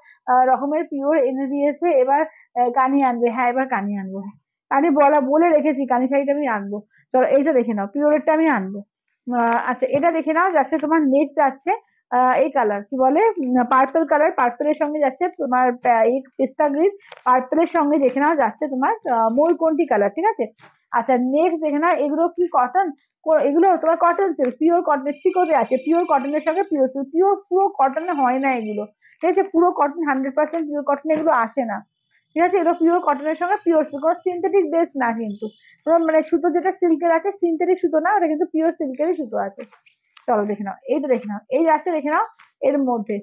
রকমের পিওর এনে দিয়েছে, এবার কানি আনবে, হ্যাঁ এবার কানি আনবো, হ্যাঁ কানি বলে রেখেছি, কানি শাড়িটা আমি আনবো। চলো এইটা দেখে নাও, পিওরেরটা আমি আনবো। আচ্ছা এটা দেখে নাও, যাচ্ছে তোমার নেক্সট যাচ্ছে এই কালার কি বলে পার্পল কালার, পার্পলের সঙ্গে যাচ্ছে তোমার এই পেস্তা গ্রিন, পার্পলের সঙ্গে দেখে নাও যাচ্ছে তোমার ময়ূরকণ্ঠী কালার, ঠিক আছে। আচ্ছা নেক্সট দেখে নাও, এগুলো কি কটন, এগুলো তোমার কটন সিল্ক, পিওর কটন শিকোতে আছে, পিওর কটনের সঙ্গে পিওর সিল্ক, পিওর পুরো কটনে হয় না এগুলো, ঠিক আছে, পুরো কটন 100% পিওর কটন এগুলো আসে না, ঠিক আছে, এগুলো পিওর কটনের সঙ্গে পিওর সিল্ক, সিনথেটিক বেস না কিন্তু, পুরো মানে সুতো যেটা সিল্কের আছে সিনথেটিক সুতো না, ওটা কিন্তু পিওর সিল্কেরই সুতো আছে। চলো দেখে নাও, এইটা দেখে নাও, এই যাচ্ছে দেখে নাও এর মধ্যে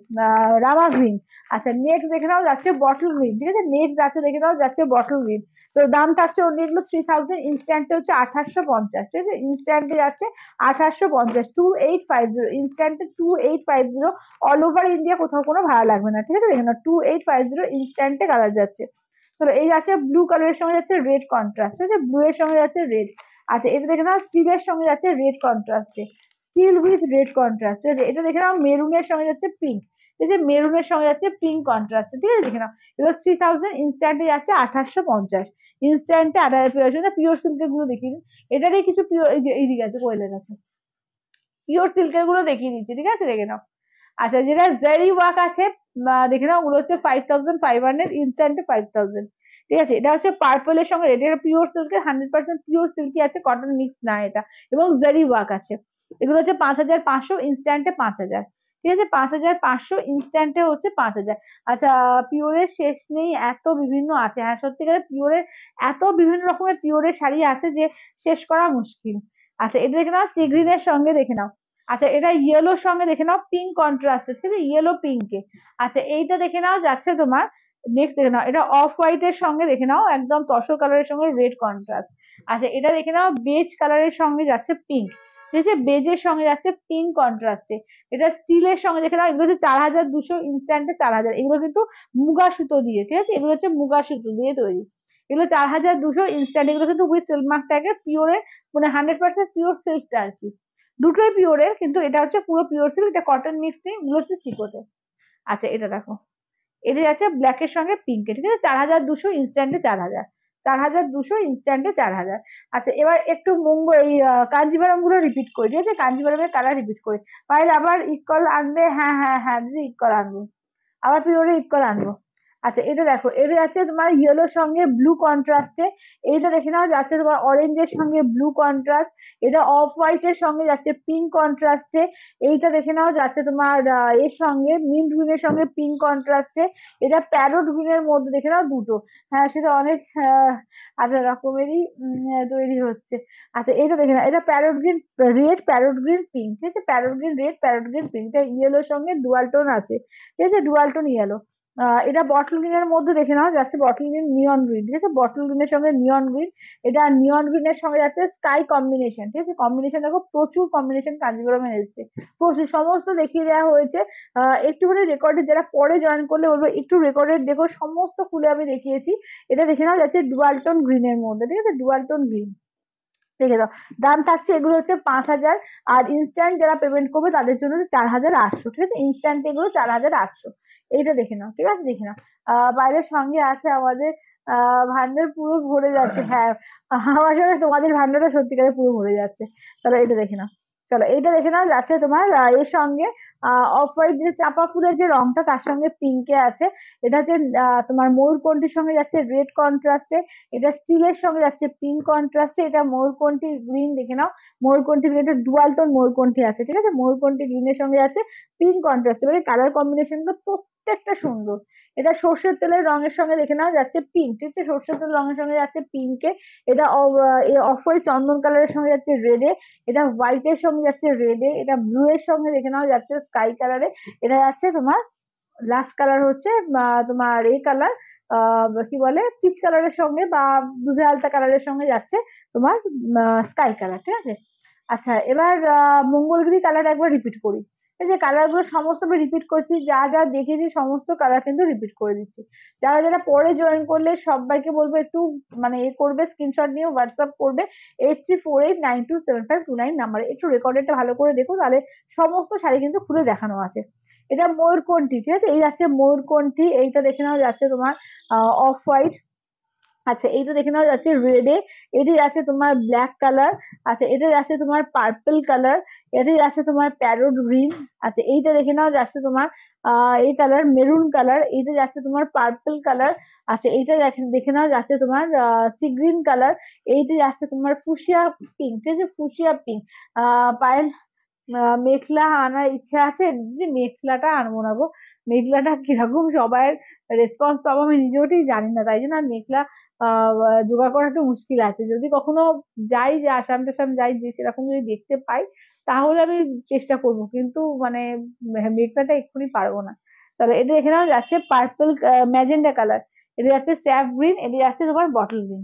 রামা গ্রিন। আচ্ছা নেক্সট দেখে নাও যাচ্ছে বটল গ্রিন, ঠিক আছে, নেক্সট যাচ্ছে দেখে নাও যাচ্ছে বটল গ্রিন। তো দাম থাকছে অন্য এগুলো 3000, ইনস্ট্যান্টে হচ্ছে 1850, ঠিক আছে, ইনস্ট্যান্টে যাচ্ছে 1850, 2850, ইনস্ট্যান্টে 2850, অল ওভার ইন্ডিয়া কোথাও কোনো ভাড়া লাগবে না, ঠিক আছে, দেখে নাও 2850 ইনস্ট্যান্টে কালার যাচ্ছে। তো এই যাচ্ছে ব্লু কালারের সঙ্গে যাচ্ছে রেড কন্ট্রাস্ট, ঠিক আছে, ব্লু এর সঙ্গে যাচ্ছে রেড। আচ্ছা এটা দেখে নাও স্টিলের সঙ্গে যাচ্ছে রেড কন্ট্রাস্টে, স্টিল উইথ রেড কন্ট্রাস্ট, এটা দেখে নাও মেরুনের সঙ্গে যাচ্ছে পিঙ্ক, এই যে মেরুনের সঙ্গে যাচ্ছে পিঙ্ক কন্ট্রাস্ট, ঠিক আছে, দেখে নাও এগুলো 3000, ইনস্ট্যান্টে যাচ্ছে 1850, ইনস্ট্যান্টে 1850, পিওর সিল্কের গুলো দেখিয়ে দিন, এটারই কিছু পিওর এই যে এইদিকে আছে কোয়েলের কাছে, পিওর সিল্কের গুলো দেখিয়ে দিচ্ছি, ঠিক আছে দেখে নাও। আচ্ছা যেটা জারি ওয়ার্ক আছে দেখে নাও ওগুলো হচ্ছে 5500, ইনস্ট্যান্টে 5000, ঠিক আছে, এটা হচ্ছে পার্পলের সঙ্গে রেড, এটা পিওর সিল্কের 100% পিওর সিল্কি আছে, কটন মিক্স না এটা, এবং জারি ওয়ার্ক আছে, এগুলো হচ্ছে 5500, ইনস্ট্যান্টে 5000, ঠিক আছে, 5500, ইনস্ট্যান্টে হচ্ছে 5000। আচ্ছা পিওরের শেষ নেই, এত বিভিন্ন আছে, হ্যাঁ সত্যিকারের পিওরের এত বিভিন্ন রকমের পিওরের শাড়ি আছে যে শেষ করা মুশকিল। আচ্ছা এটা দেখে নাও সি গ্রিনের সঙ্গে দেখে নাও, আচ্ছা এটা ইয়েলোর সঙ্গে দেখে নাও পিঙ্ক কন্ট্রাস্ট, ঠিক আছে, ইয়েলো পিঙ্কে। আচ্ছা এইটা দেখে নাও যাচ্ছে তোমার, নেক্সট দেখে নাও এটা অফ হোয়াইট এর সঙ্গে দেখে নাও একদম তসর কালারের সঙ্গে রেড কন্ট্রাস্ট। আচ্ছা এটা দেখে নাও বেজ কালারের সঙ্গে যাচ্ছে পিঙ্ক, ঠিক আছে, বেজের সঙ্গে যাচ্ছে পিঙ্ক কন্ট্রাস্টে। এটা স্টিলের সঙ্গে দেখে নাও, এগুলো হচ্ছে 4200, ইনস্ট্যান্টে 4000, এগুলো কিন্তু মুগা সুতো দিয়ে, ঠিক আছে, এগুলো হচ্ছে মুগা সুতো দিয়ে তৈরি, এগুলো 4200, ইনস্ট্যান্ট, এগুলো কিন্তু উইথ সিল্ক মার্ক ট্যাগে পিওরে, মানে 100% পিওর সিল্কটা আর কি, দুটোই পিওরের, কিন্তু এটা হচ্ছে পুরো পিওর সিল্ক, এটা কটন মিক্স নেই, এগুলো হচ্ছে সিকোতে। আচ্ছা এটা দেখো, এটা যাচ্ছে ব্ল্যাক এর সঙ্গে পিঙ্কে, ঠিক আছে, 4200, ইনস্ট্যান্টে 4000, 4200, ইনস্ট্যান্টে 4000। আচ্ছা এবার একটু এই কাঞ্জিভারাম গুলো রিপিট করি, ঠিক আছে, কাঞ্জিভারামের কালার রিপিট করি, পাইলে আবার ইকুয়াল আনবে, হ্যাঁ হ্যাঁ হ্যাঁ দিদি ইকুয়াল আনবো, আবার পিওরে ইকুয়াল আনবো। আচ্ছা এটা দেখো, এটা যাচ্ছে তোমার ইয়েলোর সঙ্গে ব্লু কন্ট্রাস্টে, এইটা দেখে নাও যাচ্ছে তোমার অরেঞ্জের সঙ্গে ব্লু কন্ট্রাস্ট, এটা অফ হোয়াইট এর সঙ্গে যাচ্ছে পিঙ্ক কন্ট্রাস্টে, এইটা দেখে নাও যাচ্ছে তোমার এর সঙ্গে মিন্ট গ্রিনের সঙ্গে পিঙ্ক কন্ট্রাস্টে, এটা প্যারোট গ্রিনের মধ্যে দেখে নাও দুটো, হ্যাঁ সেটা অনেক আলাদা রকমেরই তৈরি হচ্ছে। আচ্ছা এটা দেখে নাও, এটা parrot green red, parrot green pink, ঠিক আছে, parrot green red, parrot green pink, এটা ইয়েলোর সঙ্গে ডুয়াল টোন আছে, ঠিক আছে, ডুয়াল টোন ইয়েলো। এটা বটল গ্রিনের মধ্যে দেখে নাও যাচ্ছে বটল গ্রিন নিয়ন গ্রিন, ঠিক আছে, বটল গ্রিনের সঙ্গে নিয়ন গ্রিন, এটা নিয়ন গ্রিনের সঙ্গে যাচ্ছে স্কাই কম্বিনেশন, ঠিক আছে, কম্বিনেশন দেখো প্রচুর কম্বিনেশন কাঞ্জিভরমে এসেছে, প্রচুর সমস্ত দেখিয়ে দেওয়া হয়েছে। একটুখানি রেকর্ডে যারা পরে জয়েন করলে বলবো একটু রেকর্ডের দেখো, সমস্ত খুলে আমি দেখিয়েছি। এটা দেখে নাও যাচ্ছে ডুয়ালটন গ্রিনের মধ্যে, ঠিক আছে, ডুয়ালটন গ্রিন, দেখে দাও, দাম থাকছে এগুলো হচ্ছে 5000, আর ইনস্ট্যান্ট যারা পেমেন্ট করবে তাদের জন্য 4800, ঠিক আছে, ইনস্ট্যান্ট এগুলো 4800, এইটা দেখে নাও, ঠিক আছে দেখে নাও। বাইরের সঙ্গে আছে আমাদের ভান্ডার পুরো ভরে যাচ্ছে, হ্যাঁ আমার সাথে তোমাদের ভান্ডারটা সত্যিকারে পুরো ভরে যাচ্ছে। তাহলে এটা দেখে নাও, চলো এইটা দেখে নাও যাচ্ছে তোমার এর সঙ্গে অফ হোয়াইট যে চাপা ফুলের যে রংটা তার সঙ্গে পিঙ্কে আছে, এটা হচ্ছে তোমার ময়ূরকণ্ঠীর সঙ্গে যাচ্ছে রেড কন্ট্রাস্টে, এটা স্টিলের সঙ্গে যাচ্ছে পিঙ্ক কন্ট্রাস্টে, এটা ময়ূরকণ্ঠী গ্রিন দেখে নাও, ময়ূরকণ্ঠী গ্রিন, এটা ডুয়াল টোন ময়ূরকণ্ঠী আছে, ঠিক আছে, ময়ূরকণ্ঠী গ্রিনের সঙ্গে যাচ্ছে পিঙ্ক কন্ট্রাস্ট, মানে কালার কম্বিনেশন গুলো প্রত্যেকটা সুন্দর। এটা সর্ষের তেলের রঙের সঙ্গে দেখে নাও যাচ্ছে পিঙ্ক, ঠিক আছে, সর্ষের তেলের রঙের সঙ্গে যাচ্ছে পিঙ্কে, এটা অফ হোয়াইট চন্দন কালারের সঙ্গে যাচ্ছে রেডে, এটা হোয়াইট এর সঙ্গে যাচ্ছে রেডে, এটা ব্লু এর সঙ্গে দেখে নাও যাচ্ছে স্কাই কালারে, এটা যাচ্ছে তোমার লাস্ট কালার হচ্ছে তোমার এই কালার কি বলে পিচ কালারের সঙ্গে বা দুধে আলতা কালারের সঙ্গে যাচ্ছে তোমার স্কাই কালার, ঠিক আছে। আচ্ছা এবার মঙ্গলগিরি কালার একবার রিপিট করি, এই যে কালার গুলো সমস্ত আমি রিপিট করছি, যা যা দেখেছি সমস্ত কালার কিন্তু রিপিট করে দিচ্ছি। যারা যারা পরে জয়েন করলে সবাইকে বলবো একটু মানে এ করবে, স্ক্রিনশট নিয়ে হোয়াটসঅ্যাপ করবে 8348927529 নাম্বারে। একটু রেকর্ডেডটা ভালো করে দেখো, তাহলে সমস্ত শাড়ি কিন্তু খুলে দেখানো আছে। এটা ময়ূরকণ্ঠী, ঠিক আছে, এই যাচ্ছে ময়ূরকণ্ঠী, এইটা দেখে নেওয়া যাচ্ছে তোমার অফ হোয়াইট। আচ্ছা, এইটা দেখে নেওয়া যাচ্ছে রেডে, এটি যাচ্ছে তোমার ব্ল্যাক কালার। আচ্ছা, এটা যাচ্ছে তোমার পার্পল কালার, এটি যাচ্ছে তোমার প্যারোট গ্রিন। আচ্ছা, এইটা দেখে নেওয়া যাচ্ছে তোমার এই কালার মেরুন কালার, এইটা যাচ্ছে তোমার পার্পল কালার। আচ্ছা, এইটা দেখে নেওয়া যাচ্ছে তোমার সি গ্রিন কালার, এইটা যাচ্ছে তোমার ফুসিয়া পিঙ্ক, ঠিক আছে, ফুসিয়া পিঙ্ক। পায়েল মেখলা আনার ইচ্ছা আছে, যে মেখলাটা আনবো না গো, মেখলাটা কিরকম সবাই রেসপন্স পাবো আমি নিজেও ঠিক জানি না, তাই জন্য আর মেখলা জোগাড় করা একটু মুশকিল আছে। যদি কখনো যাই, যে আসাম টাসাম যাই, যে সেরকম যদি দেখতে পাই তাহলে আমি চেষ্টা করব, কিন্তু মানে মেখলাটা এক্ষুনি পারবো না। তাহলে এটা এখানে যাচ্ছে পার্পল ম্যাজেন্ডা কালার, এটা যাচ্ছে স্যাফ গ্রিন, এটা যাচ্ছে তোমার বটল গ্রিন।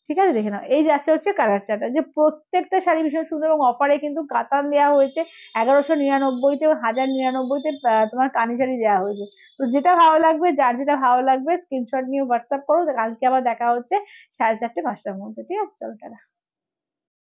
ঠিক আছে, দেখে নাও। এই যাচ্ছে হচ্ছে কালার চার্ট, যে প্রত্যেকটা শাড়ি ভীষণ সুন্দর, এবং অফারে কিন্তু কাতান দেওয়া হয়েছে 1199-তে, 1099-তে তোমার কানি শাড়ি দেওয়া হয়েছে। তো যেটা ভালো লাগবে, যার যেটা ভালো লাগবে স্ক্রিনশট নিয়ে হোয়াটসঅ্যাপ করো। কালকে আবার দেখা হচ্ছে 4:30-5টার মধ্যে, ঠিক আছে, চলো টাটা।